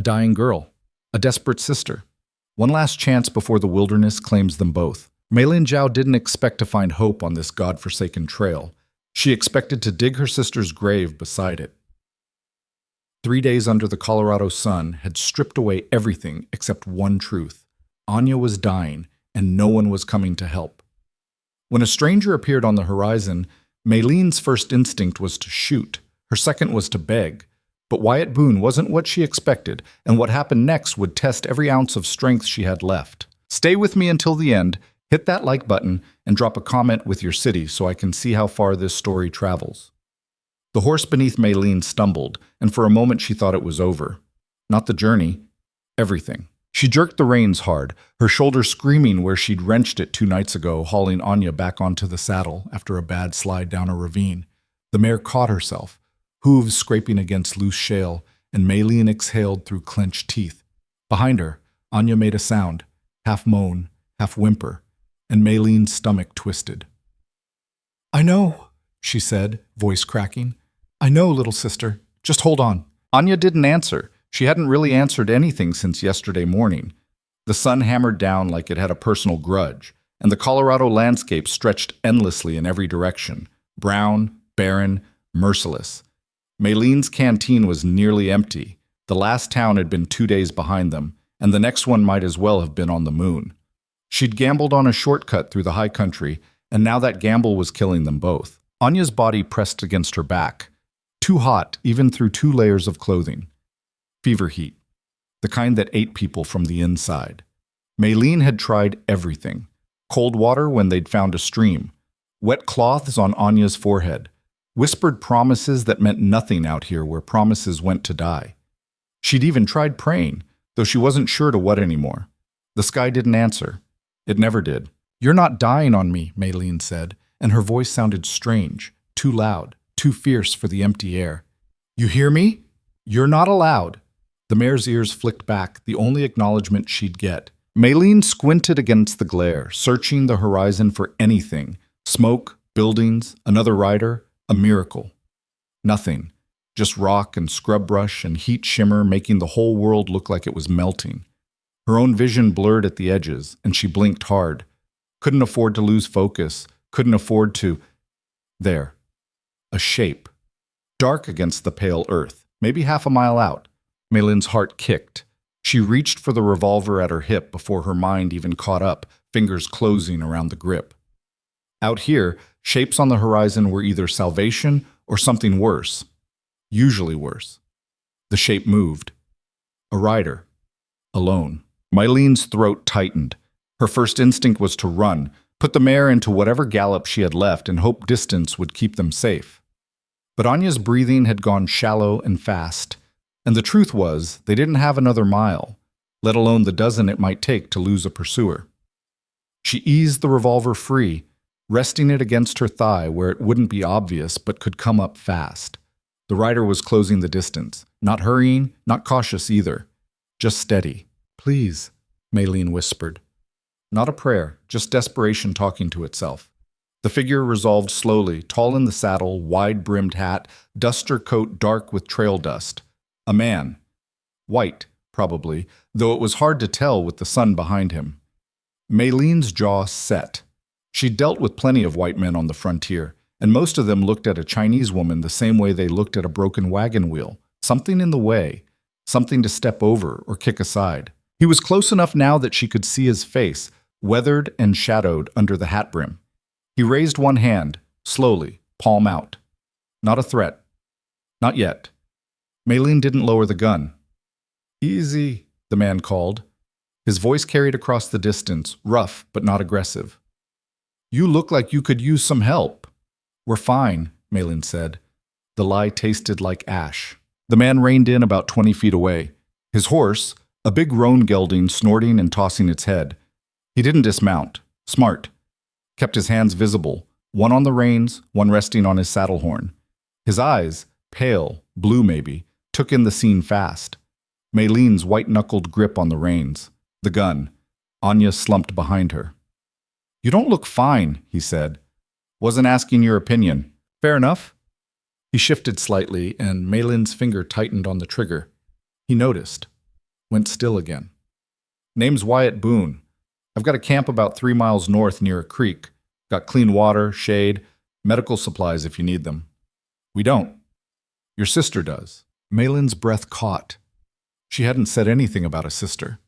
A dying girl. A desperate sister. One last chance before the wilderness claims them both. Meilin Zhao didn't expect to find hope on this god-forsaken trail. She expected to dig her sister's grave beside it. 3 days under the Colorado sun had stripped away everything except one truth. Anya was dying, and no one was coming to help. When a stranger appeared on the horizon, Meilin's first instinct was to shoot. Her second was to beg. But Wyatt Boone wasn't what she expected, and what happened next would test every ounce of strength she had left. Stay with me until the end, hit that like button, and drop a comment with your city so I can see how far this story travels. The horse beneath Meilin stumbled, and for a moment she thought it was over. Not the journey, everything. She jerked the reins hard, her shoulder screaming where she'd wrenched it 2 nights ago, hauling Anya back onto the saddle after a bad slide down a ravine. The mare caught herself, hooves scraping against loose shale, and Meilin exhaled through clenched teeth. Behind her, Anya made a sound, half moan, half whimper, and Meilin's stomach twisted. "I know," she said, voice cracking. "I know, little sister. Just hold on." Anya didn't answer. She hadn't really answered anything since yesterday morning. The sun hammered down like it had a personal grudge, and the Colorado landscape stretched endlessly in every direction, brown, barren, merciless. Meilin's canteen was nearly empty. The last town had been 2 days behind them, and the next one might as well have been on the moon. She'd gambled on a shortcut through the high country, and now that gamble was killing them both. Anya's body pressed against her back, too hot even through 2 layers of clothing. Fever heat, the kind that ate people from the inside. Meilin had tried everything. Cold water when they'd found a stream, wet cloths on Anya's forehead, whispered promises that meant nothing out here where promises went to die. She'd even tried praying, though she wasn't sure to what anymore. The sky didn't answer. It never did. "You're not dying on me," Meilin said, and her voice sounded strange, too loud, too fierce for the empty air. "You hear me? You're not allowed." The mare's ears flicked back, the only acknowledgement she'd get. Meilin squinted against the glare, searching the horizon for anything. Smoke, buildings, another rider, a miracle. Nothing. Just rock and scrub brush and heat shimmer making the whole world look like it was melting. Her own vision blurred at the edges, and she blinked hard. Couldn't afford to lose focus, couldn't afford to... There. A shape. Dark against the pale earth, maybe half a mile out. Meilin's heart kicked. She reached for the revolver at her hip before her mind even caught up, fingers closing around the grip. Out here, shapes on the horizon were either salvation or something worse. Usually worse. The shape moved. A rider. Alone. Meilin's throat tightened. Her first instinct was to run, put the mare into whatever gallop she had left and hope distance would keep them safe. But Anya's breathing had gone shallow and fast. And the truth was, they didn't have another mile, let alone the dozen it might take to lose a pursuer. She eased the revolver free, resting it against her thigh where it wouldn't be obvious but could come up fast. The rider was closing the distance, not hurrying, not cautious either. Just steady. "Please," Meilin whispered. Not a prayer, just desperation talking to itself. The figure resolved slowly, tall in the saddle, wide-brimmed hat, duster coat dark with trail dust. A man. White, probably, though it was hard to tell with the sun behind him. Meilin's jaw set. She'd dealt with plenty of white men on the frontier, and most of them looked at a Chinese woman the same way they looked at a broken wagon wheel. Something in the way. Something to step over or kick aside. He was close enough now that she could see his face, weathered and shadowed under the hat brim. He raised one hand, slowly, palm out. Not a threat. Not yet. Meilin didn't lower the gun. "Easy," the man called. His voice carried across the distance, rough but not aggressive. "You look like you could use some help." "We're fine," Meilin said. The lie tasted like ash. The man reined in about 20 feet away. His horse, a big roan gelding, snorting and tossing its head. He didn't dismount. Smart. Kept his hands visible, one on the reins, one resting on his saddle horn. His eyes, pale, blue maybe, took in the scene fast. Meilin's white-knuckled grip on the reins. The gun. Anya slumped behind her. "You don't look fine," he said. "Wasn't asking your opinion. Fair enough?" He shifted slightly, and Meilin's finger tightened on the trigger. He noticed. went still again. Name's Wyatt Boone. I've got a camp about 3 miles north near a creek. Got clean water, shade, medical supplies if you need them. We don't. Your sister does. Malin's breath caught. She hadn't said anything about a sister.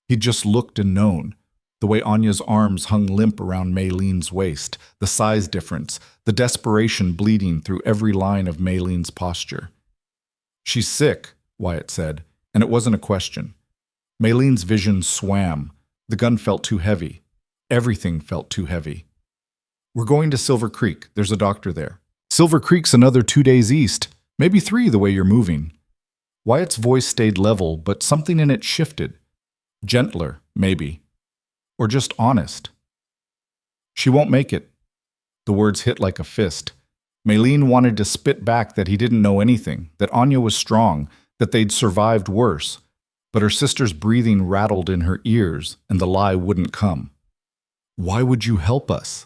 He'd just looked and known. The way Anya's arms hung limp around Maylene's waist, the size difference, the desperation bleeding through every line of Maylene's posture. She's sick, Wyatt said, and it wasn't a question. Maylene's vision swam. The gun felt too heavy. Everything felt too heavy. We're going to Silver Creek. There's a doctor there. Silver Creek's another 2 days east, maybe 3 the way you're moving. Wyatt's voice stayed level, but something in it shifted. Gentler, maybe. Or just honest. She won't make it. The words hit like a fist. Maylene wanted to spit back that he didn't know anything, that Anya was strong, that they'd survived worse. But her sister's breathing rattled in her ears, and the lie wouldn't come. Why would you help us?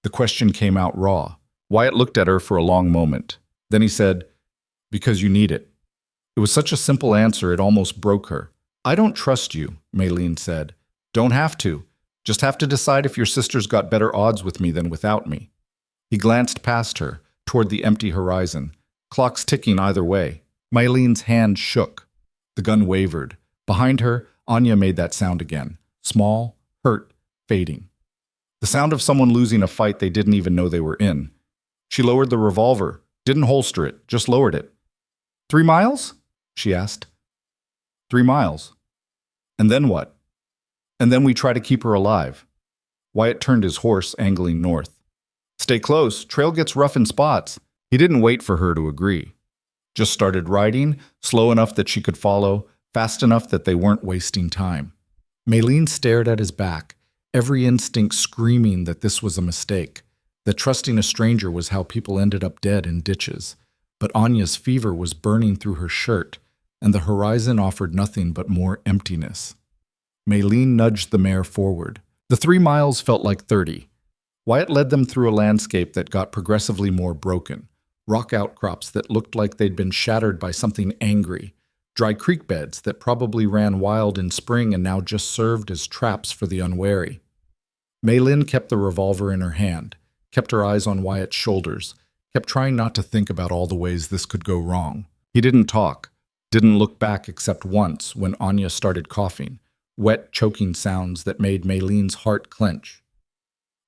The question came out raw. Wyatt looked at her for a long moment. Then he said, because you need it. It was such a simple answer it almost broke her. I don't trust you, Maylene said. Don't have to. Just have to decide if your sister's got better odds with me than without me. He glanced past her, toward the empty horizon. Clocks ticking either way. Maylene's hand shook. The gun wavered. Behind her, Anya made that sound again. Small, hurt, fading. The sound of someone losing a fight they didn't even know they were in. She lowered the revolver, didn't holster it, just lowered it. 3 miles? She asked. 3 miles. And then what? And then we try to keep her alive. Wyatt turned his horse, angling north. Stay close, trail gets rough in spots. He didn't wait for her to agree. Just started riding, slow enough that she could follow, fast enough that they weren't wasting time. Maylene stared at his back, every instinct screaming that this was a mistake, that trusting a stranger was how people ended up dead in ditches. But Anya's fever was burning through her shirt, and the horizon offered nothing but more emptiness. Maylene nudged the mare forward. The 3 miles felt like 30. Wyatt led them through a landscape that got progressively more broken, rock outcrops that looked like they'd been shattered by something angry, dry creek beds that probably ran wild in spring and now just served as traps for the unwary. Maylene kept the revolver in her hand, kept her eyes on Wyatt's shoulders, kept trying not to think about all the ways this could go wrong. He didn't talk, didn't look back except once when Anya started coughing, wet, choking sounds that made Maylene's heart clench.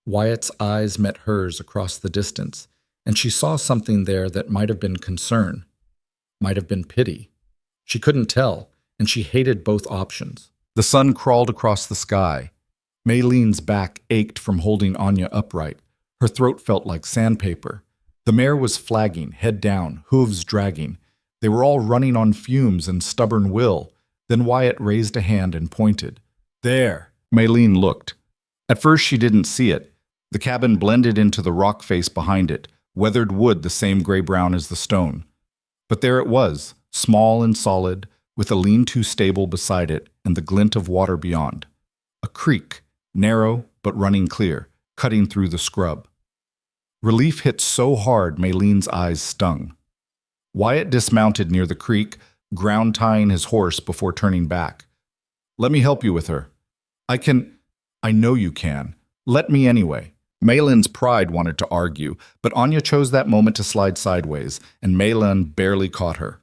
Wyatt's eyes met hers across the distance, and she saw something there that might have been concern, might have been pity. She couldn't tell, and she hated both options. The sun crawled across the sky. Maylene's back ached from holding Anya upright. Her throat felt like sandpaper. The mare was flagging, head down, hooves dragging. They were all running on fumes and stubborn will. Then Wyatt raised a hand and pointed. There! Maylene looked. At first she didn't see it. The cabin blended into the rock face behind it, weathered wood the same gray-brown as the stone. But there it was, small and solid, with a lean-to stable beside it and the glint of water beyond. A creek, narrow but running clear, cutting through the scrub. Relief hit so hard Maylene's eyes stung. Wyatt dismounted near the creek, ground-tying his horse before turning back. Let me help you with her. I know you can. Let me anyway. Maylene's pride wanted to argue, but Anya chose that moment to slide sideways, and Maylene barely caught her.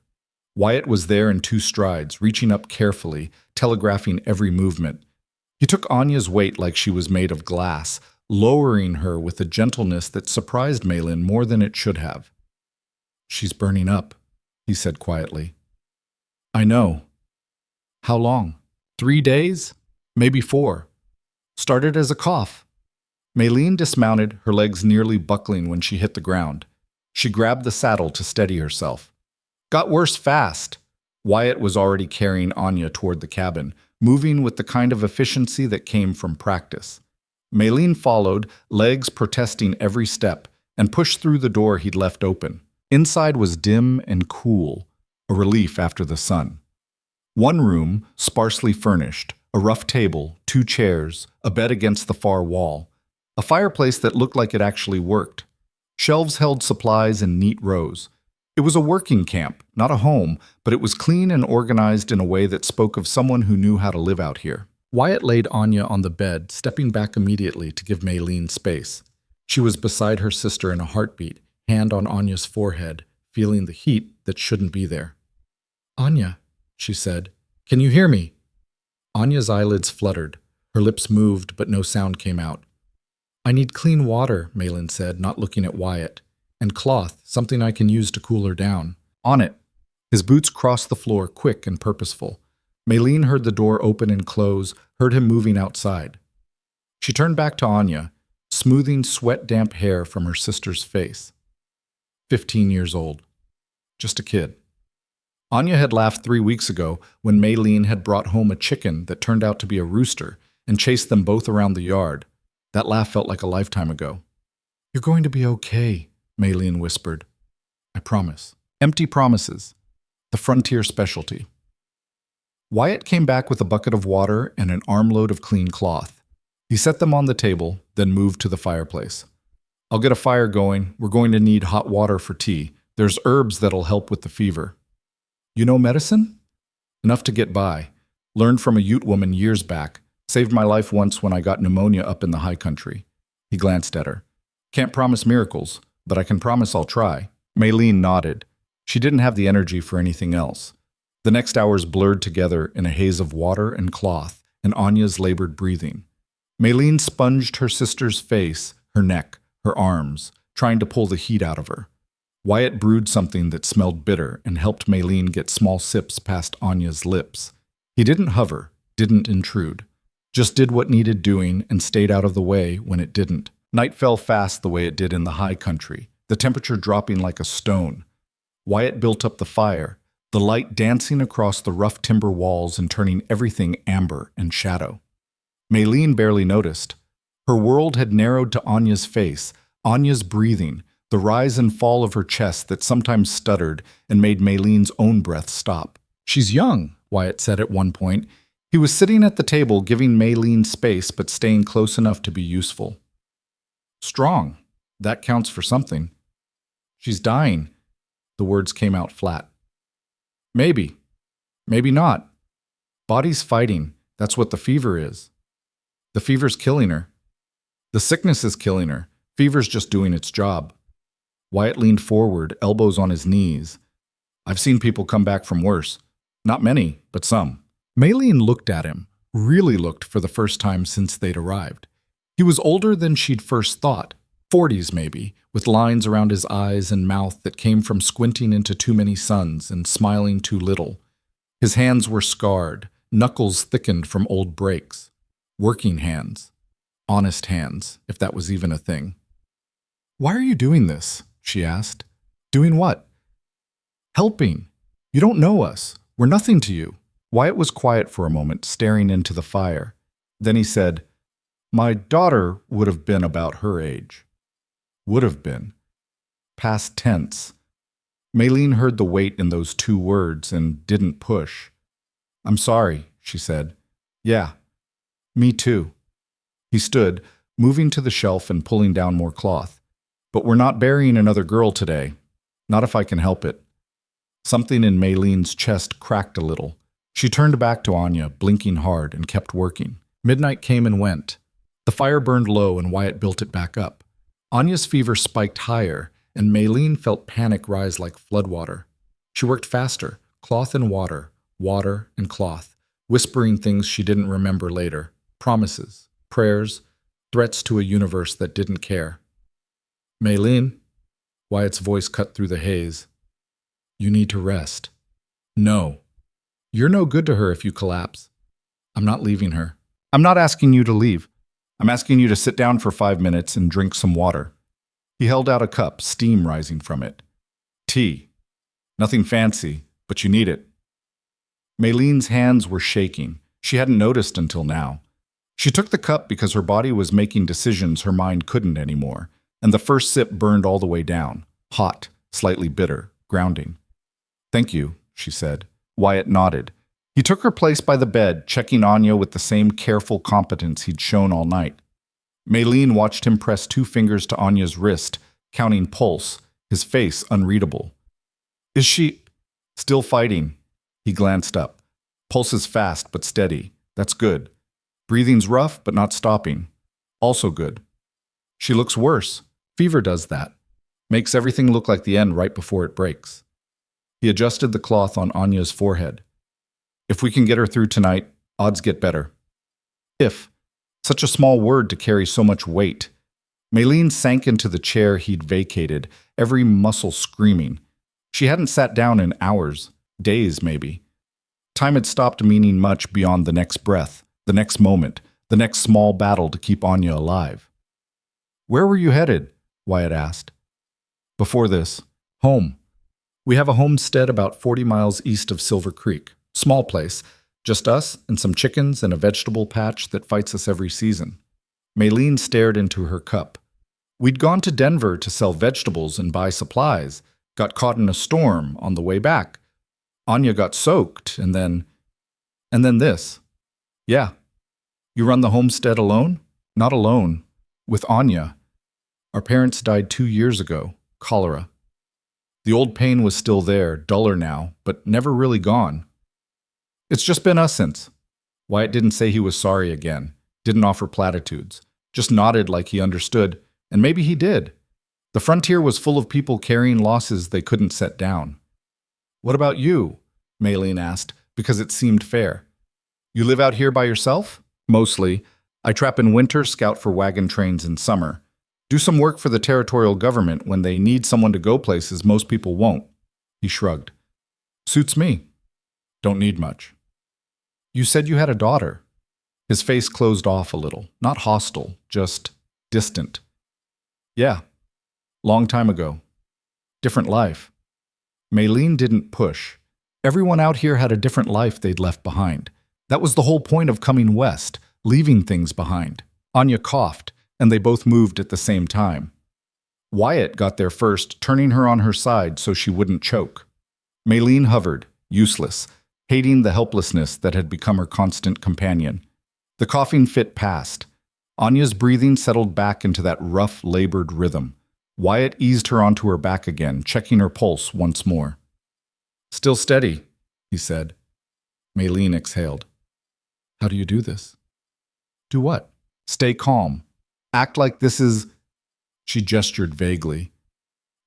Wyatt was there in 2 strides, reaching up carefully, telegraphing every movement. He took Anya's weight like she was made of glass, lowering her with a gentleness that surprised Maylene more than it should have. She's burning up, he said quietly. I know. How long? 3 days? Maybe 4. Started as a cough. Maylene dismounted, her legs nearly buckling when she hit the ground. She grabbed the saddle to steady herself. Got worse fast. Wyatt was already carrying Anya toward the cabin, moving with the kind of efficiency that came from practice. Maylene followed, legs protesting every step, and pushed through the door he'd left open. Inside was dim and cool, a relief after the sun. One room, sparsely furnished, a rough table, 2 chairs, a bed against the far wall, a fireplace that looked like it actually worked. Shelves held supplies in neat rows. It was a working camp, not a home, but it was clean and organized in a way that spoke of someone who knew how to live out here. Wyatt laid Anya on the bed, stepping back immediately to give Maylene space. She was beside her sister in a heartbeat, hand on Anya's forehead, feeling the heat that shouldn't be there. "Anya," she said, "can you hear me?" Anya's eyelids fluttered. Her lips moved, but no sound came out. "I need clean water," Maylene said, not looking at Wyatt. "And cloth, something I can use to cool her down." "On it." His boots crossed the floor, quick and purposeful. Maylene heard the door open and close, heard him moving outside. She turned back to Anya, smoothing sweat-damp hair from her sister's face. 15 years old. Just a kid. Anya had laughed 3 weeks ago when Maylene had brought home a chicken that turned out to be a rooster and chased them both around the yard. That laugh felt like a lifetime ago. "You're going to be okay," Maylene whispered. "I promise." Empty promises. The frontier specialty. Wyatt came back with a bucket of water and an armload of clean cloth. He set them on the table, then moved to the fireplace. "I'll get a fire going. We're going to need hot water for tea. There's herbs that'll help with the fever." "You know medicine?" "Enough to get by. Learned from a Ute woman years back. Saved my life once when I got pneumonia up in the high country." He glanced at her. "Can't promise miracles, but I can promise I'll try." Maylene nodded. She didn't have the energy for anything else. The next hours blurred together in a haze of water and cloth and Anya's labored breathing. Maylene sponged her sister's face, her neck, her arms, trying to pull the heat out of her. Wyatt brewed something that smelled bitter and helped Maylene get small sips past Anya's lips. He didn't hover, didn't intrude. Just did what needed doing and stayed out of the way when it didn't. Night fell fast the way it did in the high country, the temperature dropping like a stone. Wyatt built up the fire, the light dancing across the rough timber walls and turning everything amber and shadow. Maylene barely noticed. Her world had narrowed to Anya's face, Anya's breathing, the rise and fall of her chest that sometimes stuttered and made Maylene's own breath stop. "She's young," Wyatt said at one point. He was sitting at the table giving Maylene space but staying close enough to be useful. "Strong. That counts for something." "She's dying." The words came out flat. "Maybe. Maybe not. Body's fighting. That's what the fever is. The fever's killing her. The sickness is killing her. Fever's just doing its job." Wyatt leaned forward, elbows on his knees. "I've seen people come back from worse. Not many, but some." Maylene looked at him, really looked for the first time since they'd arrived. He was older than she'd first thought, 40s maybe, with lines around his eyes and mouth that came from squinting into too many suns and smiling too little. His hands were scarred, knuckles thickened from old breaks. Working hands. Honest hands, if that was even a thing. "Why are you doing this?" she asked. "Doing what?" "Helping. You don't know us. We're nothing to you." Wyatt was quiet for a moment, staring into the fire. Then he said, "My daughter would have been about her age." Would have been. Past tense. Maylene heard the weight in those two words and didn't push. "I'm sorry," she said. "Yeah, me too." He stood, moving to the shelf and pulling down more cloth. "But we're not burying another girl today. Not if I can help it." Something in Maylene's chest cracked a little. She turned back to Anya, blinking hard, and kept working. Midnight came and went. The fire burned low and Wyatt built it back up. Anya's fever spiked higher, and Maylene felt panic rise like floodwater. She worked faster, cloth and water, water and cloth, whispering things she didn't remember later, promises, prayers, threats to a universe that didn't care. "Maylene," Wyatt's voice cut through the haze. "You need to rest." "No. You're no good to her if you collapse." "I'm not leaving her." "I'm not asking you to leave. I'm asking you to sit down for 5 minutes and drink some water." He held out a cup, steam rising from it. "Tea. Nothing fancy, but you need it." Maylene's hands were shaking. She hadn't noticed until now. She took the cup because her body was making decisions her mind couldn't anymore, and the first sip burned all the way down, hot, slightly bitter, grounding. "Thank you," she said. Wyatt nodded. He took her place by the bed, checking Anya with the same careful competence he'd shown all night. Maylene watched him press 2 fingers to Anya's wrist, counting pulse, his face unreadable. Is she still fighting? He glanced up. Pulse is fast but steady. That's good. Breathing's rough but not stopping. Also good. She looks worse. Fever does that. Makes everything look like the end right before it breaks. He adjusted the cloth on Anya's forehead. If we can get her through tonight, odds get better. If. Such a small word to carry so much weight. Maylene sank into the chair he'd vacated, every muscle screaming. She hadn't sat down in hours, days maybe. Time had stopped meaning much beyond the next breath, the next moment, the next small battle to keep Anya alive. Where were you headed? Wyatt asked. Before this, home. We have a homestead about 40 miles east of Silver Creek. Small place, just us and some chickens and a vegetable patch that fights us every season. Maylene stared into her cup. We'd gone to Denver to sell vegetables and buy supplies, got caught in a storm on the way back. Anya got soaked, and then this. Yeah. You run the homestead alone? Not alone. With Anya. Our parents died 2 years ago. Cholera. The old pain was still there, duller now, but never really gone. It's just been us since. Wyatt didn't say he was sorry again, didn't offer platitudes, just nodded like he understood, and maybe he did. The frontier was full of people carrying losses they couldn't set down. What about you? Maylene asked, because it seemed fair. You live out here by yourself? Mostly. I trap in winter, scout for wagon trains in summer. Do some work for the territorial government when they need someone to go places most people won't. He shrugged. Suits me. Don't need much. You said you had a daughter. His face closed off a little, not hostile, just distant. Yeah. Long time ago. Different life. Maylene didn't push. Everyone out here had a different life they'd left behind. That was the whole point of coming west, leaving things behind. Anya coughed, and they both moved at the same time. Wyatt got there first, turning her on her side so she wouldn't choke. Maylene hovered, useless, hating the helplessness that had become her constant companion. The coughing fit passed. Anya's breathing settled back into that rough, labored rhythm. Wyatt eased her onto her back again, checking her pulse once more. Still steady, he said. Maylene exhaled. How do you do this? Do what? Stay calm. Act like this is, she gestured vaguely,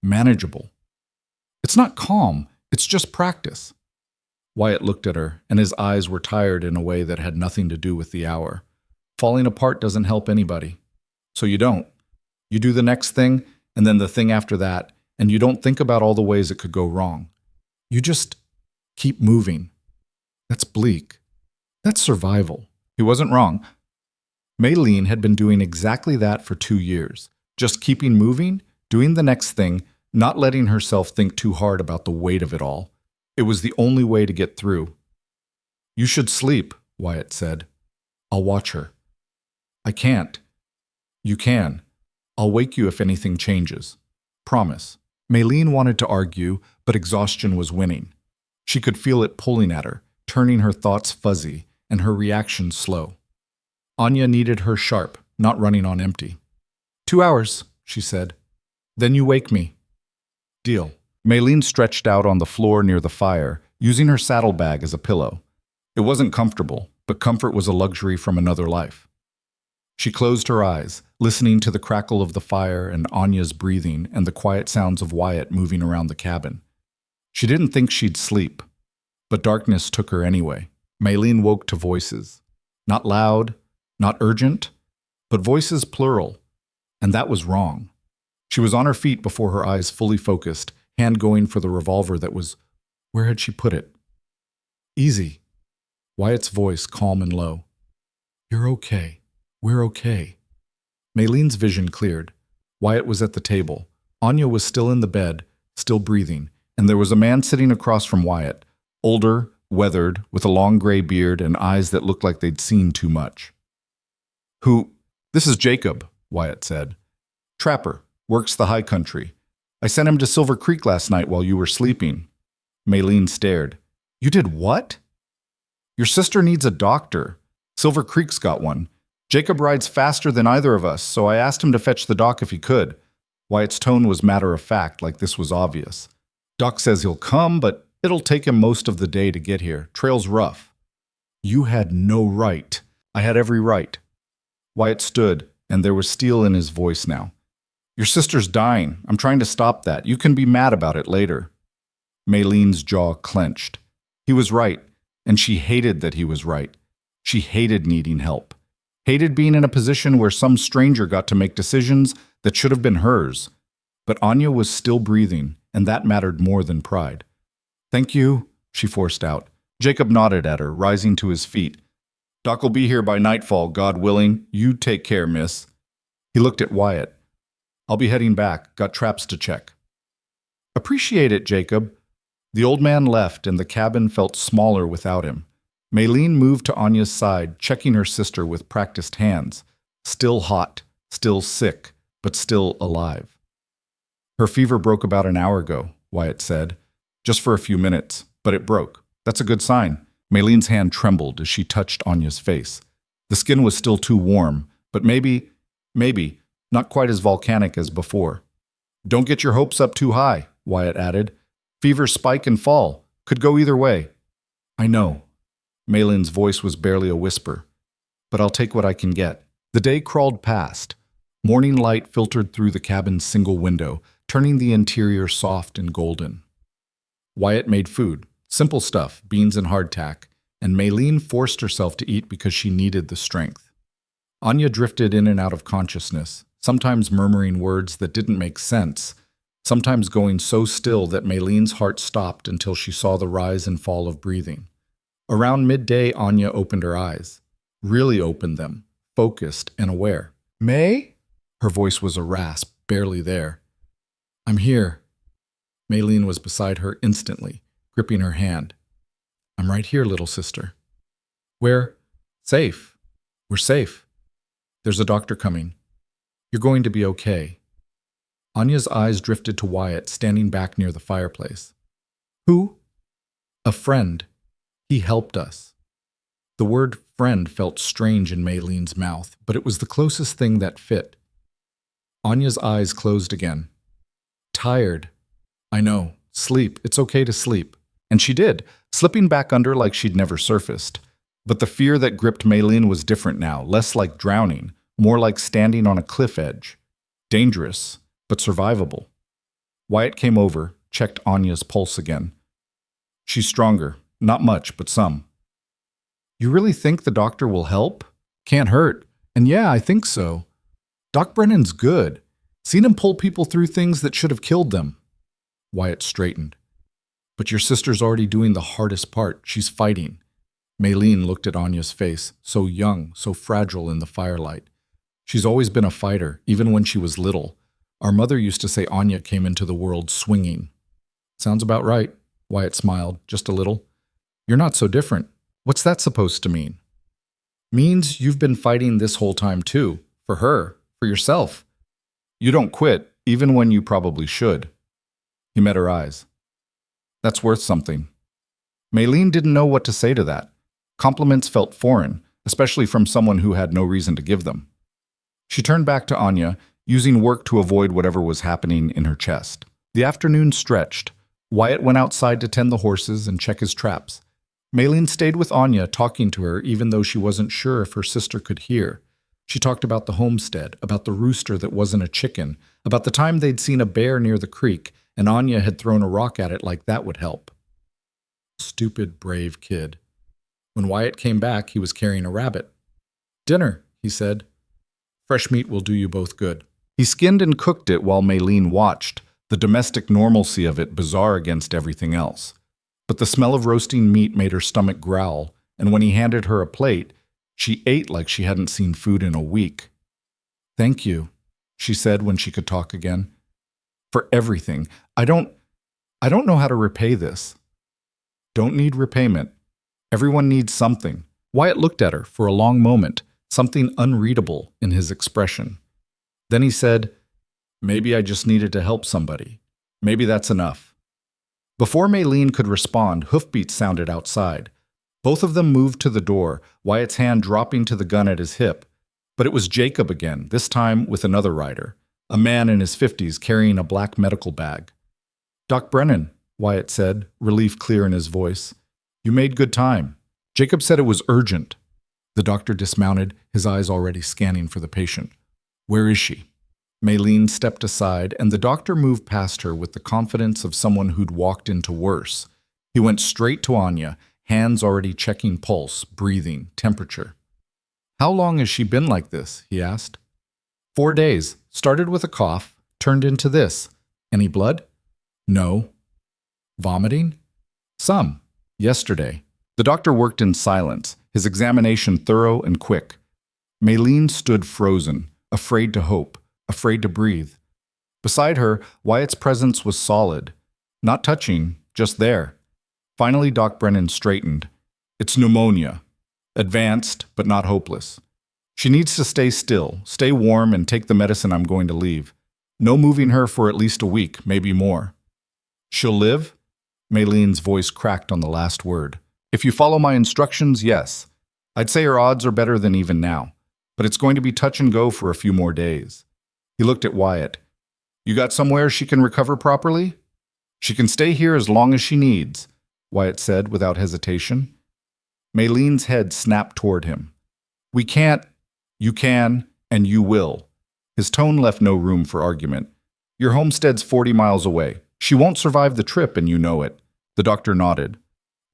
manageable. It's not calm, it's just practice. Wyatt looked at her, and his eyes were tired in a way that had nothing to do with the hour. Falling apart doesn't help anybody. So you don't. You do the next thing, and then the thing after that, and you don't think about all the ways it could go wrong. You just keep moving. That's bleak. That's survival. He wasn't wrong. Maylene had been doing exactly that for 2 years, just keeping moving, doing the next thing, not letting herself think too hard about the weight of it all. It was the only way to get through. You should sleep, Wyatt said. I'll watch her. I can't. You can. I'll wake you if anything changes. Promise. Maylene wanted to argue, but exhaustion was winning. She could feel it pulling at her, turning her thoughts fuzzy and her reactions slow. Anya needed her sharp, not running on empty. 2 hours, she said. Then you wake me. Deal. Maylene stretched out on the floor near the fire, using her saddlebag as a pillow. It wasn't comfortable, but comfort was a luxury from another life. She closed her eyes, listening to the crackle of the fire and Anya's breathing and the quiet sounds of Wyatt moving around the cabin. She didn't think she'd sleep, but darkness took her anyway. Maylene woke to voices. Not loud, not urgent, but voices plural, and that was wrong. She was on her feet before her eyes fully focused, hand going for the revolver that was, where had she put it? Easy. Wyatt's voice calm and low. You're okay. We're okay. Maylene's vision cleared. Wyatt was at the table. Anya was still in the bed, still breathing, and there was a man sitting across from Wyatt, older, weathered, with a long gray beard and eyes that looked like they'd seen too much. Who? This is Jacob, Wyatt said. Trapper, works the high country. I sent him to Silver Creek last night while you were sleeping. Maylene stared. You did what? Your sister needs a doctor. Silver Creek's got one. Jacob rides faster than either of us, so I asked him to fetch the doc if he could. Wyatt's tone was matter of fact, like this was obvious. Doc says he'll come, but it'll take him most of the day to get here. Trail's rough. You had no right. I had every right. Wyatt stood, and there was steel in his voice now. Your sister's dying. I'm trying to stop that. You can be mad about it later. Maylene's jaw clenched. He was right, and she hated that he was right. She hated needing help. Hated being in a position where some stranger got to make decisions that should have been hers. But Anya was still breathing, and that mattered more than pride. Thank you, she forced out. Jacob nodded at her, rising to his feet. Doc will be here by nightfall, God willing. You take care, miss. He looked at Wyatt. I'll be heading back. Got traps to check. Appreciate it, Jacob. The old man left, and the cabin felt smaller without him. Maylene moved to Anya's side, checking her sister with practiced hands. Still hot, still sick, but still alive. Her fever broke about an hour ago, Wyatt said. Just for a few minutes, but it broke. That's a good sign. Maylene's hand trembled as she touched Anya's face. The skin was still too warm, but maybe, not quite as volcanic as before. Don't get your hopes up too high, Wyatt added. Fevers spike and fall. Could go either way. I know. Maylene's voice was barely a whisper. But I'll take what I can get. The day crawled past. Morning light filtered through the cabin's single window, turning the interior soft and golden. Wyatt made food. Simple stuff, beans and hardtack, and Maylene forced herself to eat because she needed the strength. Anya drifted in and out of consciousness, sometimes murmuring words that didn't make sense, sometimes going so still that Maylene's heart stopped until she saw the rise and fall of breathing. Around midday, Anya opened her eyes. Really opened them, focused and aware. May? Her voice was a rasp, barely there. I'm here. Maylene was beside her instantly, gripping her hand. I'm right here, little sister. We're safe. We're safe. There's a doctor coming. You're going to be okay. Anya's eyes drifted to Wyatt, standing back near the fireplace. Who? A friend. He helped us. The word friend felt strange in Maylene's mouth, but it was the closest thing that fit. Anya's eyes closed again. Tired. I know. Sleep. It's okay to sleep. And she did, slipping back under like she'd never surfaced. But the fear that gripped Maylene was different now, less like drowning, more like standing on a cliff edge. Dangerous, but survivable. Wyatt came over, checked Anya's pulse again. She's stronger. Not much, but some. You really think the doctor will help? Can't hurt. And yeah, I think so. Doc Brennan's good. Seen him pull people through things that should have killed them. Wyatt straightened. But your sister's already doing the hardest part. She's fighting. Maylene looked at Anya's face, so young, so fragile in the firelight. She's always been a fighter, even when she was little. Our mother used to say Anya came into the world swinging. Sounds about right, Wyatt smiled, just a little. You're not so different. What's that supposed to mean? Means you've been fighting this whole time too. For her. For yourself. You don't quit, even when you probably should. He met her eyes. That's worth something. Maylene didn't know what to say to that. Compliments felt foreign, especially from someone who had no reason to give them. She turned back to Anya, using work to avoid whatever was happening in her chest. The afternoon stretched. Wyatt went outside to tend the horses and check his traps. Maylene stayed with Anya, talking to her even though she wasn't sure if her sister could hear. She talked about the homestead, about the rooster that wasn't a chicken, about the time they'd seen a bear near the creek, and Anya had thrown a rock at it like that would help. Stupid, brave kid. When Wyatt came back, he was carrying a rabbit. Dinner, he said. Fresh meat will do you both good. He skinned and cooked it while Maylene watched, the domestic normalcy of it bizarre against everything else. But the smell of roasting meat made her stomach growl, and when he handed her a plate, she ate like she hadn't seen food in a week. Thank you, she said when she could talk again. For everything. I don't know how to repay this. Don't need repayment. Everyone needs something. Wyatt looked at her for a long moment, something unreadable in his expression. Then he said, maybe I just needed to help somebody. Maybe that's enough. Before Maylene could respond, hoofbeats sounded outside. Both of them moved to the door, Wyatt's hand dropping to the gun at his hip. But it was Jacob again, this time with another rider, a man in his 50s carrying a black medical bag. Doc Brennan, Wyatt said, relief clear in his voice. You made good time. Jacob said it was urgent. The doctor dismounted, his eyes already scanning for the patient. Where is she? Maylene stepped aside, and the doctor moved past her with the confidence of someone who'd walked into worse. He went straight to Anya, hands already checking pulse, breathing, temperature. How long has she been like this? He asked. 4 days. Started with a cough, turned into this. Any blood? No. Vomiting? Some. Yesterday. The doctor worked in silence, his examination thorough and quick. Maylene stood frozen, afraid to hope, afraid to breathe. Beside her, Wyatt's presence was solid. Not touching, just there. Finally, Doc Brennan straightened. It's pneumonia. Advanced, but not hopeless. She needs to stay still, stay warm, and take the medicine I'm going to leave. No moving her for at least a week, maybe more. She'll live? Maylene's voice cracked on the last word. If you follow my instructions, yes. I'd say her odds are better than even now, but it's going to be touch and go for a few more days. He looked at Wyatt. You got somewhere she can recover properly? She can stay here as long as she needs, Wyatt said without hesitation. Maylene's head snapped toward him. We can't. You can, and you will. His tone left no room for argument. Your homestead's 40 miles away. She won't survive the trip, and you know it. The doctor nodded.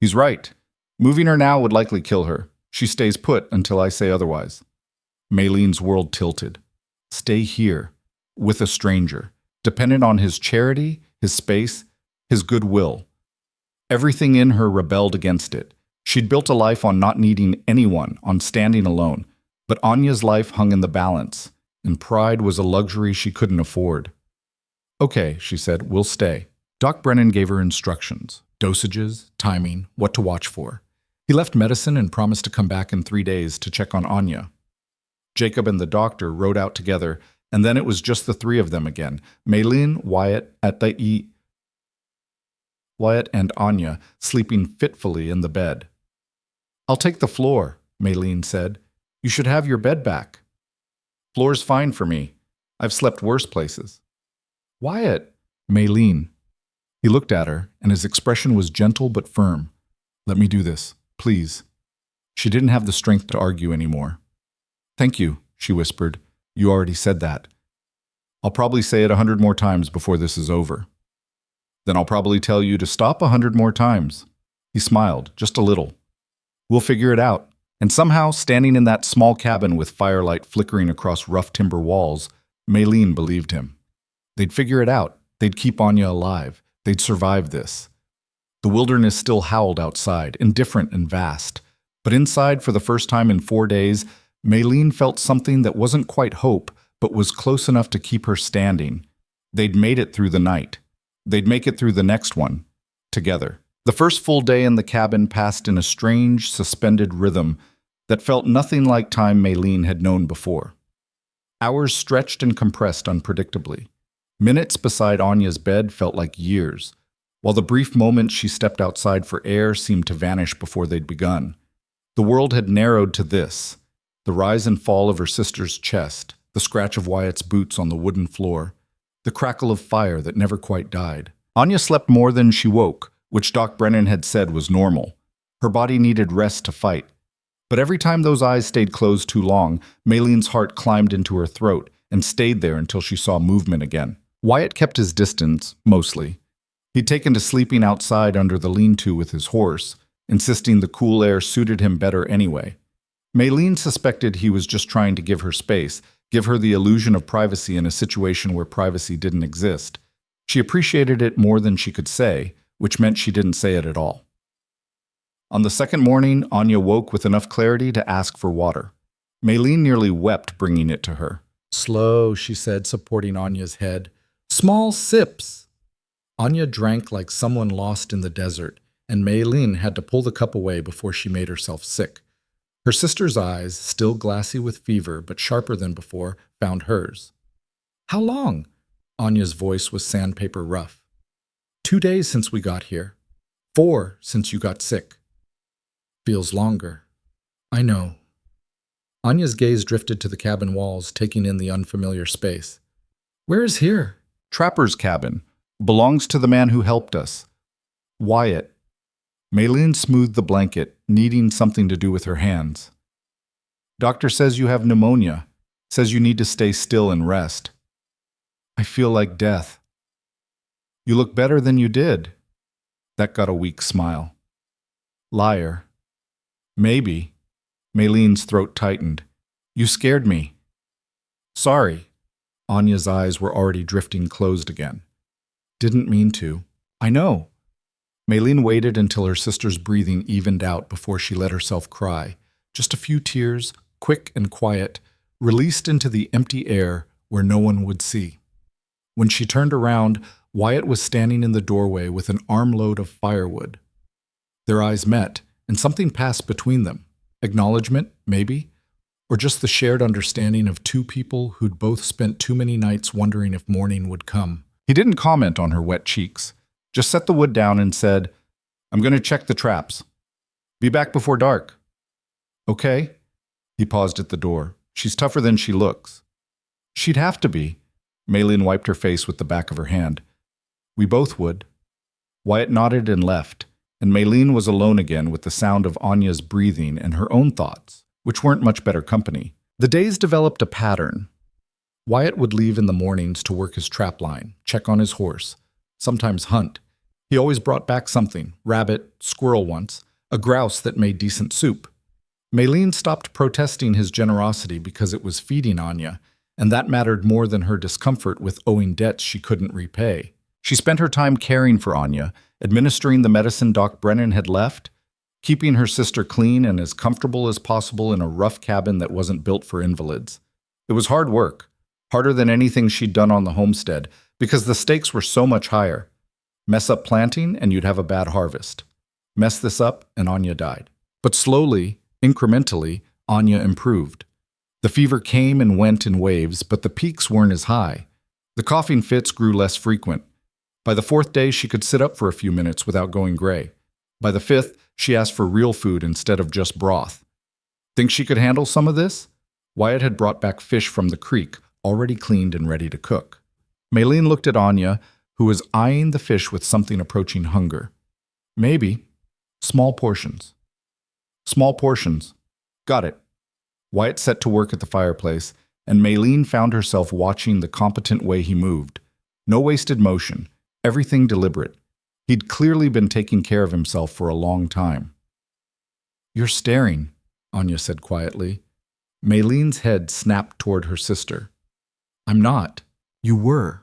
He's right. Moving her now would likely kill her. She stays put until I say otherwise. Maylene's world tilted. Stay here, with a stranger, dependent on his charity, his space, his goodwill. Everything in her rebelled against it. She'd built a life on not needing anyone, on standing alone. But Anya's life hung in the balance, and pride was a luxury she couldn't afford. Okay, she said, we'll stay. Doc Brennan gave her instructions, dosages, timing, what to watch for. He left medicine and promised to come back in 3 days to check on Anya. Jacob and the doctor rode out together, and then it was just the three of them again. Maylene, Wyatt and Anya sleeping fitfully in the bed. I'll take the floor, Maylene said. You should have your bed back. Floor's fine for me. I've slept worse places. Wyatt, Maylene. He looked at her, and his expression was gentle but firm. Let me do this, please. She didn't have the strength to argue anymore. Thank you, she whispered. You already said that. I'll probably say it 100 more times before this is over. Then I'll probably tell you to stop 100 more times. He smiled, just a little. We'll figure it out. And somehow, standing in that small cabin with firelight flickering across rough timber walls, Maylene believed him. They'd figure it out. They'd keep Anya alive. They'd survive this. The wilderness still howled outside, indifferent and vast. But inside, for the first time in 4 days, Maylene felt something that wasn't quite hope, but was close enough to keep her standing. They'd made it through the night. They'd make it through the next one, together. The first full day in the cabin passed in a strange, suspended rhythm that felt nothing like time Maylene had known before. Hours stretched and compressed unpredictably. Minutes beside Anya's bed felt like years, while the brief moments she stepped outside for air seemed to vanish before they'd begun. The world had narrowed to this: the rise and fall of her sister's chest, the scratch of Wyatt's boots on the wooden floor, the crackle of fire that never quite died. Anya slept more than she woke, which Doc Brennan had said was normal. Her body needed rest to fight. But every time those eyes stayed closed too long, Maylene's heart climbed into her throat and stayed there until she saw movement again. Wyatt kept his distance, mostly. He'd taken to sleeping outside under the lean-to with his horse, insisting the cool air suited him better anyway. Maylene suspected he was just trying to give her space, give her the illusion of privacy in a situation where privacy didn't exist. She appreciated it more than she could say, which meant she didn't say it at all. On the second morning, Anya woke with enough clarity to ask for water. Maylene nearly wept bringing it to her. Slow, she said, supporting Anya's head. Small sips. Anya drank like someone lost in the desert, and Maylene had to pull the cup away before she made herself sick. Her sister's eyes, still glassy with fever but sharper than before, found hers. How long? Anya's voice was sandpaper rough. 2 days since we got here. 4 since you got sick. Feels longer. I know. Anya's gaze drifted to the cabin walls, taking in the unfamiliar space. Where is here? Trapper's cabin. Belongs to the man who helped us. Wyatt. Maylene smoothed the blanket, needing something to do with her hands. Doctor says you have pneumonia. Says you need to stay still and rest. I feel like death. You look better than you did. That got a weak smile. Liar. Maybe. Maylene's throat tightened. You scared me. Sorry. Anya's eyes were already drifting closed again. Didn't mean to. I know. Maylene waited until her sister's breathing evened out before she let herself cry. Just a few tears, quick and quiet, released into the empty air where no one would see. When she turned around, Wyatt was standing in the doorway with an armload of firewood. Their eyes met, and something passed between them. Acknowledgement, maybe? Or just the shared understanding of two people who'd both spent too many nights wondering if morning would come. He didn't comment on her wet cheeks, just set the wood down and said, I'm going to check the traps. Be back before dark. Okay? He paused at the door. She's tougher than she looks. She'd have to be. Maylene wiped her face with the back of her hand. We both would. Wyatt nodded and left, and Maylene was alone again with the sound of Anya's breathing and her own thoughts, which weren't much better company. The days developed a pattern. Wyatt would leave in the mornings to work his trap line, check on his horse, sometimes hunt. He always brought back something, rabbit, squirrel once, a grouse that made decent soup. Maylene stopped protesting his generosity because it was feeding Anya, and that mattered more than her discomfort with owing debts she couldn't repay. She spent her time caring for Anya, administering the medicine Doc Brennan had left, keeping her sister clean and as comfortable as possible in a rough cabin that wasn't built for invalids. It was hard work, harder than anything she'd done on the homestead, because the stakes were so much higher. Mess up planting and you'd have a bad harvest. Mess this up and Anya died. But slowly, incrementally, Anya improved. The fever came and went in waves, but the peaks weren't as high. The coughing fits grew less frequent. By the 4th day, she could sit up for a few minutes without going gray. By the 5th, she asked for real food instead of just broth. Think she could handle some of this? Wyatt had brought back fish from the creek, already cleaned and ready to cook. Maylene looked at Anya, who was eyeing the fish with something approaching hunger. Maybe. Small portions. Small portions. Got it. Wyatt set to work at the fireplace, and Maylene found herself watching the competent way he moved. No wasted motion, everything deliberate. He'd clearly been taking care of himself for a long time. You're staring, Anya said quietly. Maylene's head snapped toward her sister. I'm not. You were.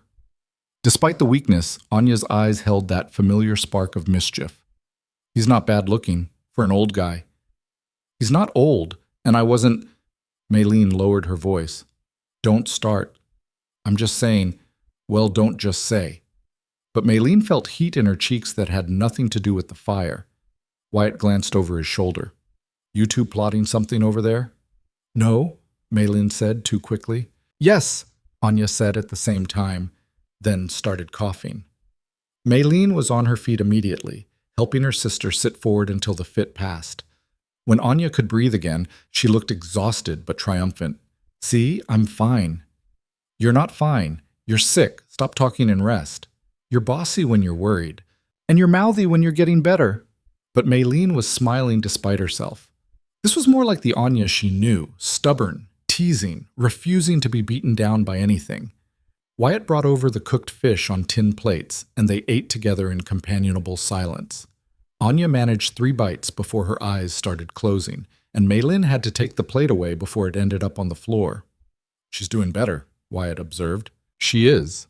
Despite the weakness, Anya's eyes held that familiar spark of mischief. He's not bad looking, for an old guy. He's not old, and I wasn't... Maylene lowered her voice. Don't start. I'm just saying, well, don't just say. But Maylene felt heat in her cheeks that had nothing to do with the fire. Wyatt glanced over his shoulder. You two plotting something over there? No, Maylene said too quickly. Yes, Anya said at the same time, then started coughing. Maylene was on her feet immediately, helping her sister sit forward until the fit passed. When Anya could breathe again, she looked exhausted but triumphant. See, I'm fine. You're not fine. You're sick. Stop talking and rest. You're bossy when you're worried. And you're mouthy when you're getting better. But Maylene was smiling despite herself. This was more like the Anya she knew, stubborn, teasing, refusing to be beaten down by anything. Wyatt brought over the cooked fish on tin plates, and they ate together in companionable silence. Anya managed 3 bites before her eyes started closing, and Maylene had to take the plate away before it ended up on the floor. She's doing better, Wyatt observed. She is.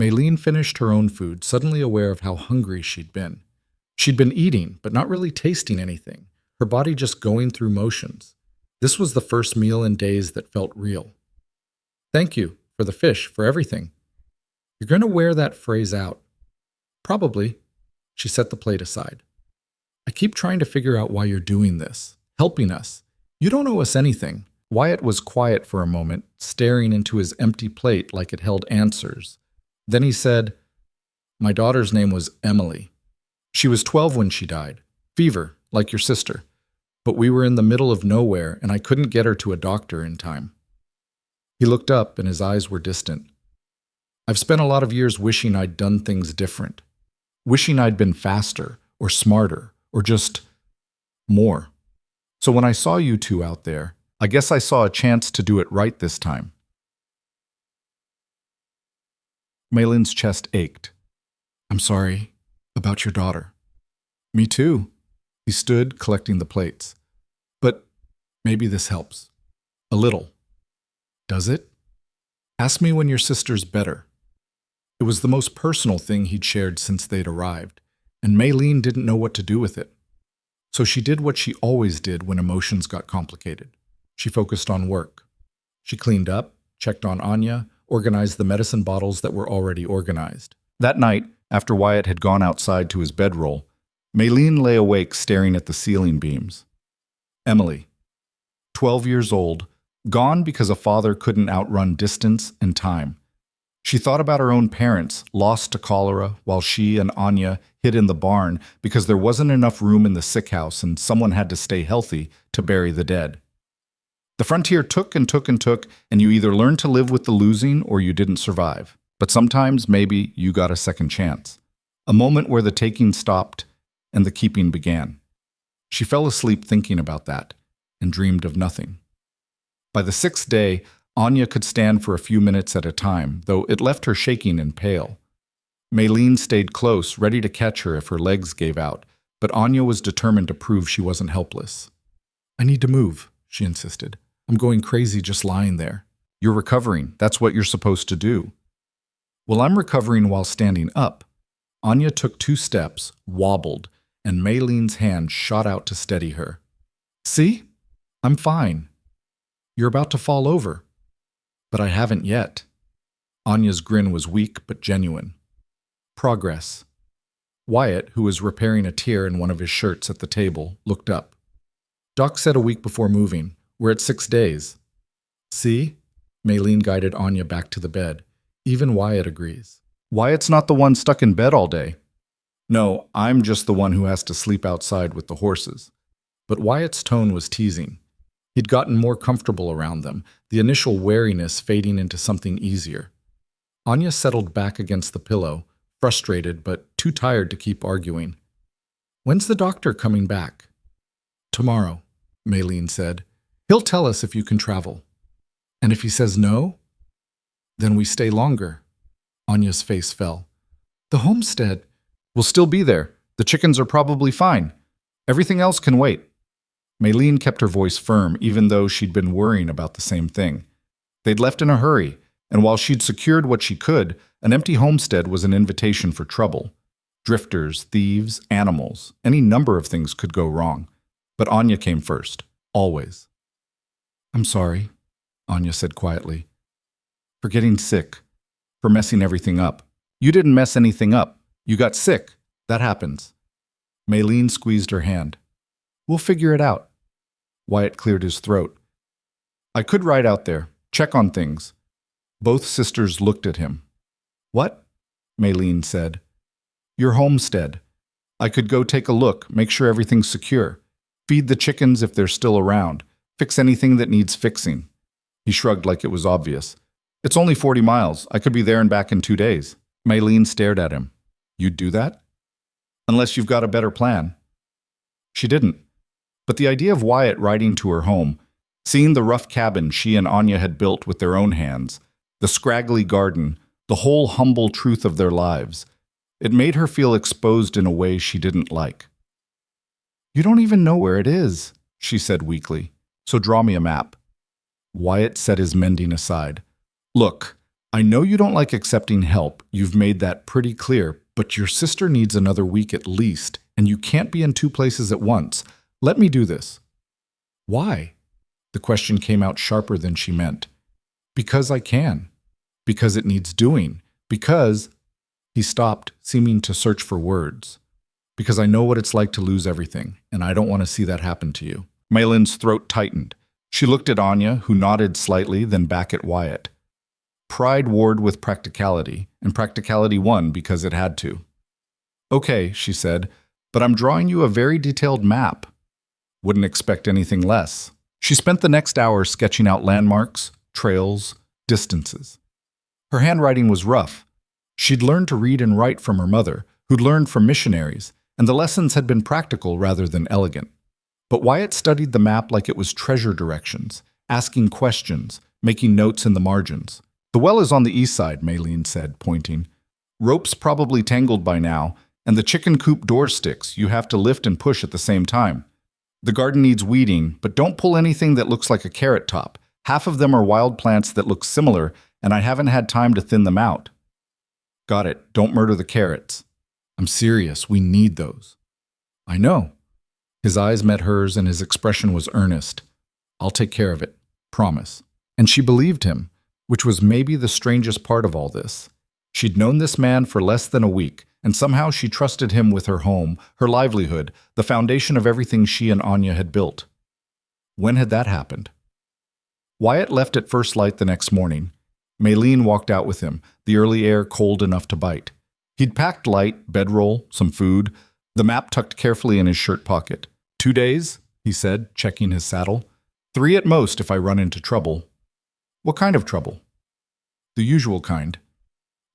Maylene finished her own food, suddenly aware of how hungry she'd been. She'd been eating, but not really tasting anything, her body just going through motions. This was the first meal in days that felt real. Thank you, for the fish, for everything. You're going to wear that phrase out. Probably. She set the plate aside. I keep trying to figure out why you're doing this, helping us. You don't owe us anything. Wyatt was quiet for a moment, staring into his empty plate like it held answers. Then he said, My daughter's name was Emily. She was 12 when she died. Fever, like your sister. But we were in the middle of nowhere, and I couldn't get her to a doctor in time. He looked up, and his eyes were distant. I've spent a lot of years wishing I'd done things different. wishing I'd been faster or smarter or just more. So when I saw you two out there, I guess I saw a chance to do it right this time. Malin's chest ached. I'm sorry about your daughter. Me too. He stood, collecting the plates. But maybe this helps. A little. Does it? Ask me when your sister's better. It was the most personal thing he'd shared since they'd arrived, and Maylene didn't know what to do with it. So she did what she always did when emotions got complicated. She focused on work. She cleaned up, checked on Anya, organized the medicine bottles that were already organized. That night, after Wyatt had gone outside to his bedroll, Maylene lay awake staring at the ceiling beams. Emily, 12 years old, gone because a father couldn't outrun distance and time. She thought about her own parents, lost to cholera, while she and Anya hid in the barn because there wasn't enough room in the sick house and someone had to stay healthy to bury the dead. The frontier took and took and took, and you either learned to live with the losing or you didn't survive. But sometimes, maybe, you got a second chance. A moment where the taking stopped and the keeping began. She fell asleep thinking about that and dreamed of nothing. By the 6th day, Anya could stand for a few minutes at a time, though it left her shaking and pale. Maylene stayed close, ready to catch her if her legs gave out, but Anya was determined to prove she wasn't helpless. I need to move, she insisted. I'm going crazy just lying there. You're recovering. That's what you're supposed to do. Well, I'm recovering while standing up. Anya took 2 steps, wobbled, and Maylene's hand shot out to steady her. See? I'm fine. You're about to fall over. But I haven't yet. Anya's grin was weak but genuine. Progress. Wyatt, who was repairing a tear in one of his shirts at the table, looked up. Doc said a week before moving. We're at 6 days. See? Maylene guided Anya back to the bed. Even Wyatt agrees. Wyatt's not the one stuck in bed all day. No, I'm just the one who has to sleep outside with the horses. But Wyatt's tone was teasing. He'd gotten more comfortable around them, the initial wariness fading into something easier. Anya settled back against the pillow, frustrated but too tired to keep arguing. When's the doctor coming back? Tomorrow, Maylene said. He'll tell us if you can travel. And if he says no? Then we stay longer. Anya's face fell. The homestead will still be there. The chickens are probably fine. Everything else can wait. Maylene kept her voice firm, even though she'd been worrying about the same thing. They'd left in a hurry, and while she'd secured what she could, an empty homestead was an invitation for trouble. Drifters, thieves, animals, any number of things could go wrong. But Anya came first, always. I'm sorry, Anya said quietly. For getting sick, for messing everything up. You didn't mess anything up. You got sick. That happens. Maylene squeezed her hand. We'll figure it out. Wyatt cleared his throat. I could ride out there, check on things. Both sisters looked at him. What? Maylene said. Your homestead. I could go take a look, make sure everything's secure. Feed the chickens if they're still around. Fix anything that needs fixing. He shrugged like it was obvious. It's only 40 miles. I could be there and back in 2 days. Maylene stared at him. You'd do that? Unless you've got a better plan. She didn't. But the idea of Wyatt riding to her home, seeing the rough cabin she and Anya had built with their own hands, the scraggly garden, the whole humble truth of their lives, it made her feel exposed in a way she didn't like. You don't even know where it is, she said weakly, so draw me a map. Wyatt set his mending aside. Look, I know you don't like accepting help, you've made that pretty clear, but your sister needs another week at least, and you can't be in 2 places at once. Let me do this. Why? The question came out sharper than she meant. Because I can. Because it needs doing. Because... He stopped, seeming to search for words. Because I know what it's like to lose everything, and I don't want to see that happen to you. Maylene's throat tightened. She looked at Anya, who nodded slightly, then back at Wyatt. Pride warred with practicality, and practicality won because it had to. Okay, she said, but I'm drawing you a very detailed map. Wouldn't expect anything less. She spent the next hour sketching out landmarks, trails, distances. Her handwriting was rough. She'd learned to read and write from her mother, who'd learned from missionaries, and the lessons had been practical rather than elegant. But Wyatt studied the map like it was treasure directions, asking questions, making notes in the margins. "The well is on the east side," Maylene said, pointing. "Rope's probably tangled by now, and the chicken coop door sticks you have to lift and push at the same time. The garden needs weeding, but don't pull anything that looks like a carrot top. Half of them are wild plants that look similar, and I haven't had time to thin them out." "Got it. Don't murder the carrots." "I'm serious. We need those." "I know." His eyes met hers and his expression was earnest. "I'll take care of it. Promise." And she believed him, which was maybe the strangest part of all this. She'd known this man for less than a week, and somehow she trusted him with her home, her livelihood, the foundation of everything she and Anya had built. When had that happened? Wyatt left at first light the next morning. Maylene walked out with him, the early air cold enough to bite. He'd packed light, bedroll, some food, the map tucked carefully in his shirt pocket. 2 days, he said, checking his saddle. 3 at most if I run into trouble. What kind of trouble? The usual kind.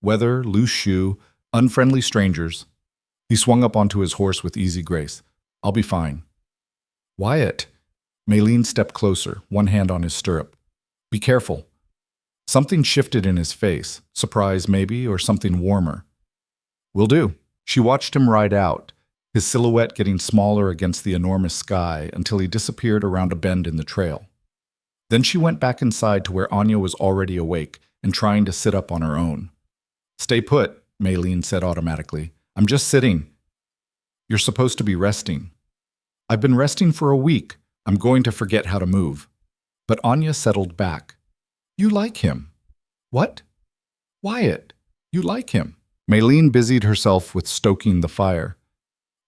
Weather, loose shoe, unfriendly strangers. He swung up onto his horse with easy grace. I'll be fine. Wyatt. Maylene stepped closer, one hand on his stirrup. Be careful. Something shifted in his face, surprise maybe, or something warmer. Will do. She watched him ride out, his silhouette getting smaller against the enormous sky until he disappeared around a bend in the trail. Then she went back inside to where Anya was already awake and trying to sit up on her own. Stay put, Maylene said automatically. I'm just sitting. You're supposed to be resting. I've been resting for a week. I'm going to forget how to move. But Anya settled back. You like him. What? Wyatt, you like him. Maylene busied herself with stoking the fire.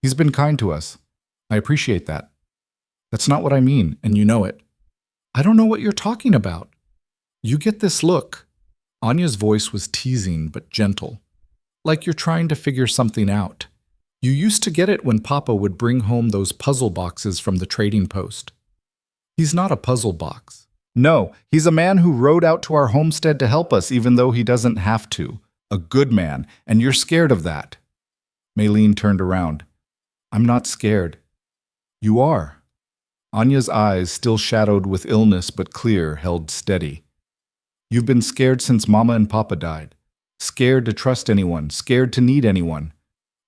He's been kind to us. I appreciate that. That's not what I mean, and you know it. I don't know what you're talking about. You get this look. Anya's voice was teasing but gentle, like you're trying to figure something out. You used to get it when Papa would bring home those puzzle boxes from the trading post. He's not a puzzle box. No, he's a man who rode out to our homestead to help us even though he doesn't have to. A good man, and you're scared of that. Maylene turned around. I'm not scared. You are. Anya's eyes, still shadowed with illness but clear, held steady. You've been scared since Mama and Papa died. Scared to trust anyone, scared to need anyone.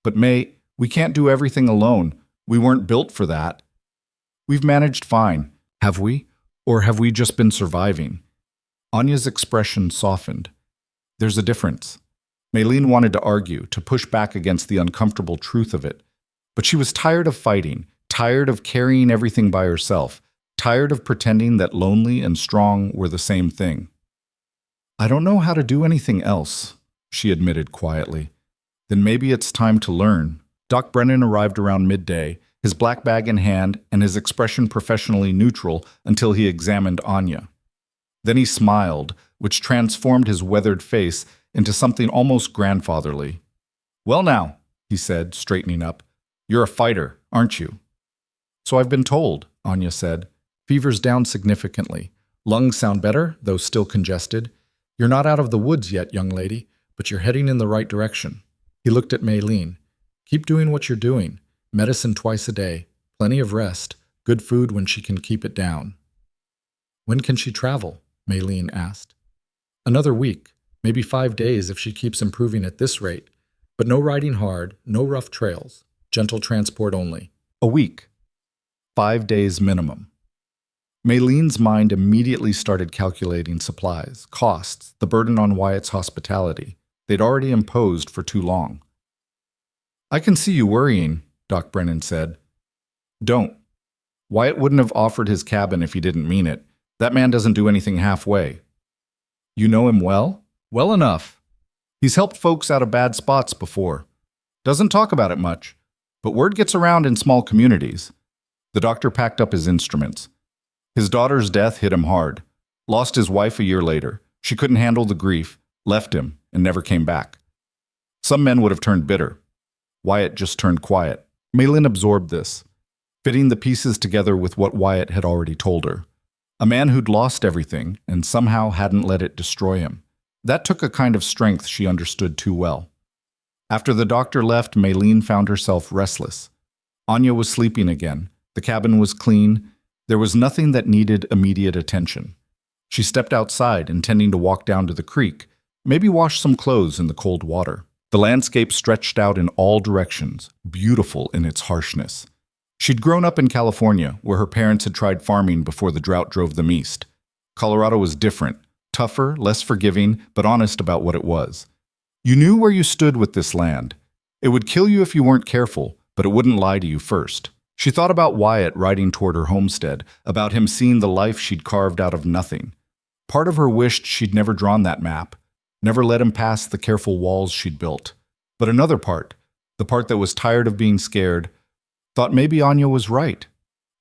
But May, we can't do everything alone. We weren't built for that. We've managed fine, have we? Or have we just been surviving? Anya's expression softened. There's a difference. Maylene wanted to argue, to push back against the uncomfortable truth of it. But she was tired of fighting, tired of carrying everything by herself, tired of pretending that lonely and strong were the same thing. I don't know how to do anything else, she admitted quietly. Then maybe it's time to learn. Doc Brennan arrived around midday, his black bag in hand and his expression professionally neutral until he examined Anya. Then he smiled, which transformed his weathered face into something almost grandfatherly. Well now, he said, straightening up, you're a fighter, aren't you? So I've been told, Anya said. Fever's down significantly. Lungs sound better, though still congested. You're not out of the woods yet, young lady, but you're heading in the right direction. He looked at Maylene. Keep doing what you're doing. Medicine twice a day, plenty of rest, good food when she can keep it down. When can she travel? Maylene asked. Another week, maybe 5 days if she keeps improving at this rate, but no riding hard, no rough trails, gentle transport only. A week. 5 days minimum. Maylene's mind immediately started calculating supplies, costs, the burden on Wyatt's hospitality. They'd already imposed for too long. I can see you worrying, Doc Brennan said. Don't. Wyatt wouldn't have offered his cabin if he didn't mean it. That man doesn't do anything halfway. You know him well? Well enough. He's helped folks out of bad spots before. Doesn't talk about it much, but word gets around in small communities. The doctor packed up his instruments. His daughter's death hit him hard. Lost his wife a year later. She couldn't handle the grief, left him, and never came back. Some men would have turned bitter. Wyatt just turned quiet. Maylene absorbed this, fitting the pieces together with what Wyatt had already told her. A man who'd lost everything and somehow hadn't let it destroy him. That took a kind of strength she understood too well. After the doctor left, Maylene found herself restless. Anya was sleeping again. The cabin was clean. There was nothing that needed immediate attention. She stepped outside, intending to walk down to the creek, maybe wash some clothes in the cold water. The landscape stretched out in all directions, beautiful in its harshness. She'd grown up in California, where her parents had tried farming before the drought drove them east. Colorado was different, tougher, less forgiving, but honest about what it was. You knew where you stood with this land. It would kill you if you weren't careful, but it wouldn't lie to you first. She thought about Wyatt riding toward her homestead, about him seeing the life she'd carved out of nothing. Part of her wished she'd never drawn that map, never let him pass the careful walls she'd built. But another part, the part that was tired of being scared, thought maybe Anya was right.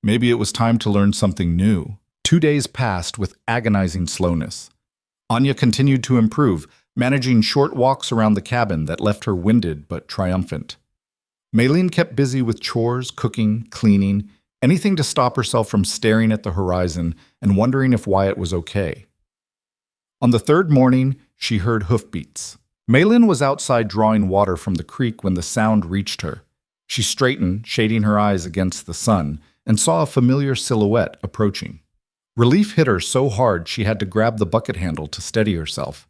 Maybe it was time to learn something new. 2 days passed with agonizing slowness. Anya continued to improve, managing short walks around the cabin that left her winded but triumphant. Maylene kept busy with chores, cooking, cleaning, anything to stop herself from staring at the horizon and wondering if Wyatt was okay. On the third morning, she heard hoofbeats. Maylene was outside drawing water from the creek when the sound reached her. She straightened, shading her eyes against the sun, and saw a familiar silhouette approaching. Relief hit her so hard she had to grab the bucket handle to steady herself.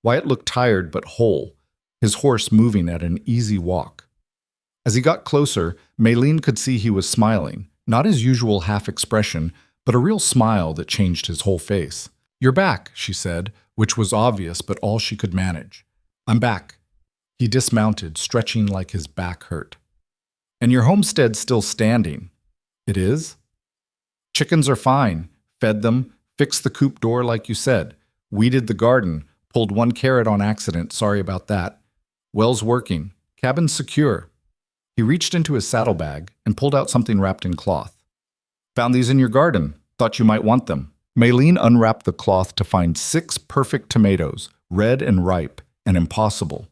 Wyatt looked tired but whole, his horse moving at an easy walk. As he got closer, Maylene could see he was smiling, not his usual half-expression, but a real smile that changed his whole face. "You're back," she said, which was obvious but all she could manage. "I'm back." He dismounted, stretching like his back hurt. "And your homestead's still standing." "It is?" "Chickens are fine. Fed them, fixed the coop door like you said, weeded the garden, pulled one carrot on accident, sorry about that. Well's working. Cabin's secure." He reached into his saddlebag and pulled out something wrapped in cloth. "Found these in your garden. Thought you might want them." Maylene unwrapped the cloth to find 6 perfect tomatoes, red and ripe, and impossible.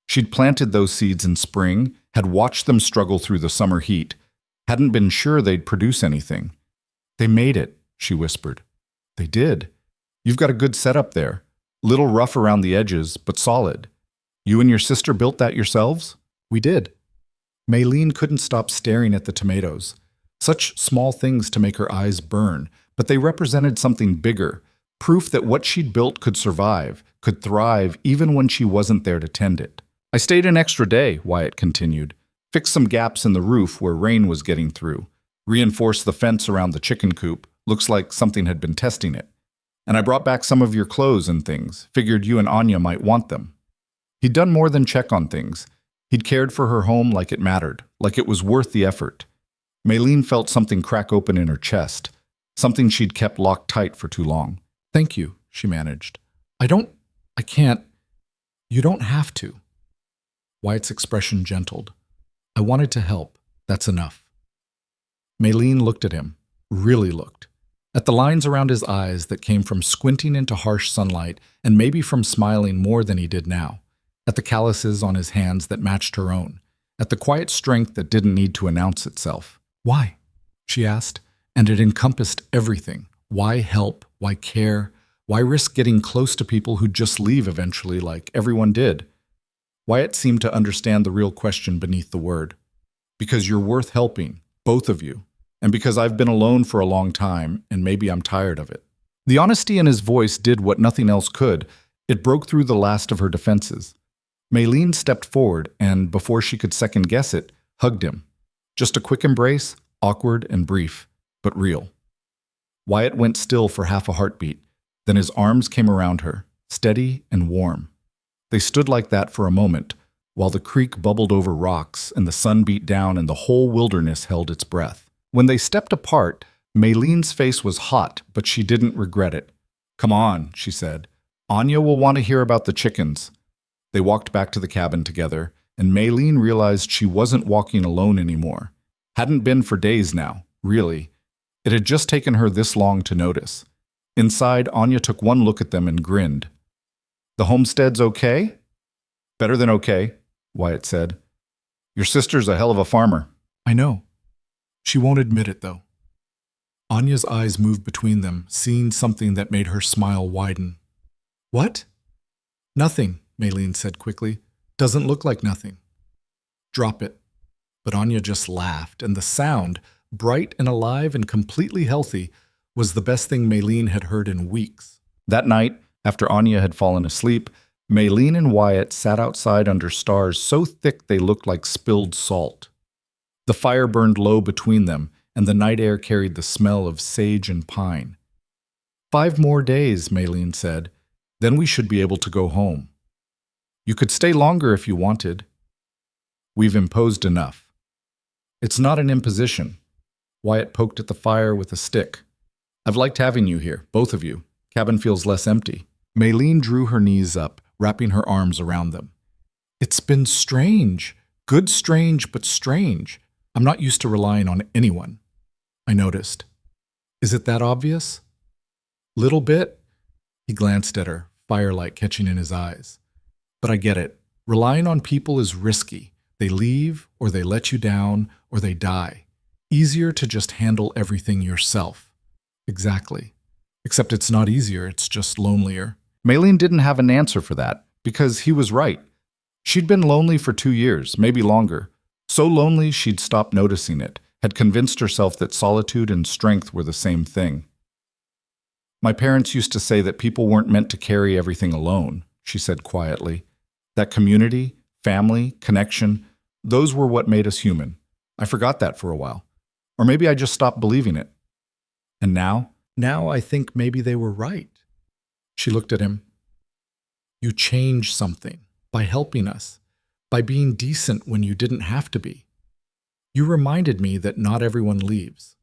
She'd planted those seeds in spring, had watched them struggle through the summer heat, hadn't been sure they'd produce anything. "They made it," she whispered. "They did. You've got a good setup there. Little rough around the edges, but solid. You and your sister built that yourselves?" "We did." Maylene couldn't stop staring at the tomatoes. Such small things to make her eyes burn, but they represented something bigger, proof that what she'd built could survive, could thrive even when she wasn't there to tend it. "I stayed an extra day," Wyatt continued. "Fixed some gaps in the roof where rain was getting through. Reinforced the fence around the chicken coop. Looks like something had been testing it. And I brought back some of your clothes and things. Figured you and Anya might want them." He'd done more than check on things. He'd cared for her home like it mattered, like it was worth the effort. Maylene felt something crack open in her chest, something she'd kept locked tight for too long. "Thank you," she managed. I can't. You don't have to." Wyatt's expression gentled. "I wanted to help. That's enough." Maylene looked at him, really looked, at the lines around his eyes that came from squinting into harsh sunlight and maybe from smiling more than he did now, at the calluses on his hands that matched her own, at the quiet strength that didn't need to announce itself. "Why?" she asked, and it encompassed everything. Why help? Why care? Why risk getting close to people who'd just leave eventually like everyone did? Wyatt seemed to understand the real question beneath the word. "Because you're worth helping, both of you, and because I've been alone for a long time, and maybe I'm tired of it." The honesty in his voice did what nothing else could. It broke through the last of her defenses. Maylene stepped forward and, before she could second-guess it, hugged him. Just a quick embrace, awkward and brief, but real. Wyatt went still for half a heartbeat. Then his arms came around her, steady and warm. They stood like that for a moment, while the creek bubbled over rocks and the sun beat down and the whole wilderness held its breath. When they stepped apart, Maylene's face was hot, but she didn't regret it. "Come on," she said. "Anya will want to hear about the chickens." They walked back to the cabin together, and Maylene realized she wasn't walking alone anymore. Hadn't been for days now, really. It had just taken her this long to notice. Inside, Anya took one look at them and grinned. "The homestead's okay?" "Better than okay," Wyatt said. "Your sister's a hell of a farmer." "I know. She won't admit it, though." Anya's eyes moved between them, seeing something that made her smile widen. "What?" "Nothing," Maylene said quickly. "Doesn't look like nothing." Drop it. But Anya just laughed, and the sound, bright and alive and completely healthy, was the best thing Maylene had heard in weeks. That night, after Anya had fallen asleep, Maylene and Wyatt sat outside under stars so thick they looked like spilled salt. The fire burned low between them, and the night air carried the smell of sage and pine. 5 more days, Maylene said. Then we should be able to go home. You could stay longer if you wanted. We've imposed enough. It's not an imposition. Wyatt poked at the fire with a stick. I've liked having you here, both of you. Cabin feels less empty. Maylene drew her knees up, wrapping her arms around them. It's been strange. Good strange, but strange. I'm not used to relying on anyone. I noticed. Is it that obvious? Little bit. He glanced at her, firelight catching in his eyes. But I get it. Relying on people is risky. They leave, or they let you down, or they die. Easier to just handle everything yourself. Exactly. Except it's not easier, it's just lonelier. Maylene didn't have an answer for that, because he was right. She'd been lonely for 2 years, maybe longer. So lonely she'd stopped noticing it, had convinced herself that solitude and strength were the same thing. My parents used to say that people weren't meant to carry everything alone, she said quietly. That community, family, connection, those were what made us human. I forgot that for a while. Or maybe I just stopped believing it. And now I think maybe they were right. She looked at him. You changed something by helping us, by being decent when you didn't have to be. You reminded me that not everyone leaves.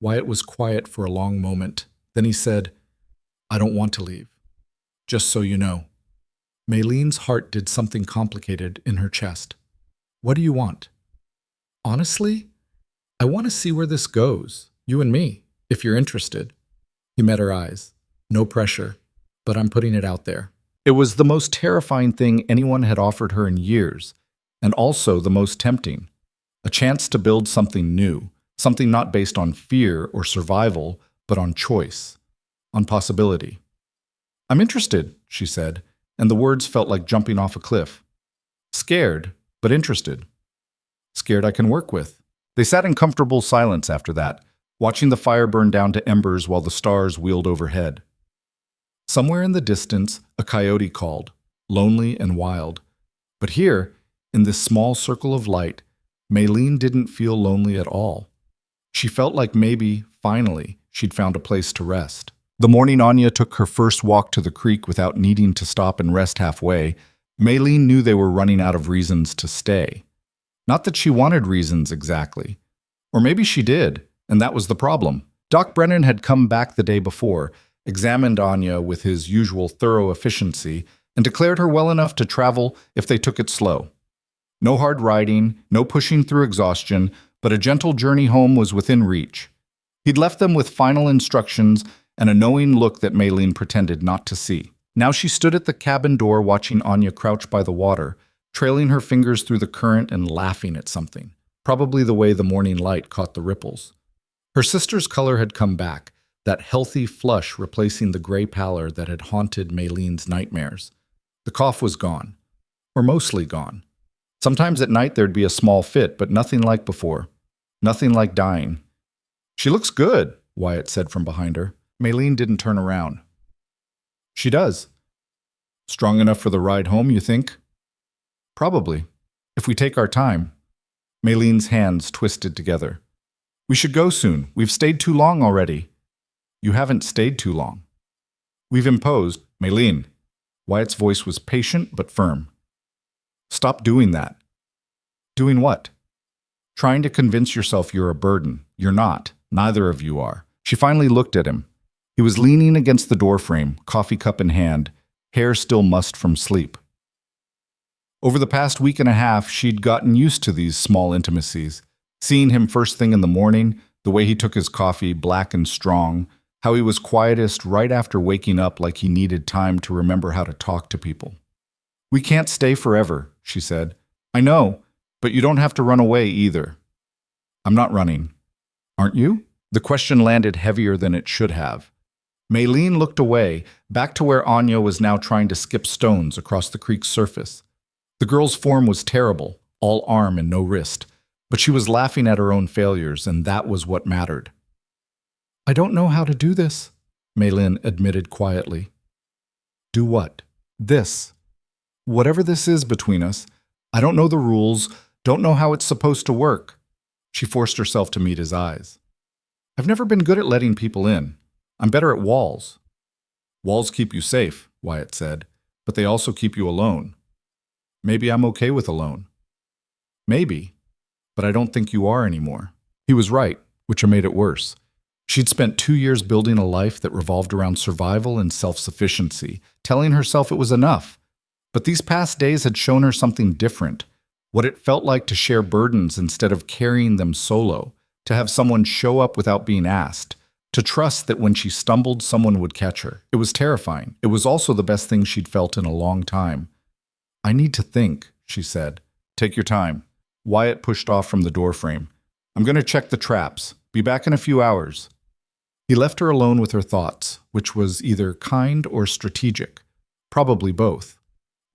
Wyatt was quiet for a long moment. Then he said, I don't want to leave. Just so you know. Maylene's heart did something complicated in her chest. What do you want? Honestly, I want to see where this goes, you and me, if you're interested. He met her eyes. No pressure, but I'm putting it out there. It was the most terrifying thing anyone had offered her in years, and also the most tempting. A chance to build something new, something not based on fear or survival, but on choice, on possibility. I'm interested, she said, and the words felt like jumping off a cliff. Scared, but interested. Scared I can work with. They sat in comfortable silence after that, watching the fire burn down to embers while the stars wheeled overhead. Somewhere in the distance, a coyote called, lonely and wild. But here, in this small circle of light, Maylene didn't feel lonely at all. She felt like maybe, finally, she'd found a place to rest. The morning Anya took her first walk to the creek without needing to stop and rest halfway, Maylene knew they were running out of reasons to stay. Not that she wanted reasons exactly. Or maybe she did, and that was the problem. Doc Brennan had come back the day before, examined Anya with his usual thorough efficiency, and declared her well enough to travel if they took it slow. No hard riding, no pushing through exhaustion, but a gentle journey home was within reach. He'd left them with final instructions and a knowing look that Maylene pretended not to see. Now she stood at the cabin door watching Anya crouch by the water, trailing her fingers through the current and laughing at something, probably the way the morning light caught the ripples. Her sister's color had come back, that healthy flush replacing the gray pallor that had haunted Maylene's nightmares. The cough was gone, or mostly gone. Sometimes at night there'd be a small fit, but nothing like before. Nothing like dying. She looks good, Wyatt said from behind her. Maylene didn't turn around. She does. Strong enough for the ride home, you think? Probably, if we take our time. Maylene's hands twisted together. We should go soon. We've stayed too long already. You haven't stayed too long. We've imposed, Maylene. Wyatt's voice was patient but firm. Stop doing that. Doing what? Trying to convince yourself you're a burden. You're not. Neither of you are. She finally looked at him. He was leaning against the doorframe, coffee cup in hand, hair still mussed from sleep. Over the past week and a half, she'd gotten used to these small intimacies. Seeing him first thing in the morning, the way he took his coffee, black and strong, how he was quietest right after waking up like he needed time to remember how to talk to people. We can't stay forever, she said. I know, but you don't have to run away either. I'm not running. Aren't you? The question landed heavier than it should have. Maylene looked away, back to where Anya was now trying to skip stones across the creek's surface. The girl's form was terrible, all arm and no wrist. But she was laughing at her own failures, and that was what mattered. I don't know how to do this, Maylin admitted quietly. Do what? This. Whatever this is between us, I don't know the rules, don't know how it's supposed to work. She forced herself to meet his eyes. I've never been good at letting people in. I'm better at walls. Walls keep you safe, Wyatt said, but they also keep you alone. Maybe I'm okay with alone. Maybe, but I don't think you are anymore. He was right, which made it worse. She'd spent 2 years building a life that revolved around survival and self-sufficiency, telling herself it was enough. But these past days had shown her something different, what it felt like to share burdens instead of carrying them solo, to have someone show up without being asked, to trust that when she stumbled, someone would catch her. It was terrifying. It was also the best thing she'd felt in a long time. I need to think, she said. Take your time. Wyatt pushed off from the doorframe. I'm going to check the traps. Be back in a few hours. He left her alone with her thoughts, which was either kind or strategic. Probably both.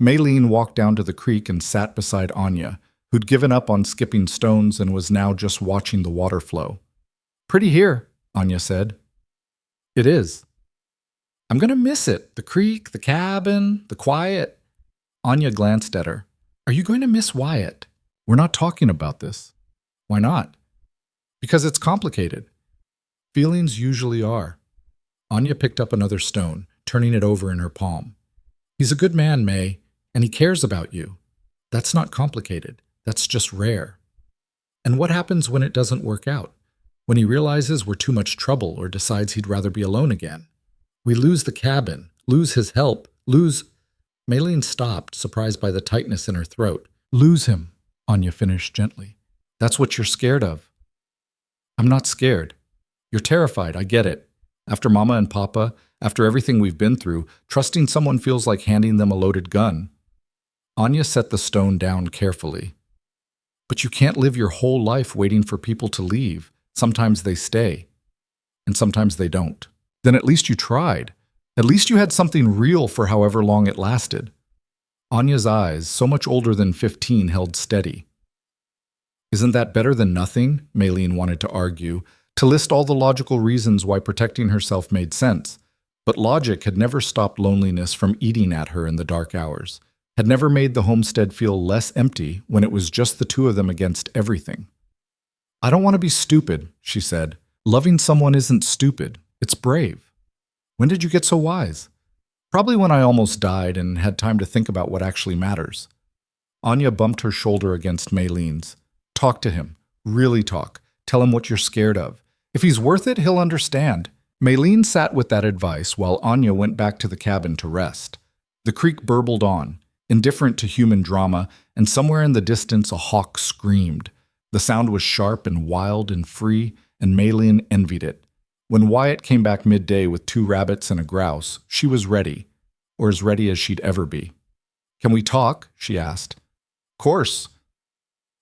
Maylene walked down to the creek and sat beside Anya, who'd given up on skipping stones and was now just watching the water flow. Pretty here, Anya said. It is. I'm going to miss it. The creek, the cabin, the quiet. Anya glanced at her. Are you going to miss Wyatt? We're not talking about this. Why not? Because it's complicated. Feelings usually are. Anya picked up another stone, turning it over in her palm. He's a good man, May, and he cares about you. That's not complicated. That's just rare. And what happens when it doesn't work out? When he realizes we're too much trouble or decides he'd rather be alone again? We lose the cabin, lose his help, lose... Maylene stopped, surprised by the tightness in her throat. Lose him, Anya finished gently. That's what you're scared of. I'm not scared. You're terrified, I get it. After Mama and Papa, after everything we've been through, trusting someone feels like handing them a loaded gun. Anya set the stone down carefully. But you can't live your whole life waiting for people to leave. Sometimes they stay, and sometimes they don't. Then at least you tried. At least you had something real for however long it lasted. Anya's eyes, so much older than 15, held steady. Isn't that better than nothing? Maylene wanted to argue, to list all the logical reasons why protecting herself made sense. But logic had never stopped loneliness from eating at her in the dark hours, had never made the homestead feel less empty when it was just the two of them against everything. I don't want to be stupid, she said. Loving someone isn't stupid. It's brave. When did you get so wise? Probably when I almost died and had time to think about what actually matters. Anya bumped her shoulder against Maylene's. Talk to him. Really talk. Tell him what you're scared of. If he's worth it, he'll understand. Maylene sat with that advice while Anya went back to the cabin to rest. The creek burbled on, indifferent to human drama, and somewhere in the distance a hawk screamed. The sound was sharp and wild and free, and Maylene envied it. When Wyatt came back midday with 2 rabbits and a grouse, she was ready, or as ready as she'd ever be. Can we talk? She asked. Course.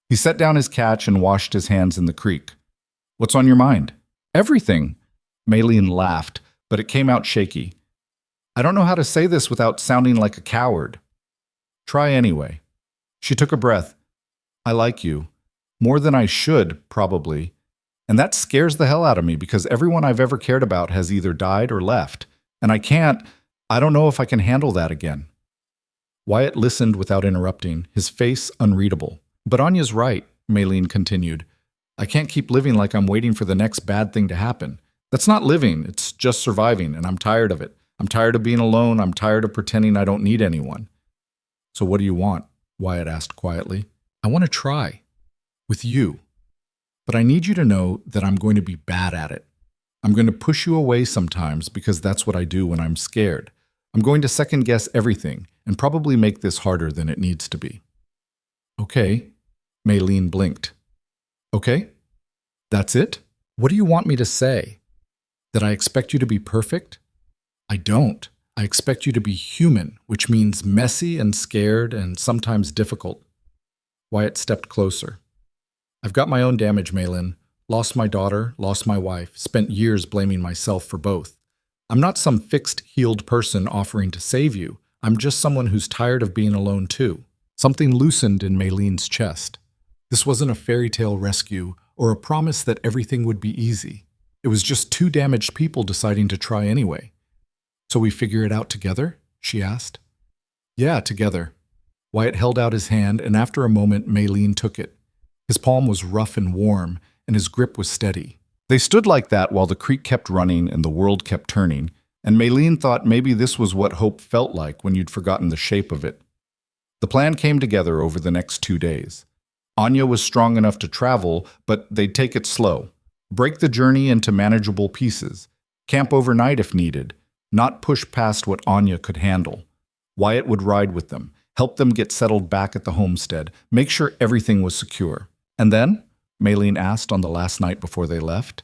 He set down his catch and washed his hands in the creek. What's on your mind? Everything. Maylene laughed, but it came out shaky. I don't know how to say this without sounding like a coward. Try anyway. She took a breath. I like you. More than I should, probably. And that scares the hell out of me because everyone I've ever cared about has either died or left. And I don't know if I can handle that again. Wyatt listened without interrupting, his face unreadable. But Anya's right, Maylene continued. I can't keep living like I'm waiting for the next bad thing to happen. That's not living, it's just surviving, and I'm tired of it. I'm tired of being alone, I'm tired of pretending I don't need anyone. So what do you want? Wyatt asked quietly. I want to try. With you. But I need you to know that I'm going to be bad at it. I'm going to push you away sometimes because that's what I do when I'm scared. I'm going to second guess everything and probably make this harder than it needs to be. Okay. Maylene blinked. Okay? That's it? What do you want me to say? That I expect you to be perfect? I don't. I expect you to be human, which means messy and scared and sometimes difficult. Wyatt stepped closer. I've got my own damage, Maylene. Lost my daughter, lost my wife, spent years blaming myself for both. I'm not some fixed, healed person offering to save you. I'm just someone who's tired of being alone too. Something loosened in Maylene's chest. This wasn't a fairy tale rescue or a promise that everything would be easy. It was just two damaged people deciding to try anyway. "So we figure it out together?" she asked. "Yeah, together." Wyatt held out his hand, and after a moment, Maylene took it. His palm was rough and warm, and his grip was steady. They stood like that while the creek kept running and the world kept turning, and Maylene thought maybe this was what hope felt like when you'd forgotten the shape of it. The plan came together over the next 2 days. Anya was strong enough to travel, but they'd take it slow. Break the journey into manageable pieces. Camp overnight if needed. Not push past what Anya could handle. Wyatt would ride with them, help them get settled back at the homestead, make sure everything was secure. "And then?" Maylene asked on the last night before they left.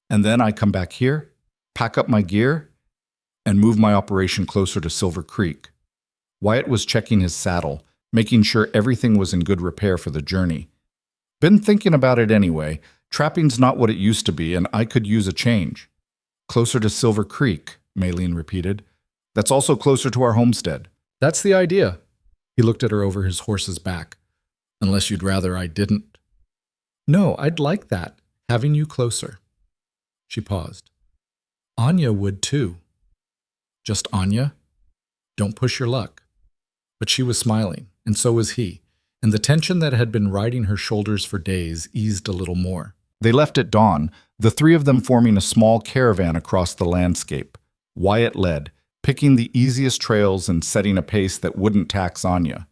"And then I come back here, pack up my gear, and move my operation closer to Silver Creek." Wyatt was checking his saddle, making sure everything was in good repair for the journey. "Been thinking about it anyway. Trapping's not what it used to be, and I could use a change." "Closer to Silver Creek," Maylene repeated. "That's also closer to our homestead." "That's the idea." He looked at her over his horse's back. "Unless you'd rather I didn't." "No, I'd like that, having you closer." She paused. "Anya would too." "Just Anya? Don't push your luck." But she was smiling, and so was he, and the tension that had been riding her shoulders for days eased a little more. They left at dawn, the three of them forming a small caravan across the landscape. Wyatt led, picking the easiest trails and setting a pace that wouldn't tax Anya.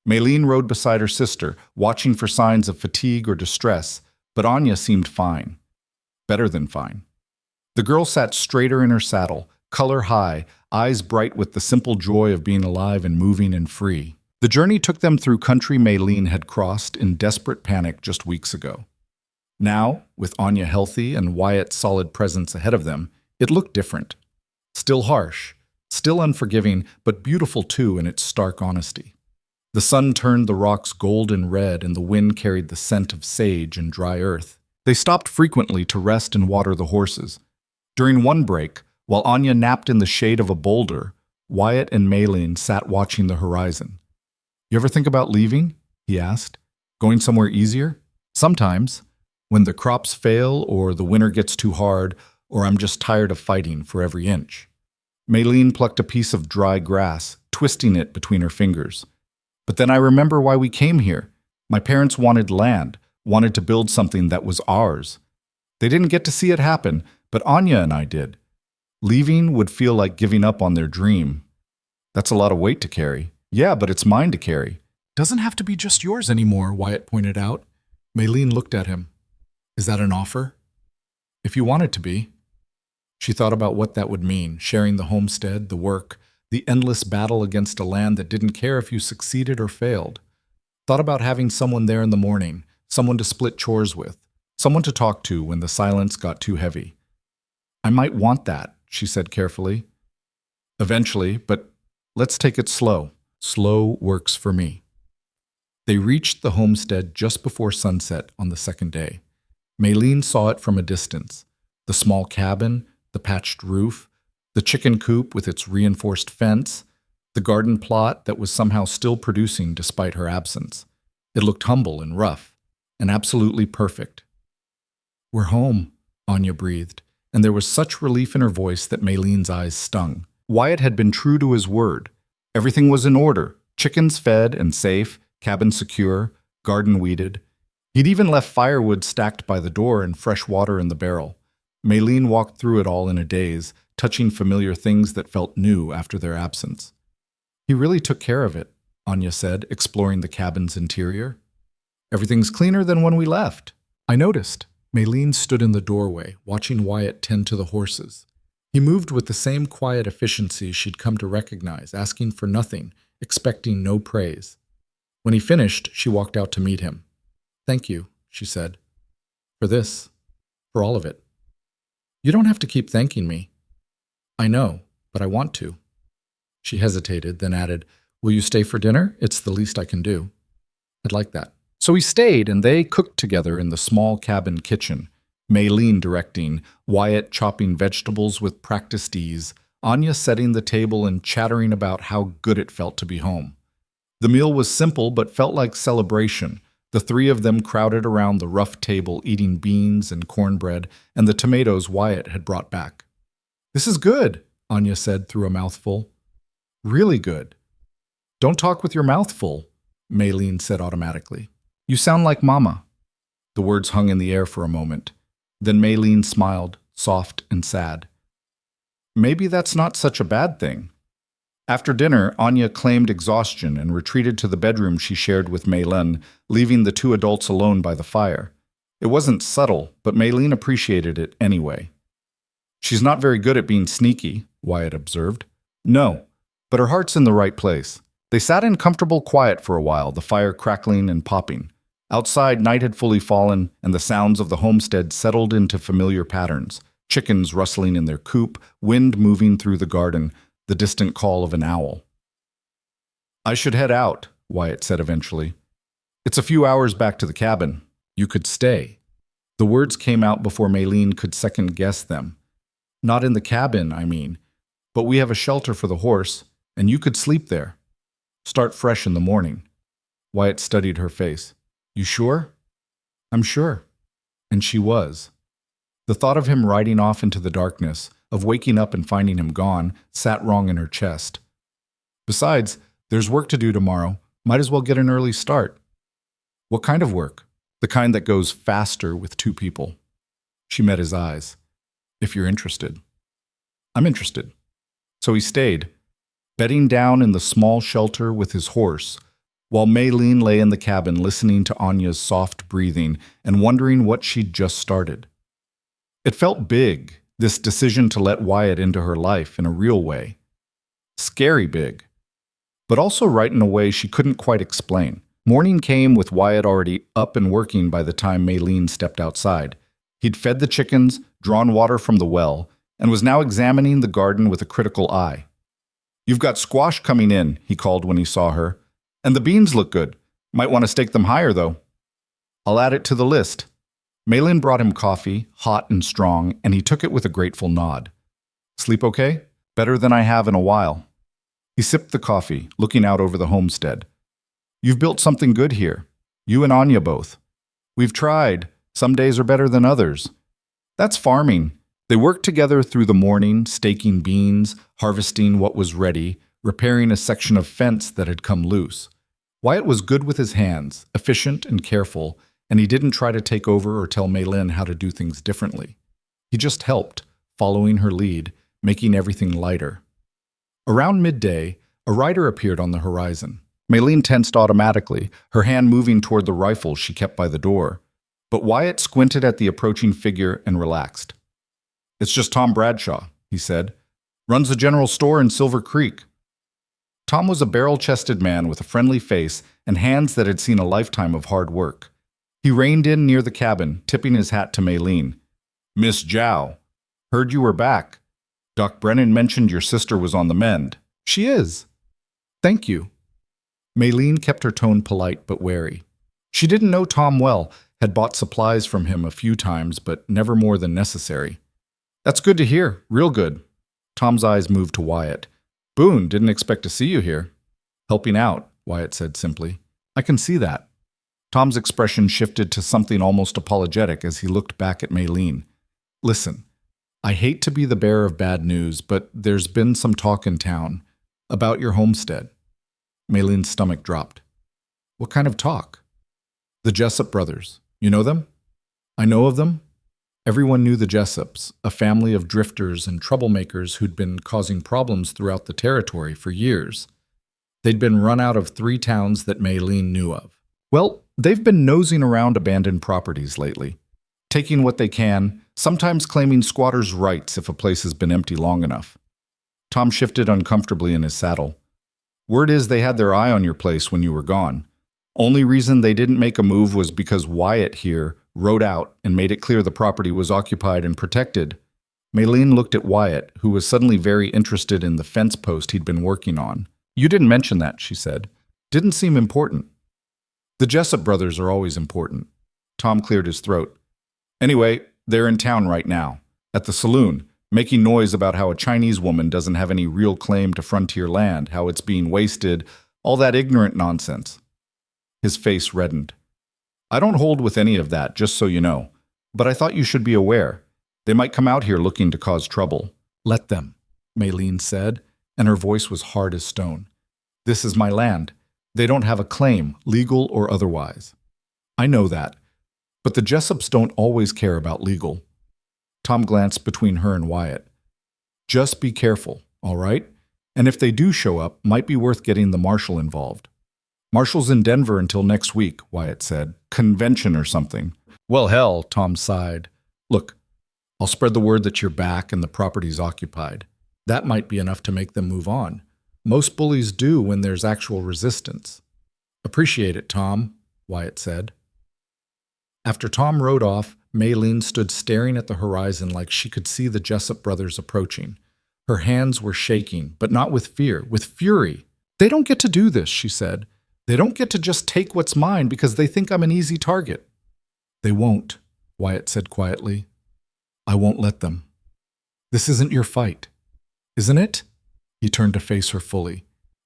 Maylene rode beside her sister, watching for signs of fatigue or distress, but Anya seemed fine. Better than fine. The girl sat straighter in her saddle, color high, eyes bright with the simple joy of being alive and moving and free. The journey took them through country Maylene had crossed in desperate panic just weeks ago. Now, with Anya healthy and Wyatt's solid presence ahead of them, it looked different. Still harsh, still unforgiving, but beautiful too in its stark honesty. The sun turned the rocks gold and red, and the wind carried the scent of sage and dry earth. They stopped frequently to rest and water the horses. During one break, while Anya napped in the shade of a boulder, Wyatt and Maylene sat watching the horizon. "You ever think about leaving?" he asked. "Going somewhere easier?" "Sometimes, when the crops fail or the winter gets too hard, or I'm just tired of fighting for every inch." Maylene plucked a piece of dry grass, twisting it between her fingers. "But then I remember why we came here. My parents wanted land, wanted to build something that was ours. They didn't get to see it happen, but Anya and I did. Leaving would feel like giving up on their dream. That's a lot of weight to carry." "Yeah, but it's mine to carry." "Doesn't have to be just yours anymore," Wyatt pointed out. Maylene looked at him. "Is that an offer?" "If you want it to be." She thought about what that would mean, sharing the homestead, the work, the endless battle against a land that didn't care if you succeeded or failed. Thought about having someone there in the morning, someone to split chores with, someone to talk to when the silence got too heavy. "I might want that," she said carefully. "Eventually, but let's take it slow. Slow works for me." They reached the homestead just before sunset on the second day. Maylene saw it from a distance. The small cabin, the patched roof, the chicken coop with its reinforced fence, the garden plot that was somehow still producing despite her absence. It looked humble and rough, and absolutely perfect. "We're home," Anya breathed, and there was such relief in her voice that Maylene's eyes stung. Wyatt had been true to his word. Everything was in order, chickens fed and safe, cabin secure, garden weeded. He'd even left firewood stacked by the door and fresh water in the barrel. Maylene walked through it all in a daze, touching familiar things that felt new after their absence. "He really took care of it," Anya said, exploring the cabin's interior. "Everything's cleaner than when we left." "I noticed." Maylene stood in the doorway, watching Wyatt tend to the horses. He moved with the same quiet efficiency she'd come to recognize, asking for nothing, expecting no praise. When he finished, she walked out to meet him. "Thank you," she said. "For this. For all of it." "You don't have to keep thanking me." "I know, but I want to." She hesitated, then added, "Will you stay for dinner? It's the least I can do." "I'd like that." So he stayed, and they cooked together in the small cabin kitchen, Maylene directing, Wyatt chopping vegetables with practiced ease, Anya setting the table and chattering about how good it felt to be home. The meal was simple but felt like celebration. The three of them crowded around the rough table eating beans and cornbread and the tomatoes Wyatt had brought back. "This is good," Anya said through a mouthful. "Really good." "Don't talk with your mouth full," Maylene said automatically. "You sound like Mama." The words hung in the air for a moment. Then Maylene smiled, soft and sad. "Maybe that's not such a bad thing." After dinner, Anya claimed exhaustion and retreated to the bedroom she shared with Maylin, leaving the two adults alone by the fire. It wasn't subtle, but Maylene appreciated it anyway. "She's not very good at being sneaky," Wyatt observed. "No, but her heart's in the right place." They sat in comfortable quiet for a while, the fire crackling and popping. Outside, night had fully fallen, and the sounds of the homestead settled into familiar patterns. Chickens rustling in their coop, wind moving through the garden, the distant call of an owl. "I should head out," Wyatt said eventually. "It's a few hours back to the cabin. You could stay." The words came out before Maylene could second-guess them. "Not in the cabin, I mean. But we have a shelter for the horse, and you could sleep there. Start fresh in the morning." Wyatt studied her face. "You sure?" "I'm sure." And she was. The thought of him riding off into the darkness, of waking up and finding him gone, sat wrong in her chest. "Besides, there's work to do tomorrow. Might as well get an early start." "What kind of work?" "The kind that goes faster with two people." She met his eyes. "If you're interested." "I'm interested." So he stayed, bedding down in the small shelter with his horse, while Maylene lay in the cabin listening to Anya's soft breathing and wondering what she'd just started. It felt big, this decision to let Wyatt into her life in a real way. Scary big, but also right in a way she couldn't quite explain. Morning came with Wyatt already up and working by the time Maylene stepped outside. He'd fed the chickens, drawn water from the well, and was now examining the garden with a critical eye. "You've got squash coming in," he called when he saw her. "And the beans look good. Might want to stake them higher, though." "I'll add it to the list." Maylene brought him coffee, hot and strong, and he took it with a grateful nod. "Sleep okay?" "Better than I have in a while." He sipped the coffee, looking out over the homestead. "You've built something good here. You and Anya both." "We've tried. Some days are better than others." "That's farming." They worked together through the morning, staking beans, harvesting what was ready, repairing a section of fence that had come loose. Wyatt was good with his hands, efficient and careful, and he didn't try to take over or tell Maylin how to do things differently. He just helped, following her lead, making everything lighter. Around midday, a rider appeared on the horizon. Maylene tensed automatically, her hand moving toward the rifle she kept by the door. But Wyatt squinted at the approaching figure and relaxed. "It's just Tom Bradshaw," he said. "Runs the general store in Silver Creek." Tom was a barrel-chested man with a friendly face and hands that had seen a lifetime of hard work. He reined in near the cabin, tipping his hat to Maylene. "Miss Zhao, heard you were back. Doc Brennan mentioned your sister was on the mend." "She is." "Thank you." Maylene kept her tone polite but wary. She didn't know Tom well, had bought supplies from him a few times, but never more than necessary. "That's good to hear, real good." Tom's eyes moved to Wyatt. "Boone, didn't expect to see you here." "Helping out," Wyatt said simply. "I can see that." Tom's expression shifted to something almost apologetic as he looked back at Maylene. "Listen, I hate to be the bearer of bad news, but there's been some talk in town about your homestead." Maylene's stomach dropped. "What kind of talk?" "The Jessup brothers. You know them?" "I know of them." Everyone knew the Jessups, a family of drifters and troublemakers who'd been causing problems throughout the territory for years. They'd been run out of 3 towns that Maylene knew of. Well, they've been nosing around abandoned properties lately, taking what they can, sometimes claiming squatters' rights if a place has been empty long enough. Tom shifted uncomfortably in his saddle. "Word is they had their eye on your place when you were gone. Only reason they didn't make a move was because Wyatt here rode out and made it clear the property was occupied and protected." Maylene looked at Wyatt, who was suddenly very interested in the fence post he'd been working on. "You didn't mention that," she said. "Didn't seem important." "The Jessup brothers are always important." Tom cleared his throat. "Anyway, they're in town right now, at the saloon, making noise about how a Chinese woman doesn't have any real claim to frontier land, how it's being wasted, All that ignorant nonsense. His face reddened. I don't hold with any of that, just so you know. But I thought you should be aware. They might come out here looking to cause trouble. Let them, Maylene said, and her voice was hard as stone. This is my land. They don't have a claim, legal or otherwise. I know that. But the Jessups don't always care about legal. Tom glanced between her and Wyatt. Just be careful, all right? And if they do show up, might be worth getting the marshal involved. Marshal's in Denver until next week, Wyatt said. Convention or something. Well, hell, Tom sighed. Look, I'll spread the word that you're back and the property's occupied. That might be enough to make them move on. Most bullies do when there's actual resistance. Appreciate it, Tom, Wyatt said. After Tom rode off, Maylene stood staring at the horizon like she could see the Jessup brothers approaching. Her hands were shaking, but not with fear, with fury. They don't get to do this, she said. They don't get to just take what's mine because they think I'm an easy target. They won't, Wyatt said quietly. I won't let them. This isn't your fight, isn't it? He turned to face her fully.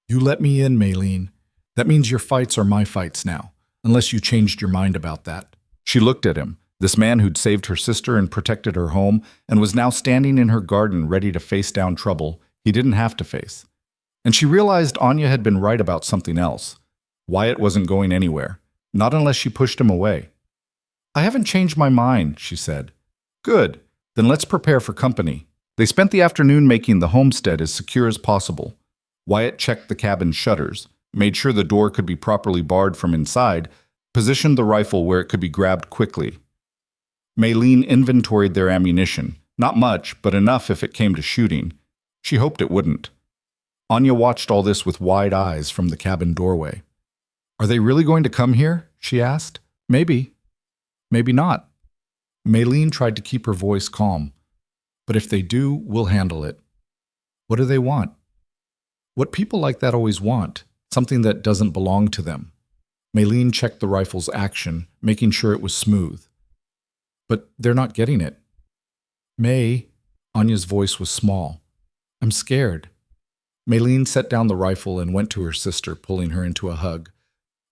You let me in, Maylene. That means your fights are my fights now, unless you changed your mind about that. She looked at him, this man who'd saved her sister and protected her home, and was now standing in her garden ready to face down trouble he didn't have to face. And she realized Anya had been right about something else. Wyatt wasn't going anywhere, not unless she pushed him away. I haven't changed my mind, she said. Good, then let's prepare for company. They spent the afternoon making the homestead as secure as possible. Wyatt checked the cabin shutters, made sure the door could be properly barred from inside, positioned the rifle where it could be grabbed quickly. Maylene inventoried their ammunition, not much, but enough if it came to shooting. She hoped it wouldn't. Anya watched all this with wide eyes from the cabin doorway. Are they really going to come here? She asked. Maybe. Maybe not. Maylene tried to keep her voice calm. But if they do, we'll handle it. What do they want? What people like that always want, something that doesn't belong to them. Maylene checked the rifle's action, making sure it was smooth. But they're not getting it. May, Anya's voice was small. I'm scared. Maylene set down the rifle and went to her sister, pulling her into a hug.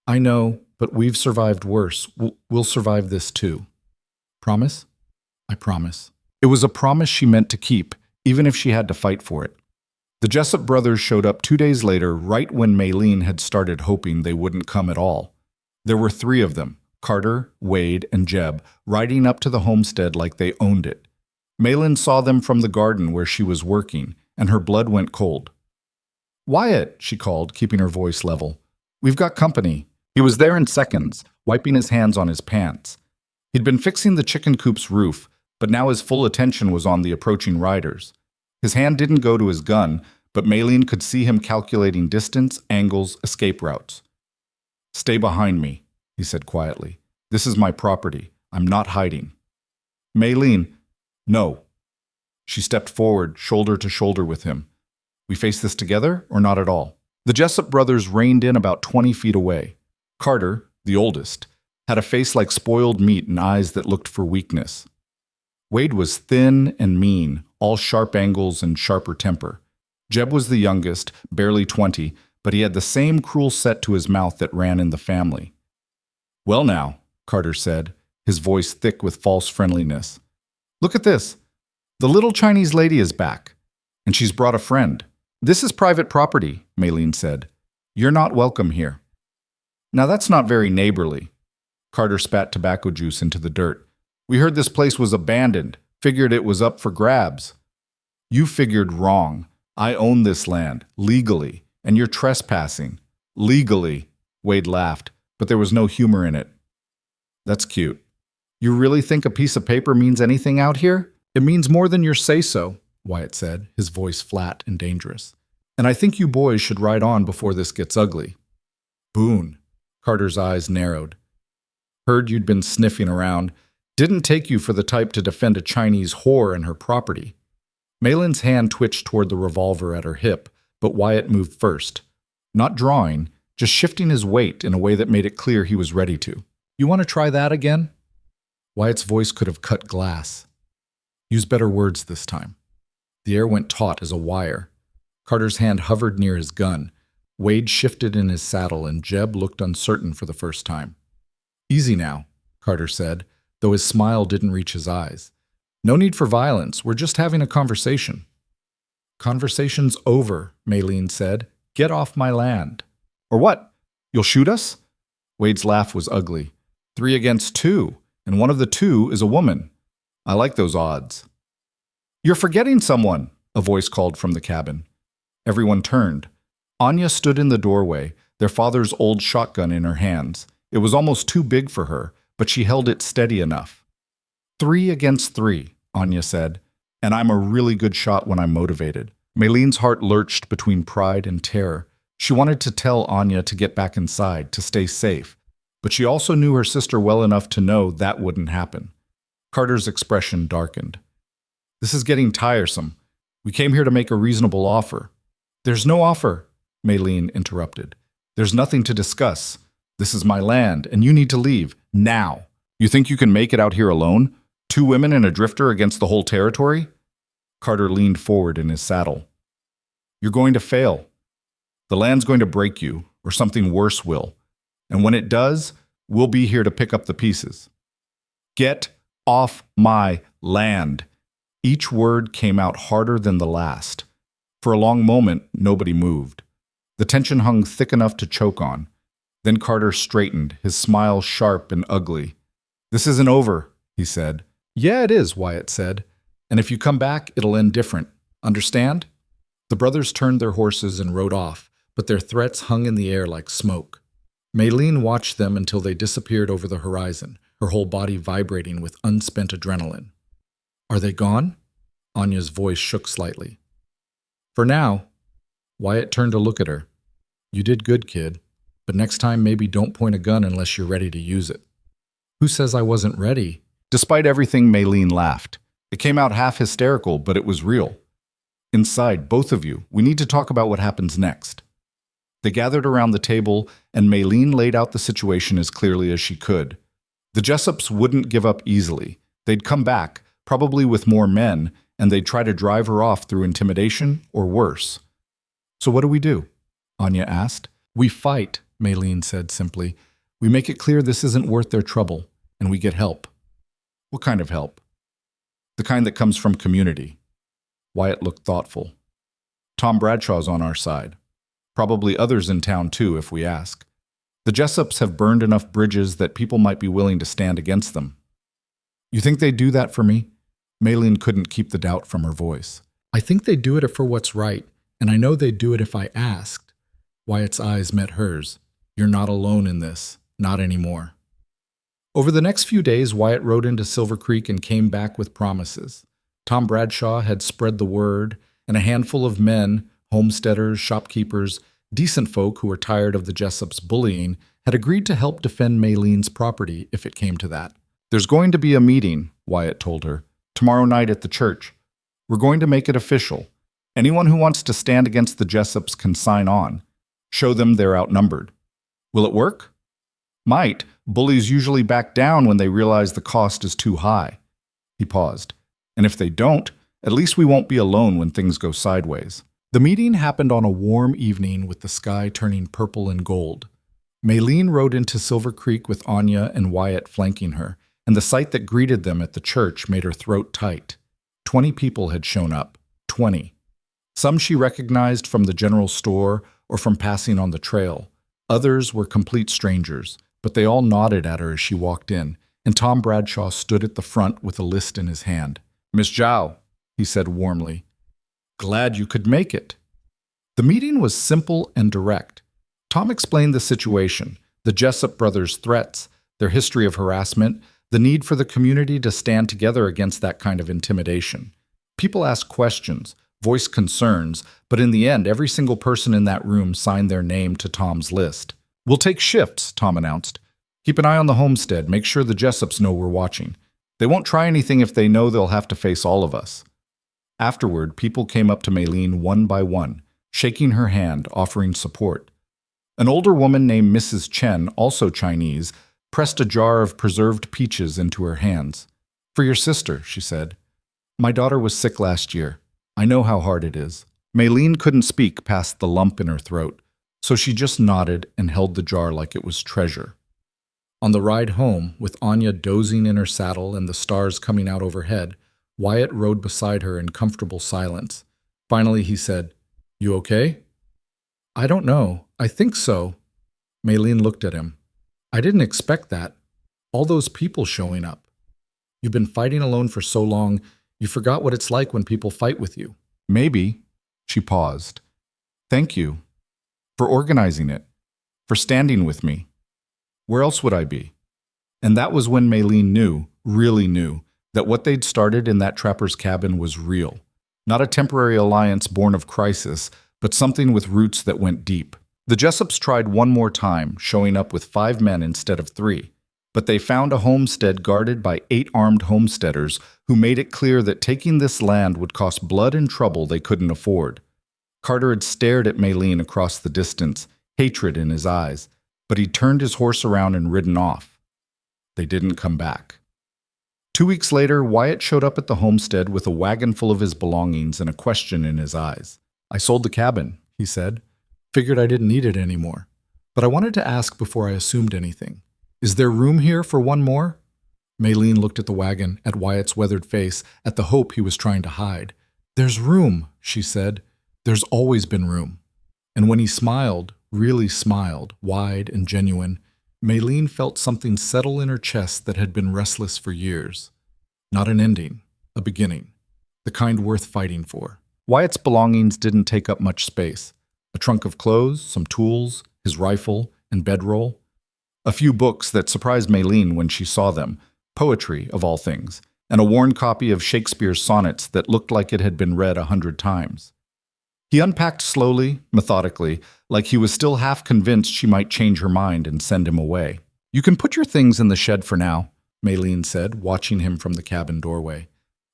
I know, but we've survived worse. We'll survive this too. Promise? I promise. It was a promise she meant to keep, even if she had to fight for it. The Jessup brothers showed up 2 days later, right when Maylene had started hoping they wouldn't come at all. There were 3 of them, Carter, Wade, and Jeb, riding up to the homestead like they owned it. Maylene saw them from the garden where she was working, and her blood went cold. Wyatt, she called, keeping her voice level. We've got company. He was there in seconds, wiping his hands on his pants. He'd been fixing the chicken coop's roof, but now his full attention was on the approaching riders. His hand didn't go to his gun, but Maylene could see him calculating distance, angles, escape routes. Stay behind me, he said quietly. This is my property. I'm not hiding. Maylene, no. She stepped forward, shoulder to shoulder with him. We face this together or not at all? The Jessup brothers reined in about 20 feet away. Carter, the oldest, had a face like spoiled meat and eyes that looked for weakness. Wade was thin and mean, all sharp angles and sharper temper. Jeb was the youngest, barely 20, but he had the same cruel set to his mouth that ran in the family. Well now, Carter said, his voice thick with false friendliness. Look at this. The little Chinese lady is back, and she's brought a friend. This is private property, Maylene said. You're not welcome here. Now that's not very neighborly. Carter spat tobacco juice into the dirt. We heard this place was abandoned, figured it was up for grabs. You figured wrong. I own this land, legally, and you're trespassing. Legally, Wade laughed, but there was no humor in it. That's cute. You really think a piece of paper means anything out here? It means more than your say-so, Wyatt said, his voice flat and dangerous. And I think you boys should ride on before this gets ugly. Boone. Carter's eyes narrowed. Heard you'd been sniffing around. Didn't take you for the type to defend a Chinese whore and her property. Maylin's hand twitched toward the revolver at her hip, but Wyatt moved first. Not drawing, just shifting his weight in a way that made it clear he was ready to. You want to try that again? Wyatt's voice could have cut glass. Use better words this time. The air went taut as a wire. Carter's hand hovered near his gun. Wade shifted in his saddle and Jeb looked uncertain for the first time. "Easy now," Carter said, though his smile didn't reach his eyes. "No need for violence. We're just having a conversation." "Conversation's over," Maylene said. "Get off my land." "Or what? You'll shoot us?" Wade's laugh was ugly. 3 against 2, and one of the 2 is a woman. I like those odds. "You're forgetting someone," a voice called from the cabin. Everyone turned. Anya stood in the doorway, their father's old shotgun in her hands. It was almost too big for her, but she held it steady enough. 3 against 3, Anya said, and I'm a really good shot when I'm motivated. Maylene's heart lurched between pride and terror. She wanted to tell Anya to get back inside, to stay safe, but she also knew her sister well enough to know that wouldn't happen. Carter's expression darkened. "This is getting tiresome. We came here to make a reasonable offer." "There's no offer," Maylene interrupted. "There's nothing to discuss. This is my land, and you need to leave, now. You think you can make it out here alone? 2 women and a drifter against the whole territory?" Carter leaned forward in his saddle. "You're going to fail. The land's going to break you, or something worse will. And when it does, we'll be here to pick up the pieces. Get off my land." Each word came out harder than the last. For a long moment, nobody moved. The tension hung thick enough to choke on. Then Carter straightened, his smile sharp and ugly. "This isn't over," he said. "Yeah, it is," Wyatt said. "And if you come back, it'll end different. Understand?" The brothers turned their horses and rode off, but their threats hung in the air like smoke. Maylene watched them until they disappeared over the horizon, her whole body vibrating with unspent adrenaline. "Are they gone?" Anya's voice shook slightly. "For now." Wyatt turned to look at her. "You did good, kid. But next time maybe don't point a gun unless you're ready to use it." "Who says I wasn't ready?" Despite everything, Maylene laughed. It came out half hysterical, but it was real. "Inside, both of you, we need to talk about what happens next." They gathered around the table, and Maylene laid out the situation as clearly as she could. The Jessups wouldn't give up easily. They'd come back, probably with more men, and they'd try to drive her off through intimidation or worse. "So what do we do?" Anya asked. "We fight," Maylene said simply. "We make it clear this isn't worth their trouble, and we get help." "What kind of help?" "The kind that comes from community." Wyatt looked thoughtful. "Tom Bradshaw's on our side. Probably others in town too, if we ask. The Jessups have burned enough bridges that people might be willing to stand against them." "You think they'd do that for me?" Maylene couldn't keep the doubt from her voice. "I think they'd do it for what's right, and I know they'd do it if I asked." Wyatt's eyes met hers. "You're not alone in this. Not anymore." Over the next few days, Wyatt rode into Silver Creek and came back with promises. Tom Bradshaw had spread the word, and a handful of men, homesteaders, shopkeepers, decent folk who were tired of the Jessups' bullying, had agreed to help defend Maylene's property if it came to that. "There's going to be a meeting," Wyatt told her, "tomorrow night at the church. We're going to make it official. Anyone who wants to stand against the Jessups can sign on. Show them they're outnumbered. Will it work?" "Might. Bullies usually back down when they realize the cost is too high." He paused. "And if they don't, at least we won't be alone when things go sideways." The meeting happened on a warm evening with the sky turning purple and gold. Maylene rode into Silver Creek with Anya and Wyatt flanking her, and the sight that greeted them at the church made her throat tight. 20 people had shown up. 20. Some she recognized from the general store or from passing on the trail. Others were complete strangers, but they all nodded at her as she walked in, and Tom Bradshaw stood at the front with a list in his hand. "Miss Zhao," he said warmly. "Glad you could make it." The meeting was simple and direct. Tom explained the situation, the Jessup brothers' threats, their history of harassment, the need for the community to stand together against that kind of intimidation. People asked questions, voiced concerns, but in the end, every single person in that room signed their name to Tom's list. "We'll take shifts," Tom announced. "Keep an eye on the homestead. Make sure the Jessups know we're watching. They won't try anything if they know they'll have to face all of us." Afterward, people came up to Maylene one by one, shaking her hand, offering support. An older woman named Mrs. Chen, also Chinese, pressed a jar of preserved peaches into her hands. "For your sister," she said. "My daughter was sick last year. I know how hard it is." Maylene couldn't speak past the lump in her throat, so she just nodded and held the jar like it was treasure. On the ride home, with Anya dozing in her saddle and the stars coming out overhead, Wyatt rode beside her in comfortable silence. Finally, he said, "You okay?" "I don't know. I think so." Maylene looked at him. "I didn't expect that. All those people showing up. You've been fighting alone for so long, you forgot what it's like when people fight with you." "Maybe." She paused. "Thank you. For organizing it. For standing with me. Where else would I be?" And that was when Maylene knew, really knew, that what they'd started in that trapper's cabin was real. Not a temporary alliance born of crisis, but something with roots that went deep. The Jessups tried one more time, showing up with 5 men instead of 3. But they found a homestead guarded by 8 armed homesteaders who made it clear that taking this land would cost blood and trouble they couldn't afford. Carter had stared at Maylene across the distance, hatred in his eyes, but he turned his horse around and ridden off. They didn't come back. 2 weeks later, Wyatt showed up at the homestead with a wagon full of his belongings and a question in his eyes. "I sold the cabin," he said. "Figured I didn't need it anymore. But I wanted to ask before I assumed anything. Is there room here for one more?" Maylene looked at the wagon, at Wyatt's weathered face, at the hope he was trying to hide. "There's room," she said. "There's always been room." And when he smiled, really smiled, wide and genuine, Maylene felt something settle in her chest that had been restless for years. Not an ending, a beginning. The kind worth fighting for. Wyatt's belongings didn't take up much space. A trunk of clothes, some tools, his rifle, and bedroll. A few books that surprised Maylene when she saw them, poetry of all things, and a worn copy of Shakespeare's sonnets that looked like it had been read 100 times. He unpacked slowly, methodically, like he was still half convinced she might change her mind and send him away. "You can put your things in the shed for now," Maylene said, watching him from the cabin doorway,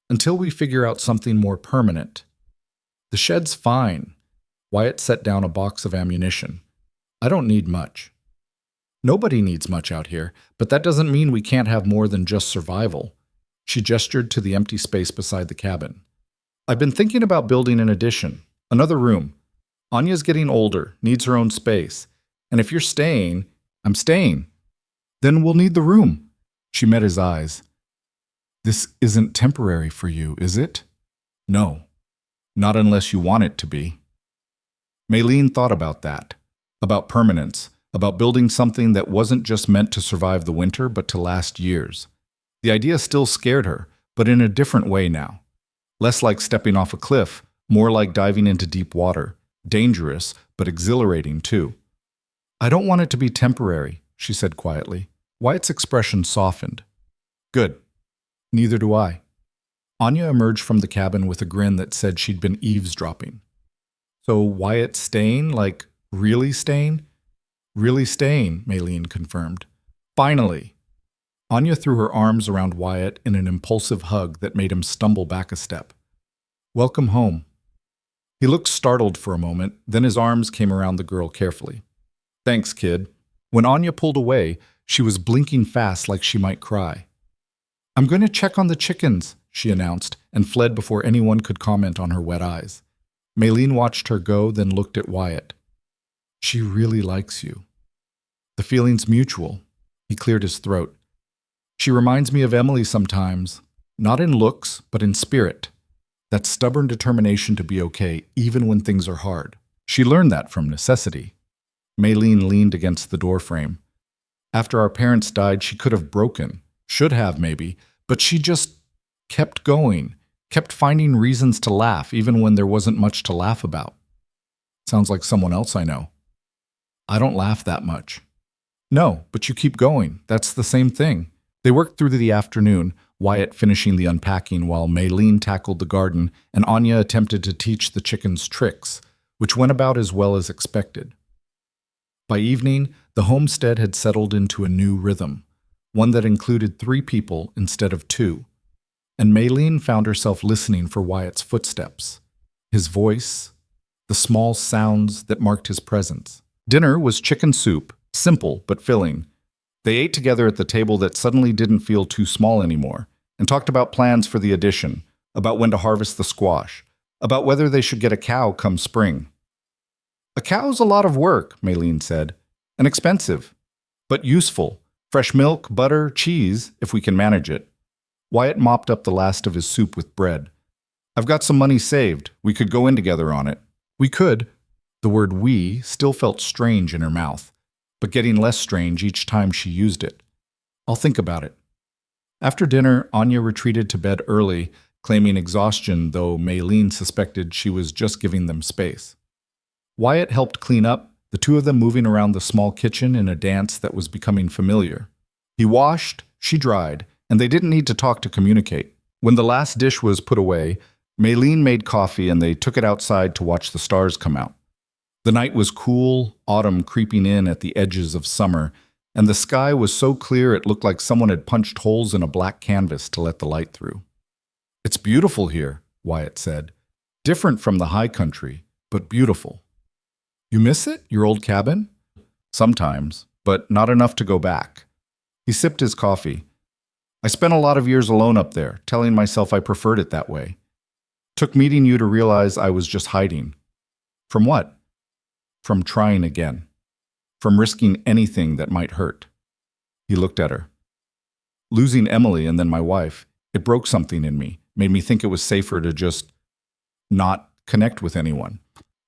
"until we figure out something more permanent." "The shed's fine." Wyatt set down a box of ammunition. "I don't need much." "Nobody needs much out here, but that doesn't mean we can't have more than just survival." She gestured to the empty space beside the cabin. "I've been thinking about building an addition. Another room. Anya's getting older, needs her own space. And if you're staying, I'm staying. Then we'll need the room." She met his eyes. "This isn't temporary for you, is it?" "No. Not unless you want it to be." Maylene thought about that. About permanence. About building something that wasn't just meant to survive the winter, but to last years. The idea still scared her, but in a different way now. Less like stepping off a cliff, more like diving into deep water. Dangerous, but exhilarating too. "I don't want it to be temporary," she said quietly. Wyatt's expression softened. "Good. Neither do I." Anya emerged from the cabin with a grin that said she'd been eavesdropping. "So Wyatt's staying? Like, really staying?" "Really staying," Maylene confirmed. "Finally." Anya threw her arms around Wyatt in an impulsive hug that made him stumble back a step. "Welcome home." He looked startled for a moment, then his arms came around the girl carefully. "Thanks, kid." When Anya pulled away, she was blinking fast like she might cry. "I'm going to check on the chickens," she announced, and fled before anyone could comment on her wet eyes. Maylene watched her go, then looked at Wyatt. "She really likes you." "The feeling's mutual." He cleared his throat. "She reminds me of Emily sometimes, not in looks, but in spirit. That stubborn determination to be okay, even when things are hard. She learned that from necessity." Maylene leaned against the doorframe. "After our parents died, she could have broken. Should have, maybe. But she just kept going. Kept finding reasons to laugh, even when there wasn't much to laugh about." "Sounds like someone else I know." "I don't laugh that much." "No, but you keep going. That's the same thing." They worked through the afternoon, Wyatt finishing the unpacking while Maylene tackled the garden and Anya attempted to teach the chickens tricks, which went about as well as expected. By evening, the homestead had settled into a new rhythm, one that included 3 people instead of 2, and Maylene found herself listening for Wyatt's footsteps, his voice, the small sounds that marked his presence. Dinner was chicken soup, simple but filling. They ate together at the table that suddenly didn't feel too small anymore, and talked about plans for the addition, about when to harvest the squash, about whether they should get a cow come spring. A cow's a lot of work, Maylene said, and expensive, but useful. Fresh milk, butter, cheese, if we can manage it. Wyatt mopped up the last of his soup with bread. I've got some money saved. We could go in together on it. We could. The word we still felt strange in her mouth, but getting less strange each time she used it. I'll think about it. After dinner, Anya retreated to bed early, claiming exhaustion, though Maylene suspected she was just giving them space. Wyatt helped clean up, the two of them moving around the small kitchen in a dance that was becoming familiar. He washed, she dried, and they didn't need to talk to communicate. When the last dish was put away, Maylene made coffee and they took it outside to watch the stars come out. The night was cool, autumn creeping in at the edges of summer, and the sky was so clear it looked like someone had punched holes in a black canvas to let the light through. It's beautiful here, Wyatt said. Different from the high country, but beautiful. You miss it, your old cabin? Sometimes, but not enough to go back. He sipped his coffee. I spent a lot of years alone up there, telling myself I preferred it that way. Took meeting you to realize I was just hiding. From what? From trying again. From risking anything that might hurt. He looked at her. Losing Emily and then my wife, it broke something in me, made me think it was safer to just not connect with anyone.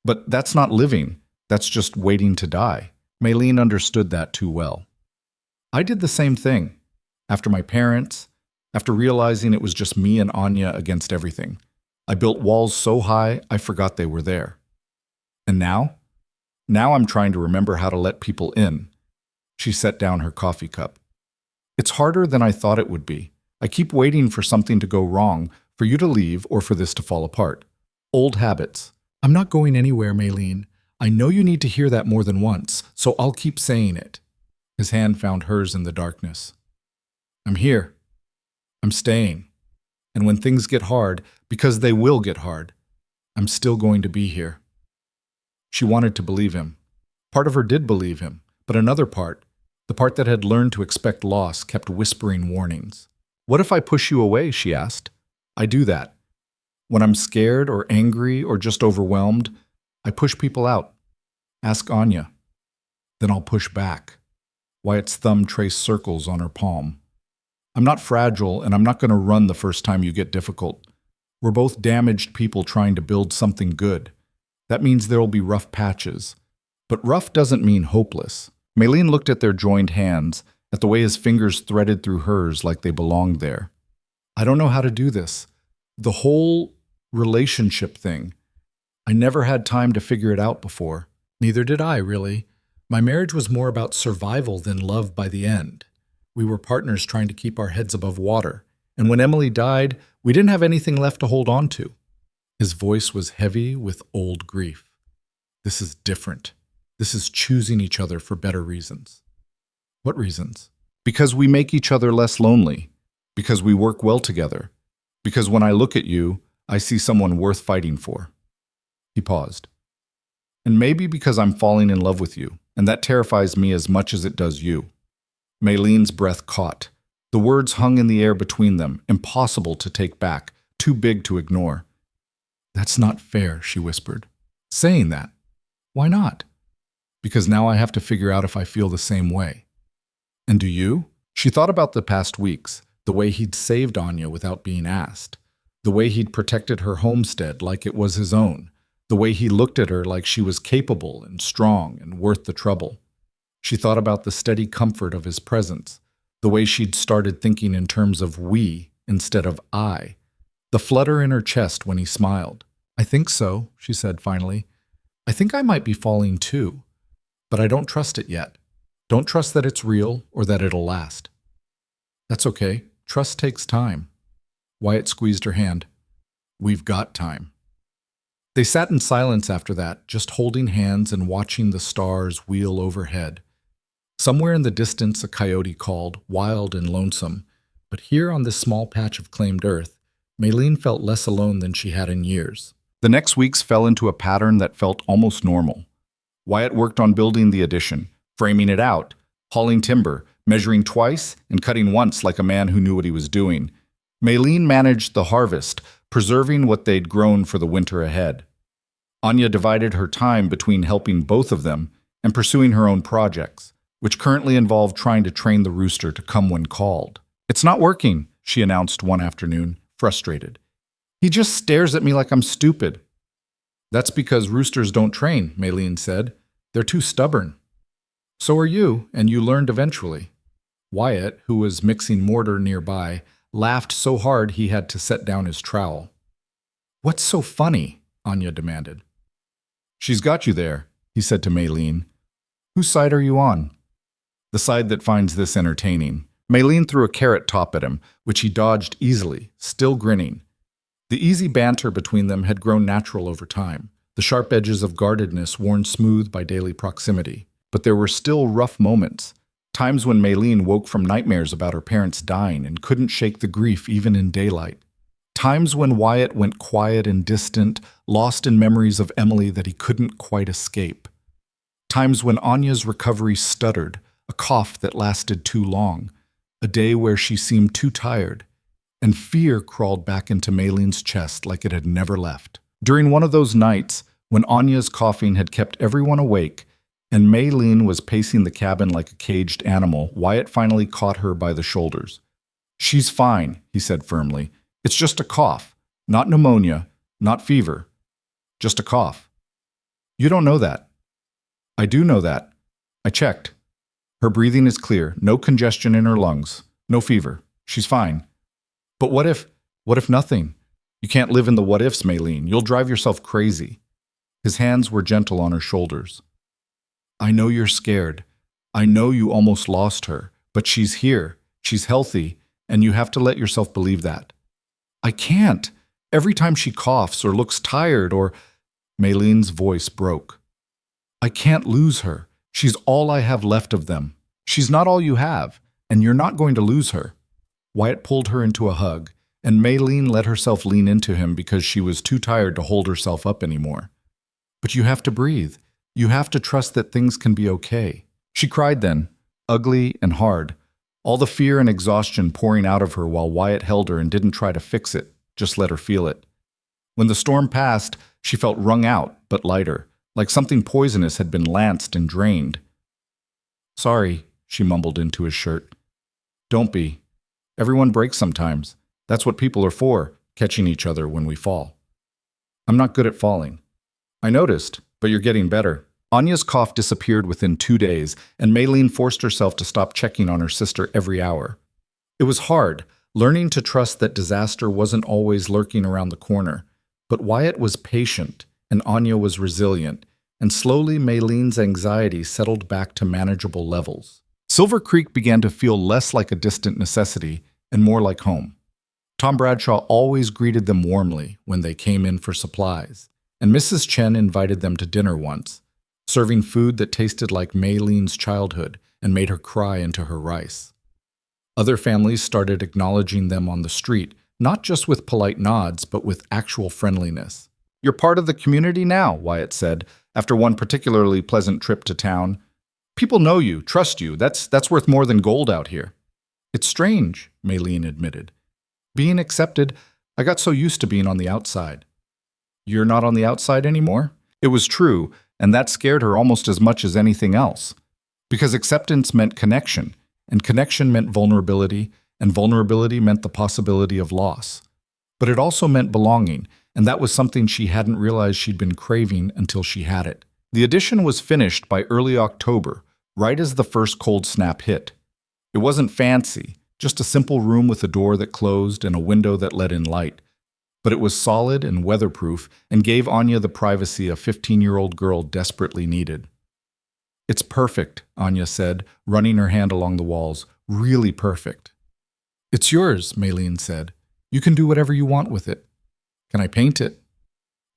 But that's not living. That's just waiting to die. Maylene understood that too well. I did the same thing. After my parents, after realizing it was just me and Anya against everything. I built walls so high I forgot they were there. And now? Now I'm trying to remember how to let people in. She set down her coffee cup. It's harder than I thought it would be. I keep waiting for something to go wrong, for you to leave, or for this to fall apart. Old habits. I'm not going anywhere, Maylene. I know you need to hear that more than once, so I'll keep saying it. His hand found hers in the darkness. I'm here. I'm staying. And when things get hard, because they will get hard, I'm still going to be here. She wanted to believe him. Part of her did believe him, but another part, the part that had learned to expect loss, kept whispering warnings. What if I push you away, she asked. I do that. When I'm scared or angry or just overwhelmed, I push people out. Ask Anya. Then I'll push back. Wyatt's thumb traced circles on her palm. I'm not fragile, and I'm not going to run the first time you get difficult. We're both damaged people trying to build something good. That means there will be rough patches. But rough doesn't mean hopeless. Maylene looked at their joined hands, at the way his fingers threaded through hers like they belonged there. I don't know how to do this. The whole relationship thing. I never had time to figure it out before. Neither did I, really. My marriage was more about survival than love by the end. We were partners trying to keep our heads above water. And when Emily died, we didn't have anything left to hold on to. His voice was heavy with old grief. This is different. This is choosing each other for better reasons. What reasons? Because we make each other less lonely. Because we work well together. Because when I look at you, I see someone worth fighting for. He paused. And maybe because I'm falling in love with you, and that terrifies me as much as it does you. Maylene's breath caught. The words hung in the air between them, impossible to take back, too big to ignore. That's not fair, she whispered. Saying that? Why not? Because now I have to figure out if I feel the same way. And do you? She thought about the past weeks, the way he'd saved Anya without being asked, the way he'd protected her homestead like it was his own, the way he looked at her like she was capable and strong and worth the trouble. She thought about the steady comfort of his presence, the way she'd started thinking in terms of we instead of I, the flutter in her chest when he smiled. I think so, she said finally. I think I might be falling too, but I don't trust it yet. Don't trust that it's real or that it'll last. That's okay. Trust takes time. Wyatt squeezed her hand. We've got time. They sat in silence after that, just holding hands and watching the stars wheel overhead. Somewhere in the distance a coyote called, wild and lonesome, but here on this small patch of claimed earth, Maylene felt less alone than she had in years. The next weeks fell into a pattern that felt almost normal. Wyatt worked on building the addition, framing it out, hauling timber, measuring twice and cutting once like a man who knew what he was doing. Maylene managed the harvest, preserving what they'd grown for the winter ahead. Anya divided her time between helping both of them and pursuing her own projects, which currently involved trying to train the rooster to come when called. "It's not working," she announced one afternoon, frustrated. "He just stares at me like I'm stupid." "That's because roosters don't train," Maylene said. "They're too stubborn." "So are you, and you learned eventually." Wyatt, who was mixing mortar nearby, laughed so hard he had to set down his trowel. "What's so funny?" Anya demanded. "She's got you there," he said to Maylene. "Whose side are you on?" "The side that finds this entertaining." Maylene threw a carrot top at him, which he dodged easily, still grinning. The easy banter between them had grown natural over time, the sharp edges of guardedness worn smooth by daily proximity. But there were still rough moments, times when Maylene woke from nightmares about her parents dying and couldn't shake the grief even in daylight. Times when Wyatt went quiet and distant, lost in memories of Emily that he couldn't quite escape. Times when Anya's recovery stuttered, a cough that lasted too long, a day where she seemed too tired, and fear crawled back into Maylene's chest like it had never left. During one of those nights, when Anya's coughing had kept everyone awake, and Maylene was pacing the cabin like a caged animal, Wyatt finally caught her by the shoulders. "She's fine," he said firmly. "It's just a cough. Not pneumonia, not fever. Just a cough." "You don't know that." "I do know that. I checked. Her breathing is clear, no congestion in her lungs, no fever. She's fine." "But what if nothing? You can't live in the what-ifs, Maylene. You'll drive yourself crazy." His hands were gentle on her shoulders. "I know you're scared. I know you almost lost her, but she's here, she's healthy, and you have to let yourself believe that." "I can't. Every time she coughs or looks tired or—" Maylene's voice broke. "I can't lose her. She's all I have left of them." "She's not all you have, and you're not going to lose her." Wyatt pulled her into a hug, and Maylene let herself lean into him because she was too tired to hold herself up anymore. "But you have to breathe. You have to trust that things can be okay." She cried then, ugly and hard, all the fear and exhaustion pouring out of her while Wyatt held her and didn't try to fix it, just let her feel it. When the storm passed, she felt wrung out, but lighter, like something poisonous had been lanced and drained. "Sorry," she mumbled into his shirt. "Don't be. Everyone breaks sometimes. That's what people are for, catching each other when we fall." "I'm not good at falling." "I noticed, but you're getting better." Anya's cough disappeared within 2 days, and Maylene forced herself to stop checking on her sister every hour. It was hard, learning to trust that disaster wasn't always lurking around the corner. But Wyatt was patient, and Anya was resilient, and slowly Maylene's anxiety settled back to manageable levels. Silver Creek began to feel less like a distant necessity and more like home. Tom Bradshaw always greeted them warmly when they came in for supplies, and Mrs. Chen invited them to dinner once, serving food that tasted like Maylene's childhood and made her cry into her rice. Other families started acknowledging them on the street, not just with polite nods, but with actual friendliness. "You're part of the community now," Wyatt said, after one particularly pleasant trip to town. "People know you, trust you. That's worth more than gold out here." "It's strange," Maylene admitted. "Being accepted, I got so used to being on the outside." "You're not on the outside anymore?" It was true, and that scared her almost as much as anything else. Because acceptance meant connection, and connection meant vulnerability, and vulnerability meant the possibility of loss. But it also meant belonging, and that was something she hadn't realized she'd been craving until she had it. The addition was finished by early October, right as the first cold snap hit. It wasn't fancy, just a simple room with a door that closed and a window that let in light. But it was solid and weatherproof and gave Anya the privacy a 15-year-old girl desperately needed. "It's perfect," Anya said, running her hand along the walls. "Really perfect." "It's yours," Maylene said. "You can do whatever you want with it." "Can I paint it?"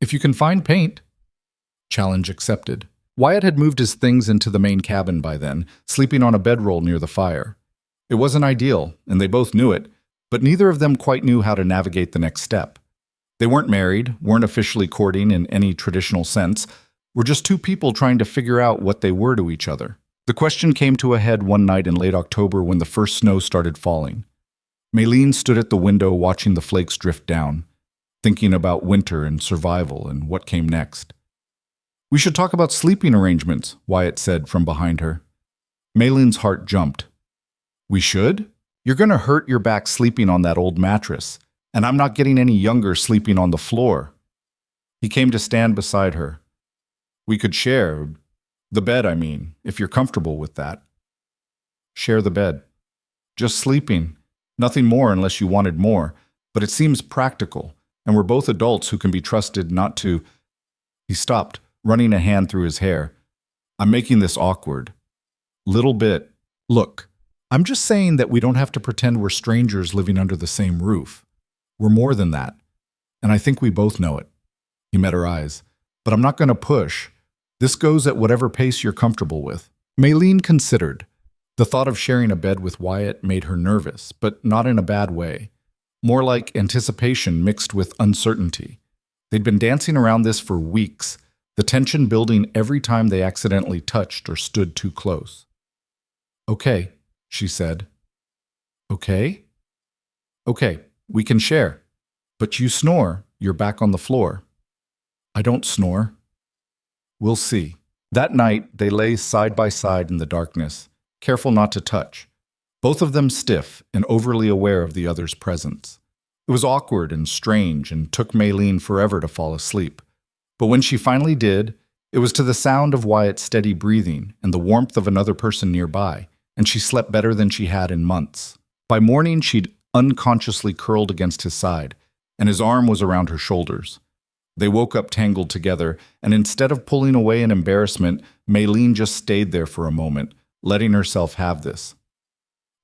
"If you can find paint." Challenge accepted. Wyatt had moved his things into the main cabin by then, sleeping on a bedroll near the fire. It wasn't ideal, and they both knew it, but neither of them quite knew how to navigate the next step. They weren't married, weren't officially courting in any traditional sense, were just two people trying to figure out what they were to each other. The question came to a head one night in late October when the first snow started falling. Maylene stood at the window watching the flakes drift down, thinking about winter and survival and what came next. We should talk about sleeping arrangements, Wyatt said from behind her. Maylene's heart jumped. We should? You're going to hurt your back sleeping on that old mattress, and I'm not getting any younger sleeping on the floor. He came to stand beside her. We could share, the bed, I mean, if you're comfortable with that. Share the bed. Just sleeping. Nothing more unless you wanted more, but it seems practical, and we're both adults who can be trusted not to. He stopped, running a hand through his hair. I'm making this awkward. Little bit. Look, I'm just saying that we don't have to pretend we're strangers living under the same roof. We're more than that, and I think we both know it. He met her eyes. But I'm not going to push. This goes at whatever pace you're comfortable with. Maylene considered. The thought of sharing a bed with Wyatt made her nervous, but not in a bad way. More like anticipation mixed with uncertainty. They'd been dancing around this for weeks, the tension building every time they accidentally touched or stood too close. Okay, she said. Okay? Okay, we can share. But you snore, you're back on the floor. I don't snore. We'll see. That night, they lay side by side in the darkness, careful not to touch, both of them stiff and overly aware of the other's presence. It was awkward and strange and took Maylene forever to fall asleep. But when she finally did, it was to the sound of Wyatt's steady breathing and the warmth of another person nearby, and she slept better than she had in months. By morning, she'd unconsciously curled against his side, and his arm was around her shoulders. They woke up tangled together, and instead of pulling away in embarrassment, Maylene just stayed there for a moment, letting herself have this.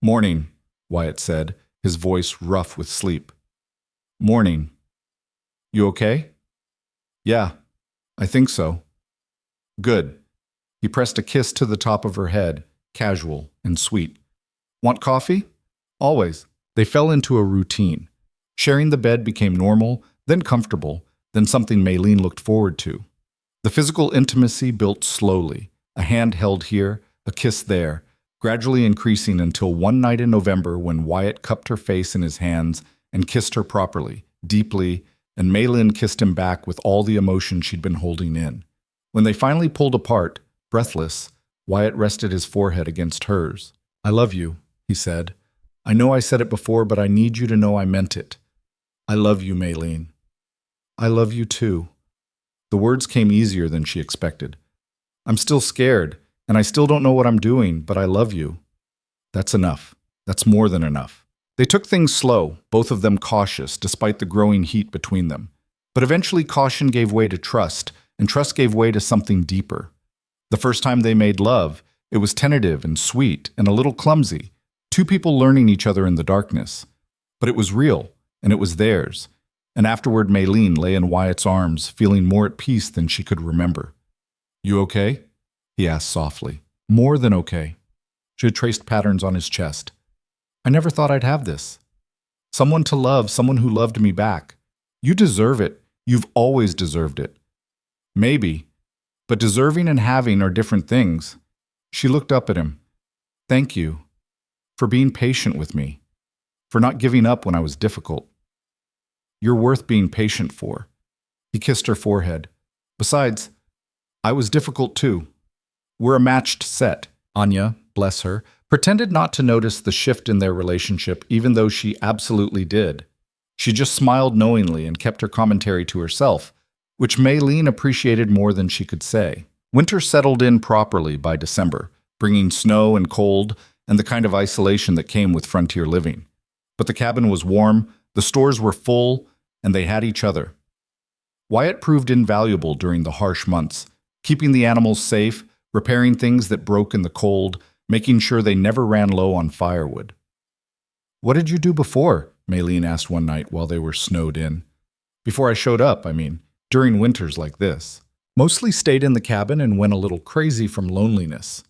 Morning, Wyatt said, his voice rough with sleep. Morning. You okay? Yeah, I think so. Good. He pressed a kiss to the top of her head, casual and sweet. Want coffee? Always. They fell into a routine. Sharing the bed became normal, then comfortable, then something Maylene looked forward to. The physical intimacy built slowly, a hand held here, a kiss there, gradually increasing until one night in November when Wyatt cupped her face in his hands and kissed her properly, deeply, and Maylene kissed him back with all the emotion she'd been holding in. When they finally pulled apart, breathless, Wyatt rested his forehead against hers. I love you, he said. I know I said it before, but I need you to know I meant it. I love you, Maylene. I love you too. The words came easier than she expected. I'm still scared, and I still don't know what I'm doing, but I love you. That's enough. That's more than enough. They took things slow, both of them cautious, despite the growing heat between them. But eventually caution gave way to trust, and trust gave way to something deeper. The first time they made love, it was tentative and sweet and a little clumsy, two people learning each other in the darkness. But it was real, and it was theirs. And afterward, Maylene lay in Wyatt's arms, feeling more at peace than she could remember. You okay? He asked softly. More than okay. She had traced patterns on his chest. I never thought I'd have this. Someone to love, someone who loved me back. You deserve it. You've always deserved it. Maybe, but deserving and having are different things. She looked up at him. Thank you for being patient with me, for not giving up when I was difficult. You're worth being patient for. He kissed her forehead. Besides, I was difficult too. We're a matched set. Anya, bless her, pretended not to notice the shift in their relationship even though she absolutely did. She just smiled knowingly and kept her commentary to herself, which Maylene appreciated more than she could say. Winter settled in properly by December, bringing snow and cold and the kind of isolation that came with frontier living. But the cabin was warm, the stores were full, and they had each other. Wyatt proved invaluable during the harsh months, keeping the animals safe, repairing things that broke in the cold, making sure they never ran low on firewood. What did you do before? Maylene asked one night while they were snowed in. Before I showed up, I mean, during winters like this. Mostly stayed in the cabin and went a little crazy from loneliness.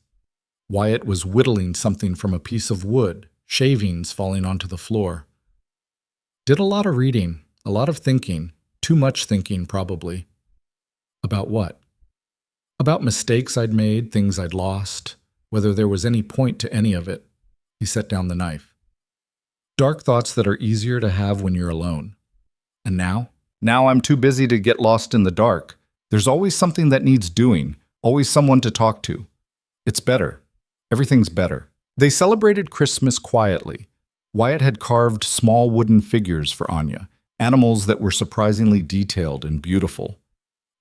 Wyatt was whittling something from a piece of wood, shavings falling onto the floor. Did a lot of reading, a lot of thinking, too much thinking probably. About what? About mistakes I'd made, things I'd lost, whether there was any point to any of it. He set down the knife. Dark thoughts that are easier to have when you're alone. And now? Now I'm too busy to get lost in the dark. There's always something that needs doing, always someone to talk to. It's better. Everything's better. They celebrated Christmas quietly. Wyatt had carved small wooden figures for Anya, animals that were surprisingly detailed and beautiful.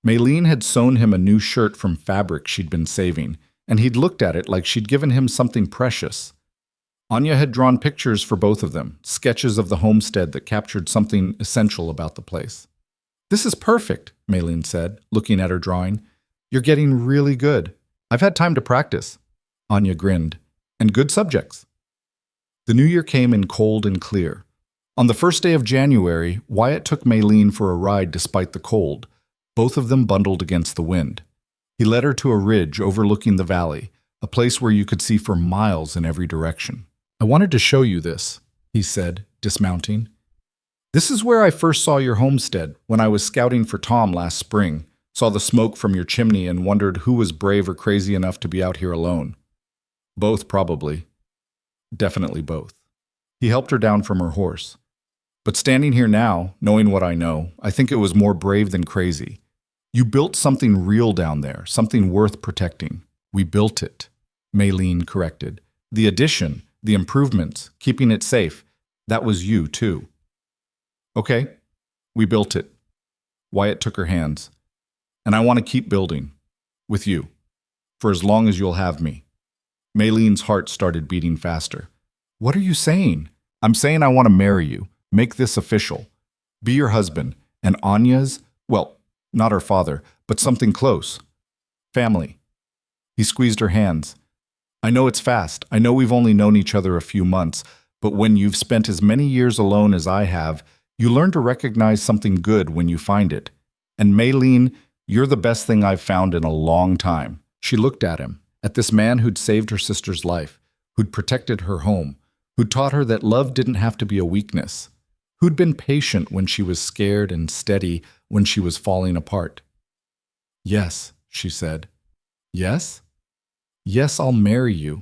Maylene had sewn him a new shirt from fabric she'd been saving, and he'd looked at it like she'd given him something precious. Anya had drawn pictures for both of them, sketches of the homestead that captured something essential about the place. "This is perfect," Maylene said, looking at her drawing. "You're getting really good. I've had time to practice." Anya grinned. "And good subjects." The new year came in cold and clear. On the first day of January, Wyatt took Maylene for a ride despite the cold, both of them bundled against the wind. He led her to a ridge overlooking the valley, a place where you could see for miles in every direction. "I wanted to show you this," he said, dismounting. "This is where I first saw your homestead, when I was scouting for Tom last spring, saw the smoke from your chimney and wondered who was brave or crazy enough to be out here alone. Both, probably. Definitely both." He helped her down from her horse. "But standing here now, knowing what I know, I think it was more brave than crazy. You built something real down there, something worth protecting." "We built it," Maylene corrected. "The addition, the improvements, keeping it safe, that was you, too." "Okay, we built it." Wyatt took her hands. "And I want to keep building. With you. For as long as you'll have me." Maylene's heart started beating faster. "What are you saying?" "I'm saying I want to marry you. Make this official. Be your husband. And Anya's, well, not her father, but something close. Family." He squeezed her hands. "I know it's fast. I know we've only known each other a few months, but when you've spent as many years alone as I have, you learn to recognize something good when you find it. And Maylene, you're the best thing I've found in a long time." She looked at him, at this man who'd saved her sister's life, who'd protected her home, who'd taught her that love didn't have to be a weakness, who'd been patient when she was scared and steady when she was falling apart. "Yes," she said. "Yes? Yes, I'll marry you."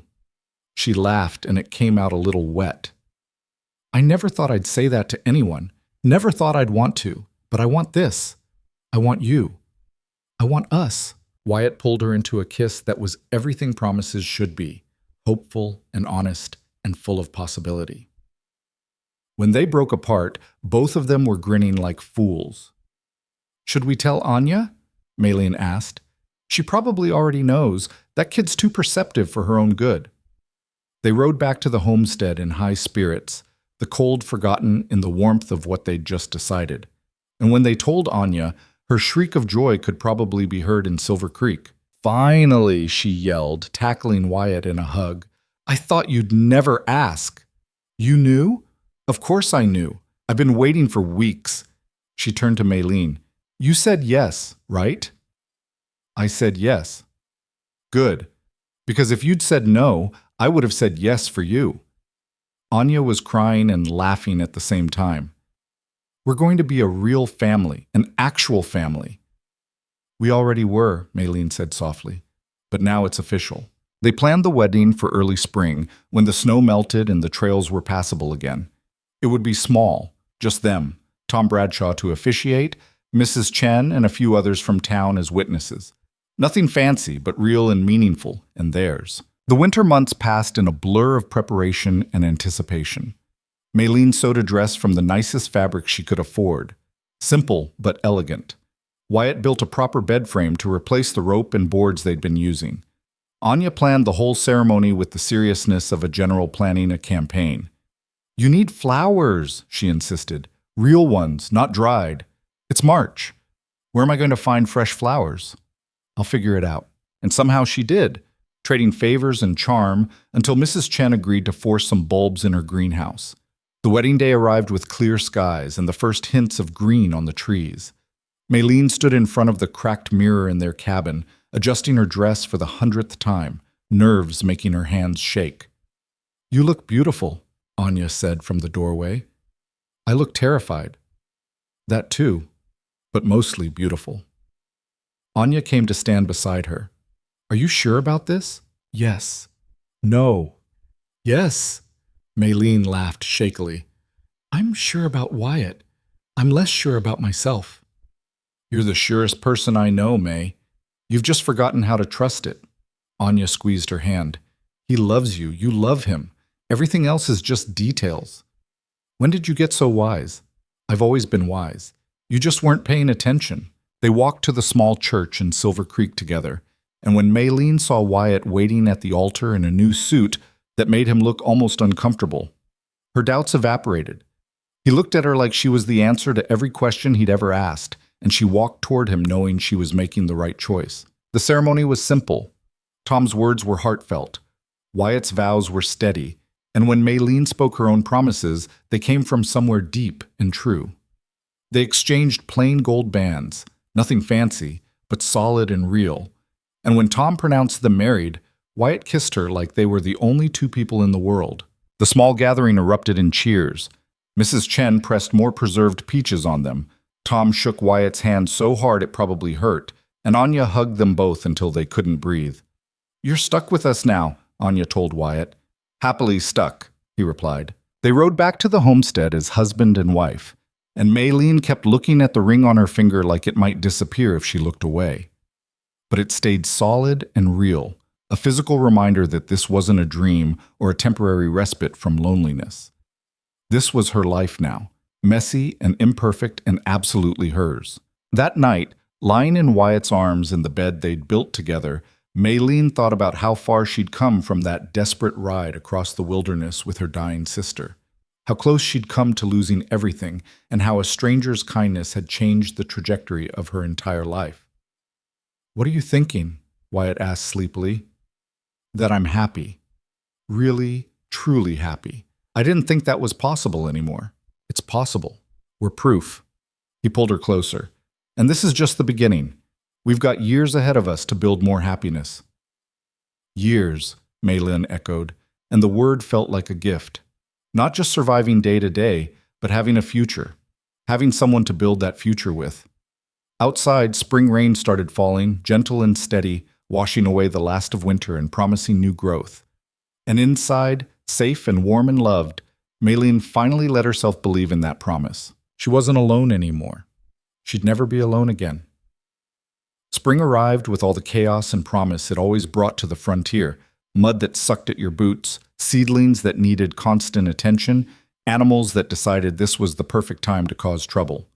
She laughed, and it came out a little wet. "I never thought I'd say that to anyone. Never thought I'd want to. But I want this. I want you. I want us." Wyatt pulled her into a kiss that was everything promises should be, hopeful and honest and full of possibility. When they broke apart, both of them were grinning like fools. "Should we tell Anya?" Maylene asked. "She probably already knows. That kid's too perceptive for her own good." They rode back to the homestead in high spirits, the cold forgotten in the warmth of what they'd just decided. And when they told Anya, her shriek of joy could probably be heard in Silver Creek. "Finally," she yelled, tackling Wyatt in a hug. "I thought you'd never ask." "You knew?" "Of course I knew. I've been waiting for weeks." She turned to Maylene. "You said yes, right?" "I said yes." "Good. Because if you'd said no, I would have said yes for you." Anya was crying and laughing at the same time. "We're going to be a real family, an actual family." "We already were," Maylene said softly. "But now it's official." They planned the wedding for early spring, when the snow melted and the trails were passable again. It would be small, just them, Tom Bradshaw to officiate, Mrs. Chen and a few others from town as witnesses. Nothing fancy, but real and meaningful, and theirs. The winter months passed in a blur of preparation and anticipation. Maylene sewed a dress from the nicest fabric she could afford. Simple, but elegant. Wyatt built a proper bed frame to replace the rope and boards they'd been using. Anya planned the whole ceremony with the seriousness of a general planning a campaign. "You need flowers," she insisted. "Real ones, not dried. It's March. Where am I going to find fresh flowers?" "I'll figure it out." And somehow she did, trading favors and charm until Mrs. Chen agreed to force some bulbs in her greenhouse. The wedding day arrived with clear skies and the first hints of green on the trees. Maylene stood in front of the cracked mirror in their cabin, adjusting her dress for the 100th time, nerves making her hands shake. "You look beautiful," Anya said from the doorway. "I look terrified." "That too, but mostly beautiful." Anya came to stand beside her. "Are you sure about this?" "Yes." "No." "Yes." Maylene laughed shakily. "I'm sure about Wyatt. I'm less sure about myself." You're the surest person I know, May. You've just forgotten how to trust it. Anya squeezed her hand. He loves you. You love him. Everything else is just details. When did you get so wise? I've always been wise. You just weren't paying attention. They walked to the small church in Silver Creek together, and when Maylene saw Wyatt waiting at the altar in a new suit that made him look almost uncomfortable, her doubts evaporated. He looked at her like she was the answer to every question he'd ever asked, and she walked toward him knowing she was making the right choice. The ceremony was simple. Tom's words were heartfelt. Wyatt's vows were steady, and when Maylene spoke her own promises, they came from somewhere deep and true. They exchanged plain gold bands, nothing fancy, but solid and real. And when Tom pronounced them married, Wyatt kissed her like they were the only two people in the world. The small gathering erupted in cheers. Mrs. Chen pressed more preserved peaches on them. Tom shook Wyatt's hand so hard it probably hurt, and Anya hugged them both until they couldn't breathe. "You're stuck with us now," Anya told Wyatt. "Happily stuck," he replied. They rode back to the homestead as husband and wife, and Maylene kept looking at the ring on her finger like it might disappear if she looked away. But it stayed solid and real, a physical reminder that this wasn't a dream or a temporary respite from loneliness. This was her life now, messy and imperfect and absolutely hers. That night, lying in Wyatt's arms in the bed they'd built together, Maylene thought about how far she'd come from that desperate ride across the wilderness with her dying sister, how close she'd come to losing everything, and how a stranger's kindness had changed the trajectory of her entire life. "What are you thinking?" Wyatt asked sleepily. "That I'm happy. Really, truly happy. I didn't think that was possible anymore. It's possible. We're proof." He pulled her closer. "And this is just the beginning. We've got years ahead of us to build more happiness." "Years," Maylin echoed, and the word felt like a gift. Not just surviving day to day, but having a future. Having someone to build that future with. Outside, spring rain started falling, gentle and steady, washing away the last of winter and promising new growth. And inside, safe and warm and loved, Maylene finally let herself believe in that promise. She wasn't alone anymore. She'd never be alone again. Spring arrived with all the chaos and promise it always brought to the frontier. Mud that sucked at your boots, seedlings that needed constant attention, animals that decided this was the perfect time to cause trouble.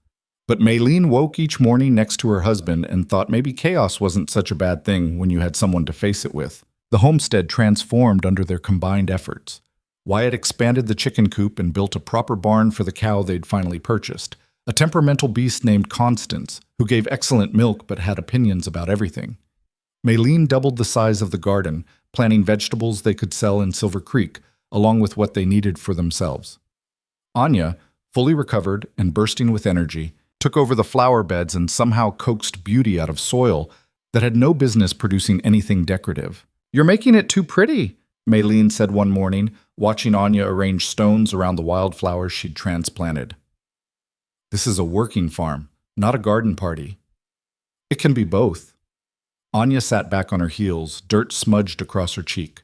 But Maylene woke each morning next to her husband and thought maybe chaos wasn't such a bad thing when you had someone to face it with. The homestead transformed under their combined efforts. Wyatt expanded the chicken coop and built a proper barn for the cow they'd finally purchased, a temperamental beast named Constance, who gave excellent milk but had opinions about everything. Maylene doubled the size of the garden, planting vegetables they could sell in Silver Creek, along with what they needed for themselves. Anya, fully recovered and bursting with energy, took over the flower beds and somehow coaxed beauty out of soil that had no business producing anything decorative. "You're making it too pretty," Maylene said one morning, watching Anya arrange stones around the wildflowers she'd transplanted. "This is a working farm, not a garden party." "It can be both." Anya sat back on her heels, dirt smudged across her cheek.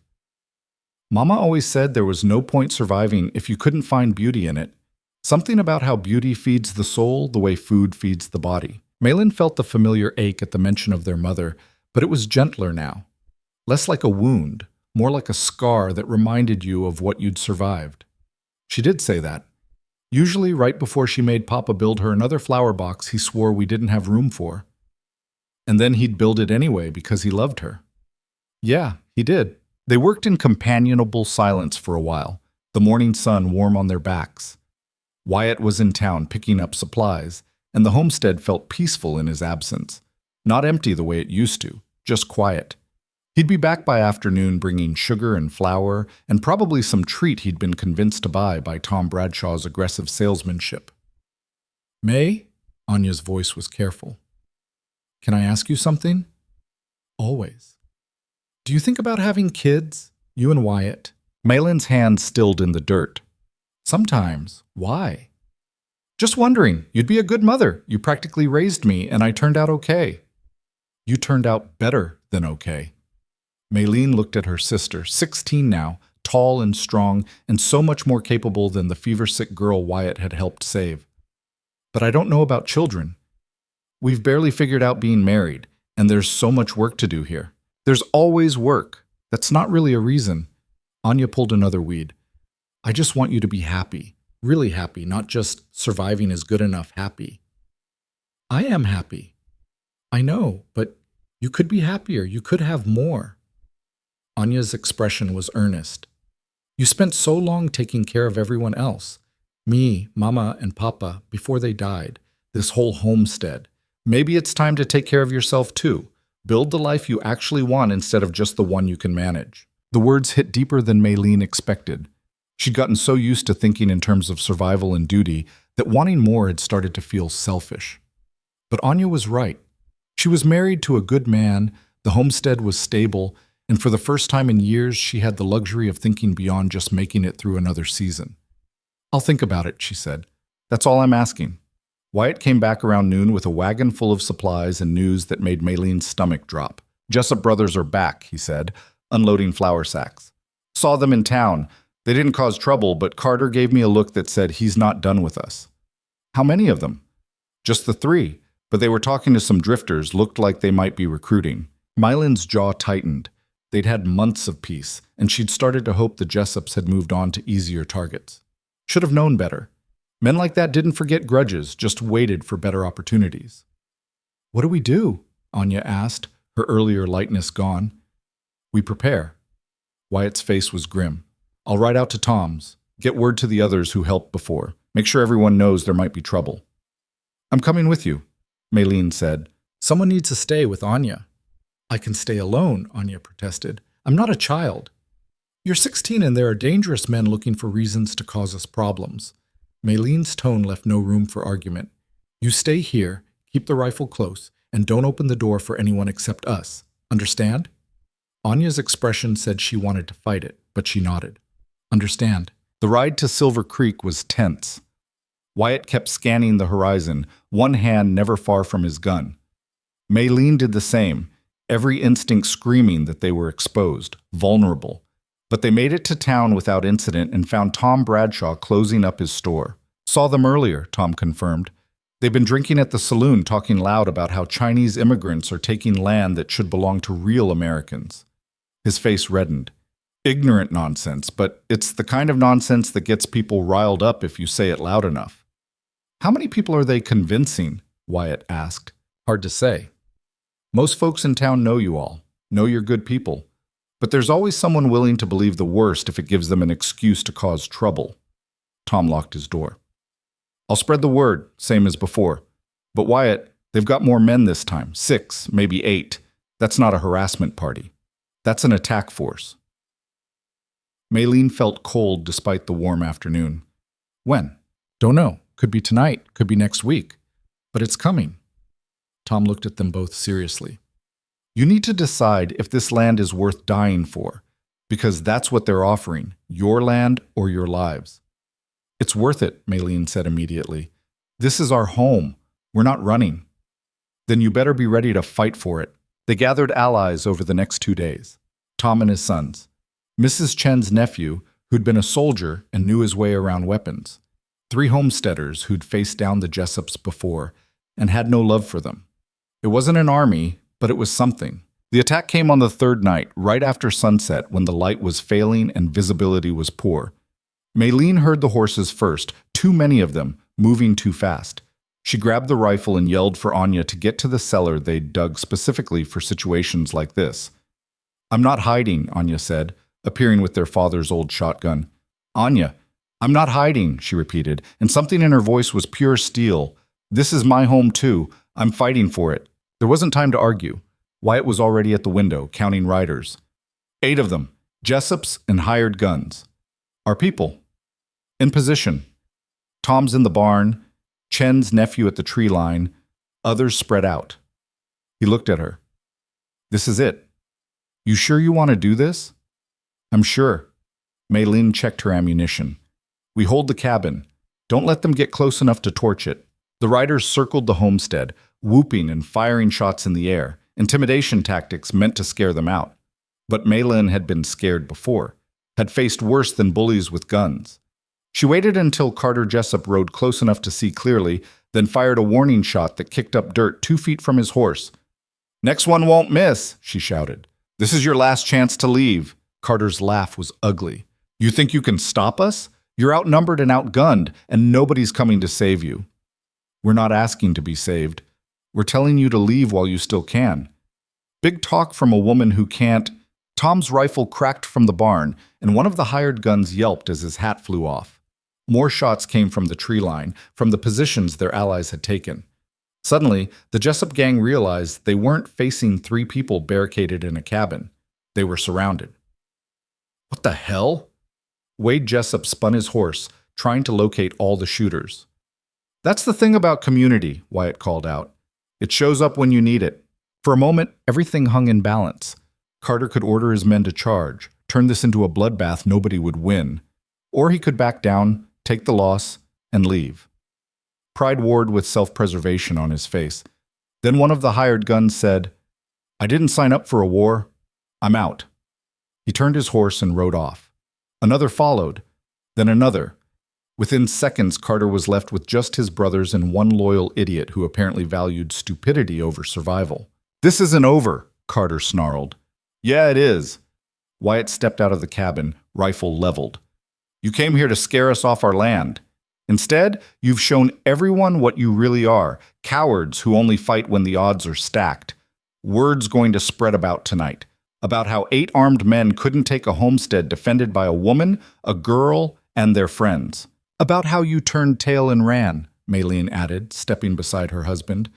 "Mama always said there was no point surviving if you couldn't find beauty in it. Something about how beauty feeds the soul the way food feeds the body." Maylin felt the familiar ache at the mention of their mother, but it was gentler now. Less like a wound, more like a scar that reminded you of what you'd survived. She did say that. Usually right before she made Papa build her another flower box he swore we didn't have room for. And then he'd build it anyway because he loved her. Yeah, he did. They worked in companionable silence for a while, the morning sun warm on their backs. Wyatt was in town picking up supplies, and the homestead felt peaceful in his absence. Not empty the way it used to, just quiet. He'd be back by afternoon bringing sugar and flour, and probably some treat he'd been convinced to buy by Tom Bradshaw's aggressive salesmanship. "May?" Anya's voice was careful. "Can I ask you something?" "Always." "Do you think about having kids? You and Wyatt?" Malin's hand stilled in the dirt. "Sometimes. Why?" "Just wondering. You'd be a good mother. You practically raised me, and I turned out okay." "You turned out better than okay." Maylene looked at her sister, 16 now, tall and strong, and so much more capable than the fever-sick girl Wyatt had helped save. "But I don't know about children." We've barely figured out being married, and there's so much work to do here. There's always work. That's not really a reason. Anya pulled another weed. I just want you to be happy. Really happy, not just surviving is good enough happy. I am happy. I know, but you could be happier. You could have more. Anya's expression was earnest. You spent so long taking care of everyone else. Me, Mama, and Papa, before they died. This whole homestead. Maybe it's time to take care of yourself too. Build the life you actually want instead of just the one you can manage. The words hit deeper than Maylene expected. She'd gotten so used to thinking in terms of survival and duty that wanting more had started to feel selfish. But Anya was right. She was married to a good man, the homestead was stable, and for the first time in years she had the luxury of thinking beyond just making it through another season. I'll think about it, she said. That's all I'm asking. Wyatt came back around noon with a wagon full of supplies and news that made Maylene's stomach drop. Jessup brothers are back, he said, unloading flour sacks. Saw them in town. They didn't cause trouble, but Carter gave me a look that said he's not done with us. How many of them? Just the 3, but they were talking to some drifters, looked like they might be recruiting. Mylan's jaw tightened. They'd had months of peace, and she'd started to hope the Jessups had moved on to easier targets. Should have known better. Men like that didn't forget grudges, just waited for better opportunities. What do we do? Anya asked, her earlier lightness gone. We prepare. Wyatt's face was grim. I'll ride out to Tom's, get word to the others who helped before, make sure everyone knows there might be trouble. I'm coming with you, Maylene said. Someone needs to stay with Anya. I can stay alone, Anya protested. I'm not a child. You're 16 and there are dangerous men looking for reasons to cause us problems. Maylene's tone left no room for argument. You stay here, keep the rifle close, and don't open the door for anyone except us. Understand? Anya's expression said she wanted to fight it, but she nodded. Understand. The ride to Silver Creek was tense. Wyatt kept scanning the horizon, one hand never far from his gun. Maylene did the same, every instinct screaming that they were exposed, vulnerable. But they made it to town without incident and found Tom Bradshaw closing up his store. Saw them earlier, Tom confirmed. They've been drinking at the saloon, talking loud about how Chinese immigrants are taking land that should belong to real Americans. His face reddened. Ignorant nonsense, but it's the kind of nonsense that gets people riled up if you say it loud enough. How many people are they convincing? Wyatt asked. Hard to say. Most folks in town know you all, know you're good people. But there's always someone willing to believe the worst if it gives them an excuse to cause trouble. Tom locked his door. I'll spread the word, same as before. But Wyatt, they've got more men this time, 6, maybe 8. That's not a harassment party. That's an attack force. Maylene felt cold despite the warm afternoon. When? Don't know. Could be tonight, could be next week. But it's coming. Tom looked at them both seriously. You need to decide if this land is worth dying for, because that's what they're offering, your land or your lives. It's worth it, Maylene said immediately. This is our home. We're not running. Then you better be ready to fight for it. They gathered allies over the next 2 days. Tom and his sons. Mrs. Chen's nephew, who'd been a soldier and knew his way around weapons. 3 homesteaders who'd faced down the Jessups before and had no love for them. It wasn't an army, but it was something. The attack came on the 3rd night, right after sunset, when the light was failing and visibility was poor. Maylene heard the horses first, too many of them, moving too fast. She grabbed the rifle and yelled for Anya to get to the cellar they'd dug specifically for situations like this. I'm not hiding, Anya said, appearing with their father's old shotgun. Anya, I'm not hiding, she repeated, and something in her voice was pure steel. This is my home too. I'm fighting for it. There wasn't time to argue. Wyatt was already at the window, counting riders. 8 of them, Jessups and hired guns. Our people. In position. Tom's in the barn, Chen's nephew at the tree line, others spread out. He looked at her. This is it. You sure you want to do this? I'm sure. Maylene checked her ammunition. We hold the cabin. Don't let them get close enough to torch it. The riders circled the homestead, whooping and firing shots in the air, intimidation tactics meant to scare them out. But Maylene had been scared before, had faced worse than bullies with guns. She waited until Carter Jessup rode close enough to see clearly, then fired a warning shot that kicked up dirt 2 feet from his horse. "Next one won't miss," she shouted. "This is your last chance to leave." Carter's laugh was ugly. "You think you can stop us? You're outnumbered and outgunned, and nobody's coming to save you." "We're not asking to be saved. We're telling you to leave while you still can." Big talk from a woman who can't. Tom's rifle cracked from the barn, and one of the hired guns yelped as his hat flew off. More shots came from the tree line, from the positions their allies had taken. Suddenly, the Jessup gang realized they weren't facing 3 people barricaded in a cabin. They were surrounded. "What the hell?" Wade Jessup spun his horse, trying to locate all the shooters. "That's the thing about community," Wyatt called out. "It shows up when you need it." For a moment, everything hung in balance. Carter could order his men to charge, turn this into a bloodbath nobody would win. Or he could back down, take the loss, and leave. Pride warred with self-preservation on his face. Then one of the hired guns said, "I didn't sign up for a war. I'm out." He turned his horse and rode off. Another followed, then another. Within seconds, Carter was left with just his brothers and one loyal idiot who apparently valued stupidity over survival. "This isn't over," Carter snarled. "Yeah, it is." Wyatt stepped out of the cabin, rifle leveled. "You came here to scare us off our land. Instead, you've shown everyone what you really are, cowards who only fight when the odds are stacked. Word's going to spread about tonight, about how 8 armed men couldn't take a homestead defended by a woman, a girl, and their friends. About how you turned tail and ran," Maylene added, stepping beside her husband.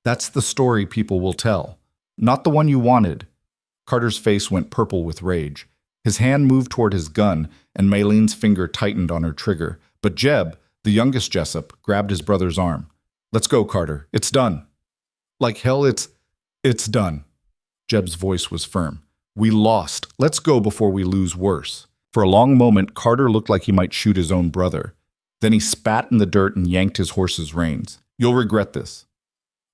"That's the story people will tell, not the one you wanted." Carter's face went purple with rage. His hand moved toward his gun, and Maylene's finger tightened on her trigger. But Jeb, the youngest Jessup, grabbed his brother's arm. "Let's go, Carter. It's done." "Like hell, it's done." Jeb's voice was firm. "We lost. Let's go before we lose worse." For a long moment, Carter looked like he might shoot his own brother. Then he spat in the dirt and yanked his horse's reins. "You'll regret this."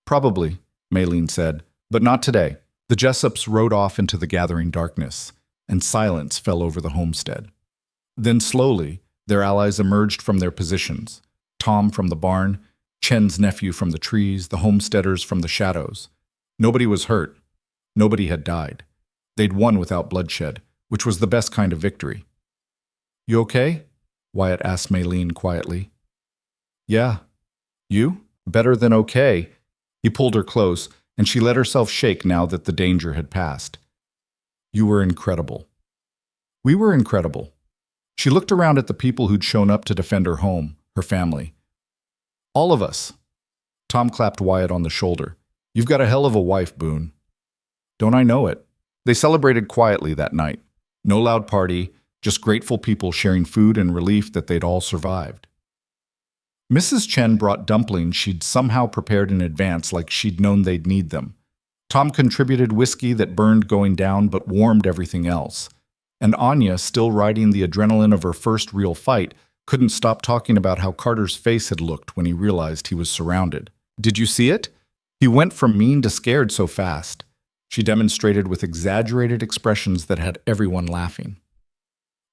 "Probably," Maylene said, "but not today." The Jessups rode off into the gathering darkness, and silence fell over the homestead. Then slowly, their allies emerged from their positions. Tom from the barn, Chen's nephew from the trees, the homesteaders from the shadows. Nobody was hurt. Nobody had died. They'd won without bloodshed, which was the best kind of victory. "You okay?" Wyatt asked Maylene quietly. "Yeah. You? Better than okay." He pulled her close, and she let herself shake now that the danger had passed. "You were incredible." "We were incredible." She looked around at the people who'd shown up to defend her home, her family. "All of us." Tom clapped Wyatt on the shoulder. "You've got a hell of a wife, Boone." "Don't I know it?" They celebrated quietly that night. No loud party, just grateful people sharing food and relief that they'd all survived. Mrs. Chen brought dumplings she'd somehow prepared in advance like she'd known they'd need them. Tom contributed whiskey that burned going down but warmed everything else. And Anya, still riding the adrenaline of her first real fight, couldn't stop talking about how Carter's face had looked when he realized he was surrounded. "Did you see it? He went from mean to scared so fast." She demonstrated with exaggerated expressions that had everyone laughing.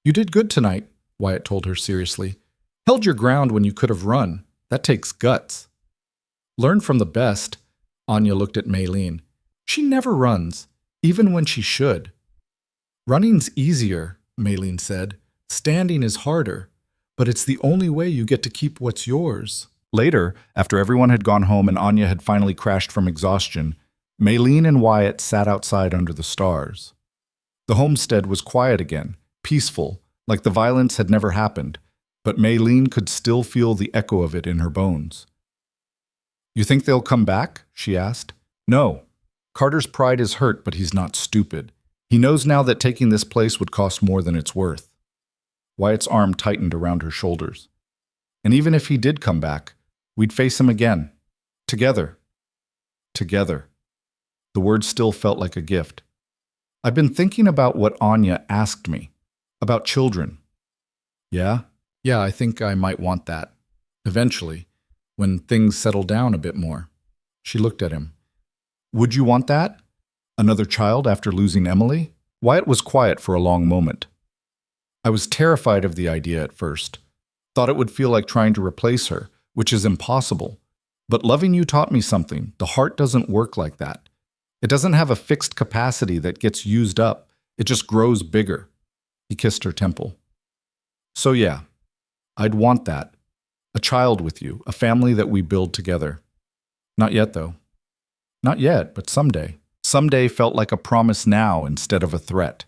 "You did good tonight," Wyatt told her seriously. "Held your ground when you could have run. That takes guts." "Learn from the best." Anya looked at Maylene. "She never runs, even when she should." "Running's easier," Maylene said. "Standing is harder, but it's the only way you get to keep what's yours." Later, after everyone had gone home and Anya had finally crashed from exhaustion, Maylene and Wyatt sat outside under the stars. The homestead was quiet again, peaceful, like the violence had never happened, but Maylene could still feel the echo of it in her bones. "You think they'll come back?" she asked. "No. Carter's pride is hurt, but he's not stupid. He knows now that taking this place would cost more than it's worth." Wyatt's arm tightened around her shoulders. "And even if he did come back, we'd face him again. Together. Together." The word still felt like a gift. "I've been thinking about what Anya asked me. About children." "Yeah? Yeah, I think I might want that. Eventually, when things settle down a bit more." She looked at him. "Would you want that? Another child after losing Emily?" Wyatt was quiet for a long moment. "I was terrified of the idea at first. Thought it would feel like trying to replace her, which is impossible. But loving you taught me something. The heart doesn't work like that. It doesn't have a fixed capacity that gets used up. It just grows bigger. He kissed her temple. So yeah, I'd want that. A child with you, a family that we build together. Not yet, though. Not yet, but someday. Someday felt like a promise now instead of a threat.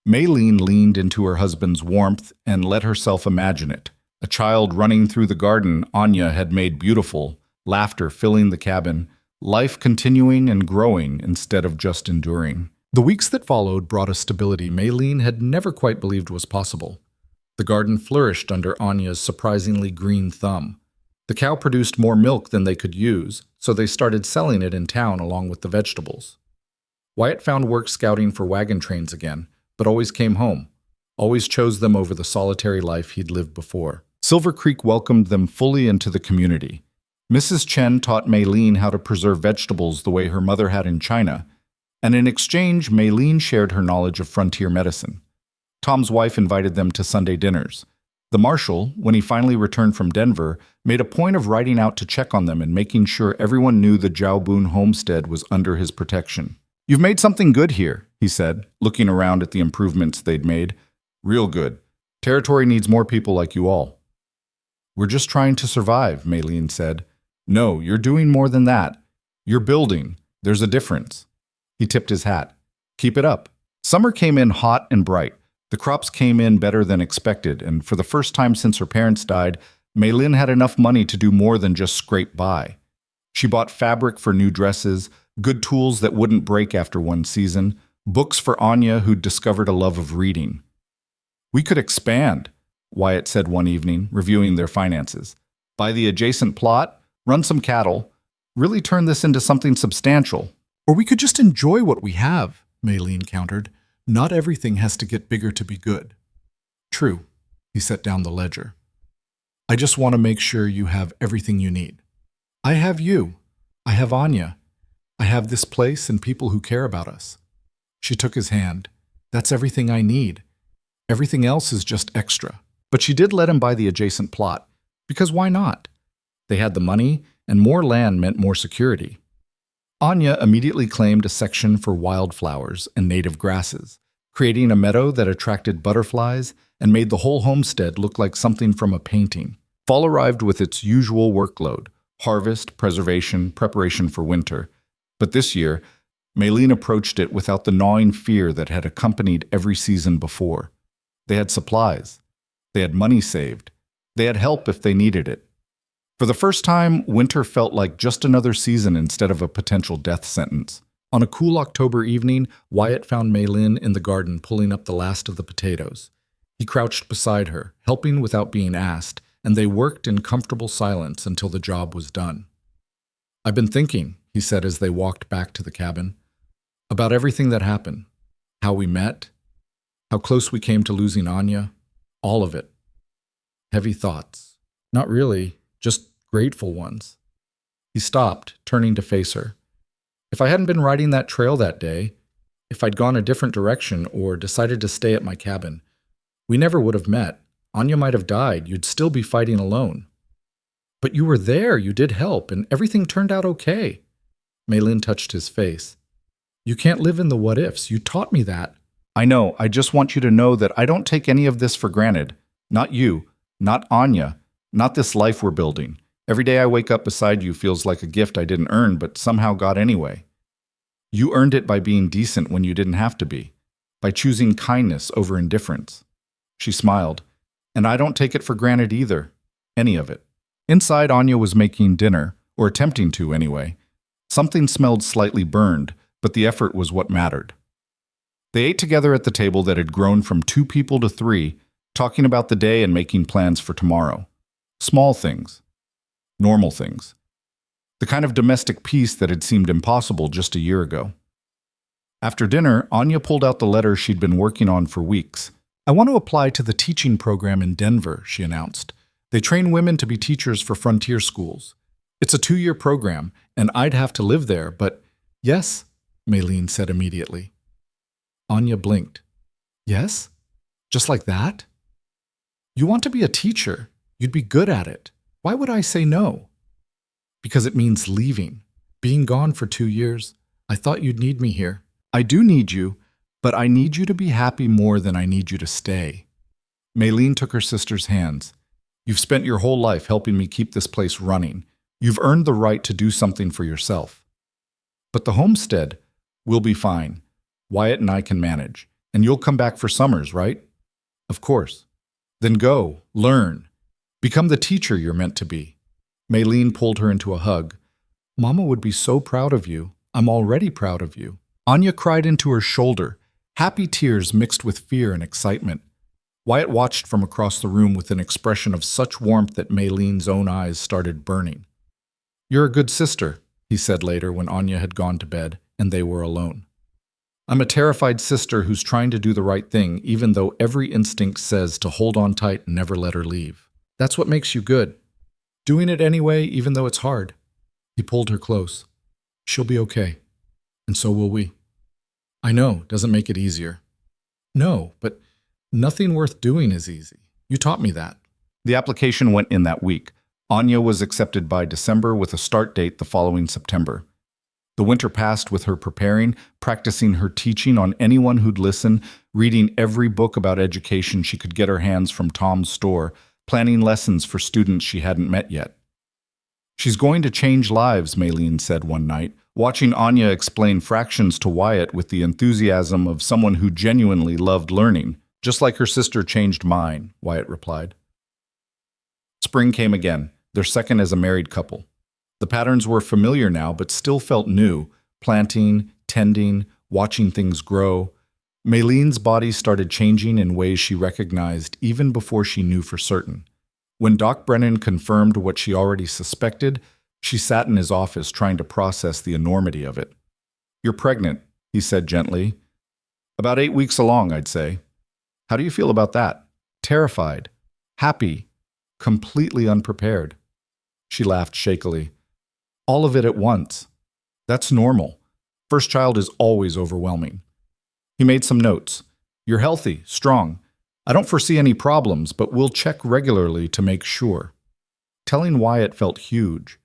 Maylene leaned into her husband's warmth and let herself imagine it. A child running through the garden Anya had made beautiful, laughter filling the cabin, life continuing and growing instead of just enduring. The weeks that followed brought a stability Maylene had never quite believed was possible. The garden flourished under Anya's surprisingly green thumb. The cow produced more milk than they could use, so they started selling it in town along with the vegetables. Wyatt found work scouting for wagon trains again, but always came home, always chose them over the solitary life he'd lived before. Silver Creek welcomed them fully into the community. Mrs. Chen taught Maylene how to preserve vegetables the way her mother had in China, and in exchange, Maylene shared her knowledge of frontier medicine. Tom's wife invited them to Sunday dinners. The marshal, when he finally returned from Denver, made a point of riding out to check on them and making sure everyone knew the Jiaobun homestead was under his protection. "You've made something good here," he said, looking around at the improvements they'd made. "Real good. Territory needs more people like you all." "We're just trying to survive," Maylene said. "No, you're doing more than that. You're building. There's a difference." He tipped his hat. "Keep it up." Summer came in hot and bright. The crops came in better than expected, and for the first time since her parents died, Maylene had enough money to do more than just scrape by. She bought fabric for new dresses, good tools that wouldn't break after one season, books for Anya who'd discovered a love of reading. "We could expand," Wyatt said one evening, reviewing their finances. "Buy the adjacent plot, run some cattle, really turn this into something substantial." "Or we could just enjoy what we have," Maylene countered. "Not everything has to get bigger to be good." "True." He set down the ledger. "I just want to make sure you have everything you need. I have you. I have Anya. I have this place and people who care about us." She took his hand. "That's everything I need. Everything else is just extra." But she did let him buy the adjacent plot, because why not? They had the money, and more land meant more security. Anya immediately claimed a section for wildflowers and native grasses, creating a meadow that attracted butterflies and made the whole homestead look like something from a painting. Fall arrived with its usual workload: harvest, preservation, preparation for winter. But this year, Maylene approached it without the gnawing fear that had accompanied every season before. They had supplies. They had money saved. They had help if they needed it. For the first time, winter felt like just another season instead of a potential death sentence. On a cool October evening, Wyatt found Maylene in the garden pulling up the last of the potatoes. He crouched beside her, helping without being asked, and they worked in comfortable silence until the job was done. "I've been thinking," he said as they walked back to the cabin, "about everything that happened. How we met, how close we came to losing Anya, all of it. Heavy thoughts. Not really, just grateful ones." He stopped, turning to face her. "If I hadn't been riding that trail that day, if I'd gone a different direction or decided to stay at my cabin, we never would have met. Anya might have died. You'd still be fighting alone. But you were there, you did help, and everything turned out okay." Maylene touched his face. "You can't live in the what-ifs. You taught me that." "I know. I just want you to know that I don't take any of this for granted. Not you, not Anya, not this life we're building. Every day I wake up beside you feels like a gift I didn't earn but somehow got anyway. You earned it by being decent when you didn't have to be, by choosing kindness over indifference." She smiled. "And I don't take it for granted either. Any of it." Inside, Anya was making dinner, or attempting to anyway. Something smelled slightly burned, but the effort was what mattered. They ate together at the table that had grown from 2 people to 3, talking about the day and making plans for tomorrow. Small things. Normal things. The kind of domestic peace that had seemed impossible just a year ago. After dinner, Anya pulled out the letter she'd been working on for weeks. "I want to apply to the teaching program in Denver," she announced. "They train women to be teachers for frontier schools. It's a 2-year program, and I'd have to live there, but..." "Yes," Maylene said immediately. Anya blinked. "Yes? Just like that? You want to be a teacher. You'd be good at it. Why would I say no?" Because it means leaving. Being gone for 2 years. I thought you'd need me here. I do need you, but I need you to be happy more than I need you to stay. Maylene took her sister's hands. You've spent your whole life helping me keep this place running. You've earned the right to do something for yourself. But the homestead, we'll be fine. Wyatt and I can manage. And you'll come back for summers, right? Of course. Then go, learn. Become the teacher you're meant to be. Maylene pulled her into a hug. Mama would be so proud of you. I'm already proud of you. Anya cried into her shoulder, happy tears mixed with fear and excitement. Wyatt watched from across the room with an expression of such warmth that Maylene's own eyes started burning. You're a good sister, he said later when Anya had gone to bed and they were alone. I'm a terrified sister who's trying to do the right thing even though every instinct says to hold on tight and never let her leave. That's what makes you good. Doing it anyway even though it's hard. He pulled her close. She'll be okay. And so will we. I know, doesn't make it easier. No, but nothing worth doing is easy. You taught me that. The application went in that week. Anya was accepted by December with a start date the following September. The winter passed with her preparing, practicing her teaching on anyone who'd listen, reading every book about education she could get her hands from Tom's store, planning lessons for students she hadn't met yet. She's going to change lives, Maylene said one night, watching Anya explain fractions to Wyatt with the enthusiasm of someone who genuinely loved learning. Just like her sister changed mine, Wyatt replied. Spring came again, their second as a married couple. The patterns were familiar now, but still felt new, planting, tending, watching things grow. Maylene's body started changing in ways she recognized even before she knew for certain. When Doc Brennan confirmed what she already suspected, she sat in his office trying to process the enormity of it. You're pregnant, he said gently. About 8 weeks along, I'd say. How do you feel about that? Terrified, happy, completely unprepared. She laughed shakily. All of it at once. That's normal. First child is always overwhelming. He made some notes. You're healthy, strong. I don't foresee any problems, but we'll check regularly to make sure. Telling Wyatt felt huge.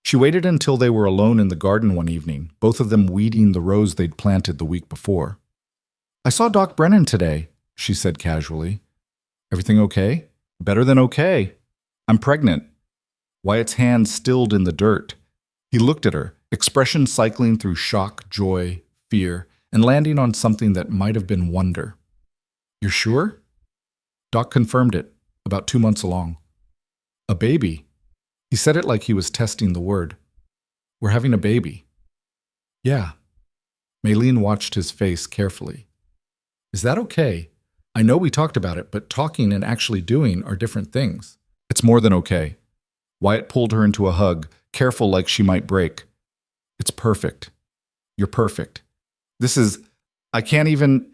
She waited until they were alone in the garden one evening, both of them weeding the rows they'd planted the week before. I saw Doc Brennan today, she said casually. Everything okay? Better than okay. I'm pregnant. Wyatt's hand stilled in the dirt. He looked at her, expression cycling through shock, joy, fear, and landing on something that might have been wonder. You're sure? Doc confirmed it, about 2 months along. A baby. He said it like he was testing the word. We're having a baby. Yeah. Maylene watched his face carefully. Is that okay? I know we talked about it, but talking and actually doing are different things. It's more than okay. Wyatt pulled her into a hug, careful like she might break. It's perfect. You're perfect. I can't even...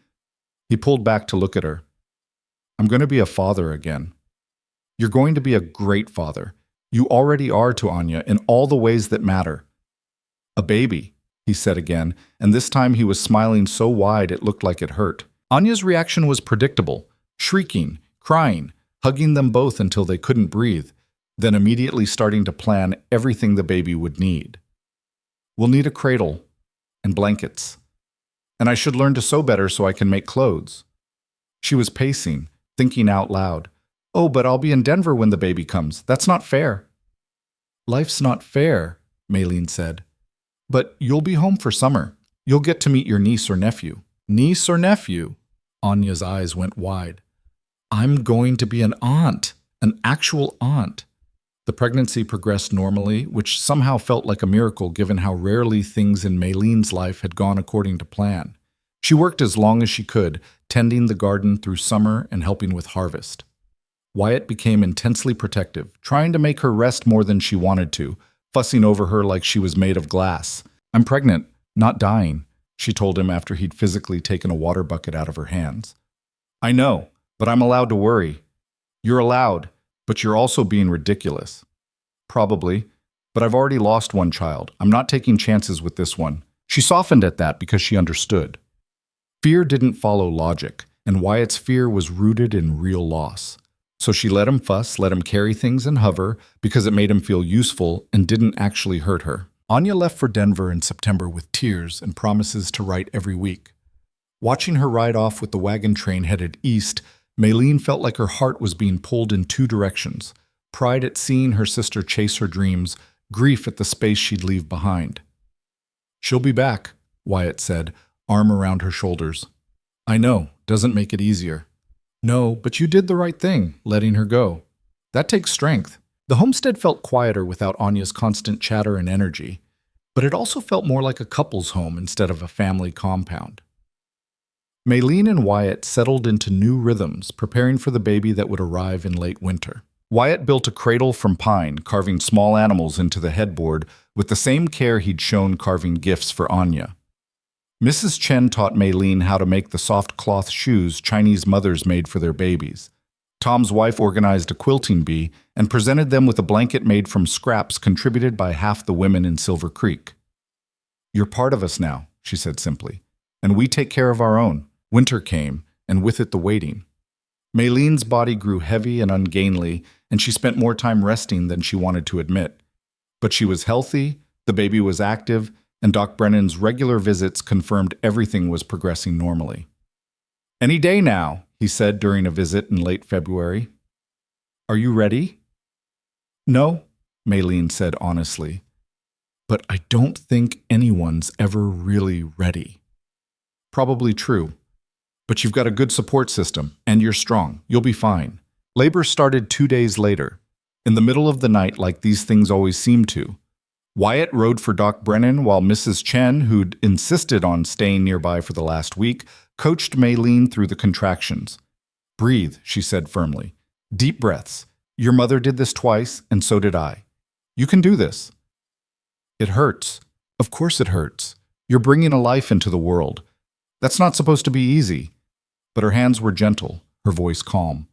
He pulled back to look at her. I'm going to be a father again. You're going to be a great father. You already are to Anya in all the ways that matter. A baby, he said again, and this time he was smiling so wide it looked like it hurt. Anya's reaction was predictable, shrieking, crying, hugging them both until they couldn't breathe, then immediately starting to plan everything the baby would need. We'll need a cradle and blankets. And I should learn to sew better so I can make clothes. She was pacing, thinking out loud. Oh, but I'll be in Denver when the baby comes. That's not fair. Life's not fair, Maylene said. But you'll be home for summer. You'll get to meet your niece or nephew. Niece or nephew? Anya's eyes went wide. I'm going to be an aunt, an actual aunt. The pregnancy progressed normally, which somehow felt like a miracle given how rarely things in Maylene's life had gone according to plan. She worked as long as she could, tending the garden through summer and helping with harvest. Wyatt became intensely protective, trying to make her rest more than she wanted to, fussing over her like she was made of glass. I'm pregnant, not dying, she told him after he'd physically taken a water bucket out of her hands. I know, but I'm allowed to worry. You're allowed, but you're also being ridiculous. Probably, but I've already lost one child. I'm not taking chances with this one. She softened at that because she understood. Fear didn't follow logic, and Wyatt's fear was rooted in real loss. So she let him fuss, let him carry things and hover, because it made him feel useful and didn't actually hurt her. Anya left for Denver in September with tears and promises to write every week. Watching her ride off with the wagon train headed east, Maylene felt like her heart was being pulled in two directions: pride at seeing her sister chase her dreams, grief at the space she'd leave behind. "She'll be back," Wyatt said, arm around her shoulders. "I know, doesn't make it easier." "No, but you did the right thing, letting her go. That takes strength." The homestead felt quieter without Anya's constant chatter and energy, but it also felt more like a couple's home instead of a family compound. Maylene and Wyatt settled into new rhythms, preparing for the baby that would arrive in late winter. Wyatt built a cradle from pine, carving small animals into the headboard with the same care he'd shown carving gifts for Anya. Mrs. Chen taught Maylene how to make the soft cloth shoes Chinese mothers made for their babies. Tom's wife organized a quilting bee and presented them with a blanket made from scraps contributed by half the women in Silver Creek. "You're part of us now," she said simply, "and we take care of our own." Winter came, and with it the waiting. Maylene's body grew heavy and ungainly, and she spent more time resting than she wanted to admit. But she was healthy, the baby was active, and Doc Brennan's regular visits confirmed everything was progressing normally. "Any day now," he said during a visit in late February. "Are you ready?" "No," Maylene said honestly. "But I don't think anyone's ever really ready." Probably true. But you've got a good support system, and you're strong. You'll be fine. Labor started 2 days later, in the middle of the night like these things always seem to. Wyatt rode for Doc Brennan while Mrs. Chen, who'd insisted on staying nearby for the last week, coached Maylene through the contractions. "Breathe," she said firmly. "Deep breaths. Your mother did this twice, and so did I. You can do this." "It hurts. Of course it hurts. You're bringing a life into the world. That's not supposed to be easy." But her hands were gentle, her voice calm.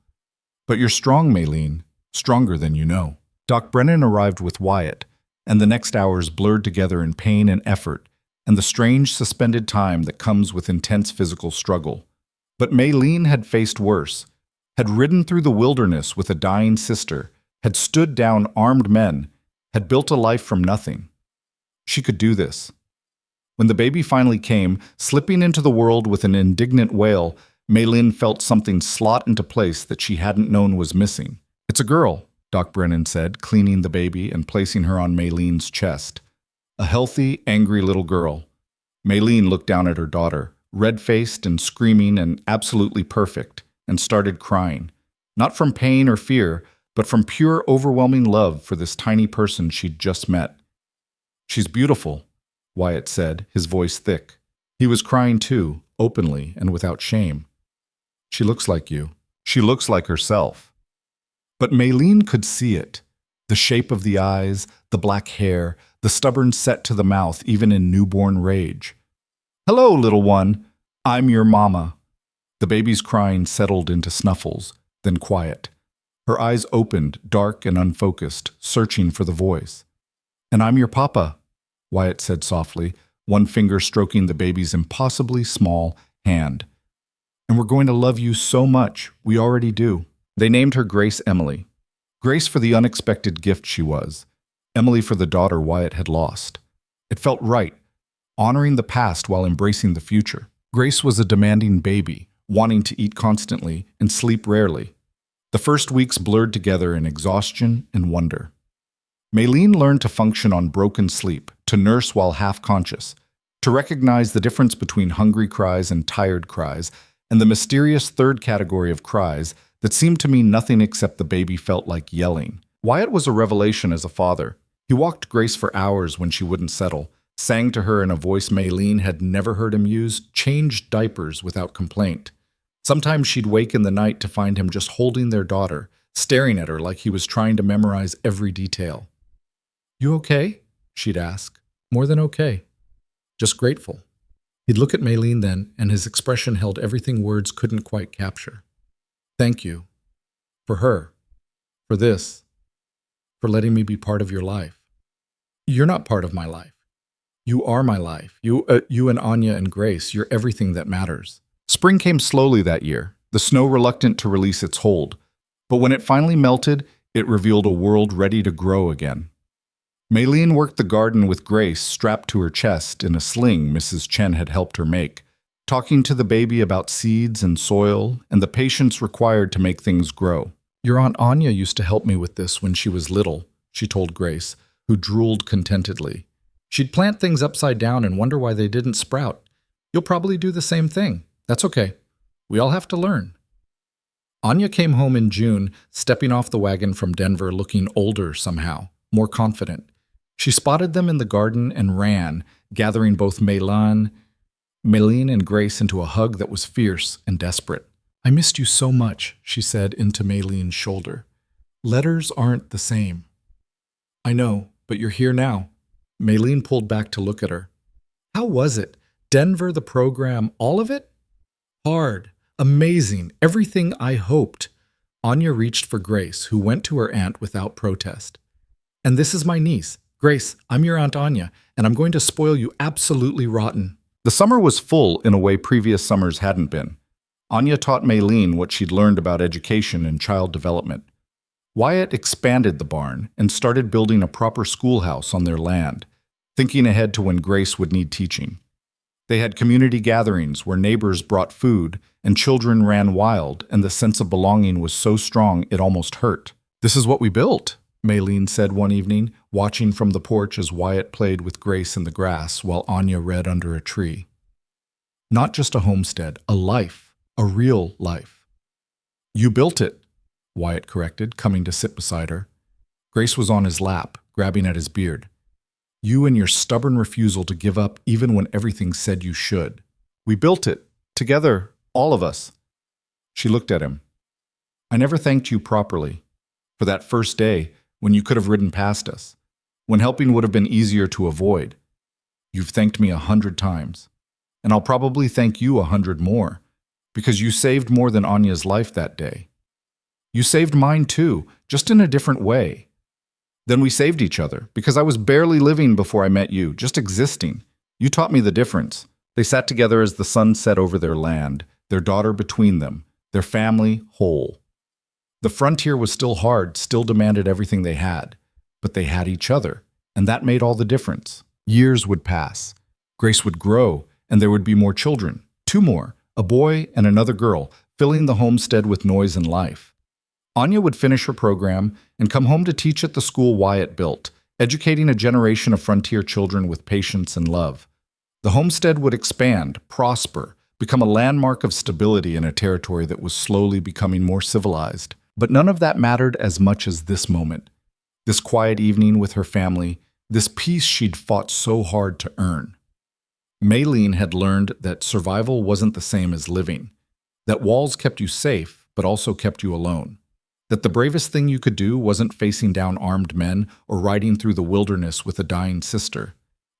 "But you're strong, Maylene. Stronger than you know." Doc Brennan arrived with Wyatt, and the next hours blurred together in pain and effort, and the strange suspended time that comes with intense physical struggle. But Maylene had faced worse, had ridden through the wilderness with a dying sister, had stood down armed men, had built a life from nothing. She could do this. When the baby finally came, slipping into the world with an indignant wail, Maylene felt something slot into place that she hadn't known was missing. "It's a girl," Doc Brennan said, cleaning the baby and placing her on Maylene's chest. A healthy, angry little girl. Maylene looked down at her daughter, red-faced and screaming and absolutely perfect, and started crying. Not from pain or fear, but from pure, overwhelming love for this tiny person she'd just met. "She's beautiful," Wyatt said, his voice thick. He was crying too, openly and without shame. "She looks like you. She looks like herself." But Maylene could see it. The shape of the eyes, the black hair, the stubborn set to the mouth even in newborn rage. "Hello, little one. I'm your mama." The baby's crying settled into snuffles, then quiet. Her eyes opened, dark and unfocused, searching for the voice. "And I'm your papa," Wyatt said softly, one finger stroking the baby's impossibly small hand. "And we're going to love you so much. We already do." They named her Grace Emily. Grace for the unexpected gift she was. Emily for the daughter Wyatt had lost. It felt right, honoring the past while embracing the future. Grace was a demanding baby, wanting to eat constantly and sleep rarely. The first weeks blurred together in exhaustion and wonder. Maylene learned to function on broken sleep, to nurse while half-conscious, to recognize the difference between hungry cries and tired cries, and the mysterious third category of cries that seemed to mean nothing except the baby felt like yelling. Wyatt was a revelation as a father. He walked Grace for hours when she wouldn't settle, sang to her in a voice Maylene had never heard him use, changed diapers without complaint. Sometimes she'd wake in the night to find him just holding their daughter, staring at her like he was trying to memorize every detail. "You okay?" she'd ask. "More than okay. Just grateful." He'd look at Maylene then, and his expression held everything words couldn't quite capture. "Thank you. For her. For this. For letting me be part of your life." "You're not part of my life. You are my life. You and Anya and Grace, you're everything that matters." Spring came slowly that year, the snow reluctant to release its hold. But when it finally melted, it revealed a world ready to grow again. Maylene worked the garden with Grace strapped to her chest in a sling Mrs. Chen had helped her make, talking to the baby about seeds and soil and the patience required to make things grow. "Your Aunt Anya used to help me with this when she was little," she told Grace, who drooled contentedly. "She'd plant things upside down and wonder why they didn't sprout. You'll probably do the same thing. That's okay. We all have to learn." Anya came home in June, stepping off the wagon from Denver looking older somehow, more confident. She spotted them in the garden and ran, gathering both Maylene and Grace into a hug that was fierce and desperate. "I missed you so much," she said into Maylene's shoulder. "Letters aren't the same." "I know, but you're here now." Maylene pulled back to look at her. "How was it? Denver, the program, all of it?" "Hard. Amazing. Everything I hoped." Anya reached for Grace, who went to her aunt without protest. "And this is my niece. Grace, I'm your Aunt Anya, and I'm going to spoil you absolutely rotten." The summer was full in a way previous summers hadn't been. Anya taught Maylene what she'd learned about education and child development. Wyatt expanded the barn and started building a proper schoolhouse on their land, thinking ahead to when Grace would need teaching. They had community gatherings where neighbors brought food and children ran wild, and the sense of belonging was so strong it almost hurt. "This is what we built," Maylene said one evening, watching from the porch as Wyatt played with Grace in the grass while Anya read under a tree. "Not just a homestead, a life, a real life." "You built it," Wyatt corrected, coming to sit beside her. Grace was on his lap, grabbing at his beard. "You and your stubborn refusal to give up even when everything said you should. We built it, together, all of us." She looked at him. "I never thanked you properly. For that first day, when you could have ridden past us, when helping would have been easier to avoid. You've thanked me 100 times. And I'll probably thank you 100 more, because you saved more than Anya's life that day. You saved mine too, just in a different way. Then we saved each other, because I was barely living before I met you, just existing. You taught me the difference." They sat together as the sun set over their land, their daughter between them, their family whole. The frontier was still hard, still demanded everything they had, but they had each other, and that made all the difference. Years would pass. Grace would grow, and there would be more children, 2 more, a boy and another girl, filling the homestead with noise and life. Anya would finish her program and come home to teach at the school Wyatt built, educating a generation of frontier children with patience and love. The homestead would expand, prosper, become a landmark of stability in a territory that was slowly becoming more civilized. But none of that mattered as much as this moment, this quiet evening with her family, this peace she'd fought so hard to earn. Maylene had learned that survival wasn't the same as living, that walls kept you safe, but also kept you alone, that the bravest thing you could do wasn't facing down armed men or riding through the wilderness with a dying sister.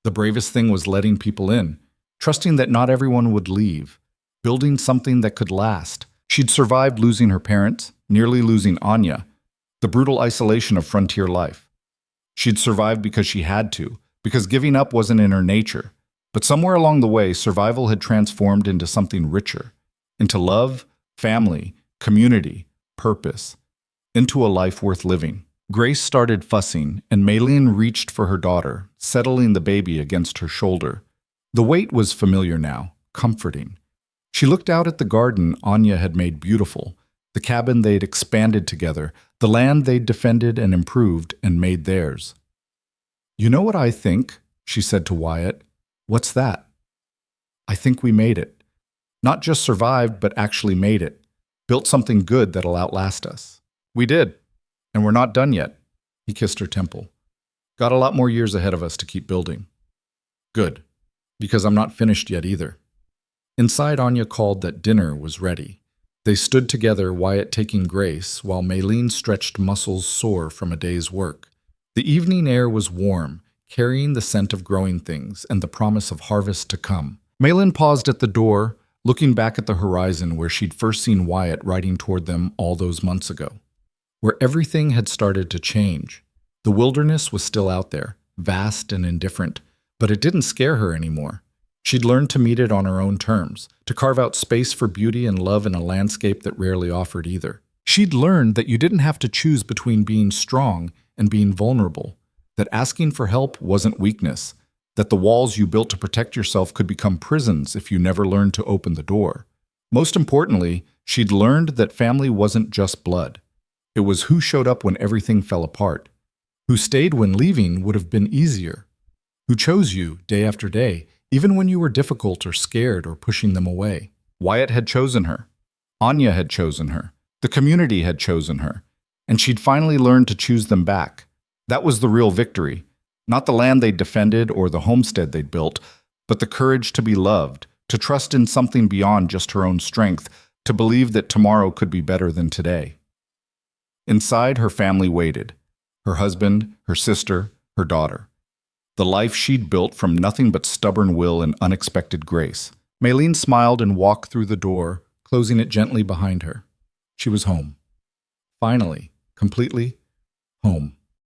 The bravest thing was letting people in, trusting that not everyone would leave, building something that could last. She'd survived losing her parents, nearly losing Anya, the brutal isolation of frontier life. She'd survived because she had to, because giving up wasn't in her nature. But somewhere along the way, survival had transformed into something richer, into love, family, community, purpose, into a life worth living. Grace started fussing, and Maylene reached for her daughter, settling the baby against her shoulder. The weight was familiar now, comforting. She looked out at the garden Anya had made beautiful, the cabin they'd expanded together, the land they'd defended and improved and made theirs. "You know what I think?" she said to Wyatt. "What's that?" "I think we made it. Not just survived, but actually made it. Built something good that'll outlast us." "We did. And we're not done yet." He kissed her temple. "Got a lot more years ahead of us to keep building." "Good. Because I'm not finished yet either." Inside, Anya called that dinner was ready. They stood together, Wyatt taking Grace, while Maylene stretched muscles sore from a day's work. The evening air was warm, carrying the scent of growing things and the promise of harvest to come. Maylene paused at the door, looking back at the horizon where she'd first seen Wyatt riding toward them all those months ago, where everything had started to change. The wilderness was still out there, vast and indifferent, but it didn't scare her anymore. She'd learned to meet it on her own terms, to carve out space for beauty and love in a landscape that rarely offered either. She'd learned that you didn't have to choose between being strong and being vulnerable, that asking for help wasn't weakness, that the walls you built to protect yourself could become prisons if you never learned to open the door. Most importantly, she'd learned that family wasn't just blood. It was who showed up when everything fell apart, who stayed when leaving would have been easier, who chose you day after day, even when you were difficult or scared or pushing them away. Wyatt had chosen her. Anya had chosen her. The community had chosen her. And she'd finally learned to choose them back. That was the real victory. Not the land they'd defended or the homestead they'd built, but the courage to be loved, to trust in something beyond just her own strength, to believe that tomorrow could be better than today. Inside, her family waited. Her husband, her sister, her daughter. The life she'd built from nothing but stubborn will and unexpected grace. Maylene smiled and walked through the door, closing it gently behind her. She was home. Finally, completely home.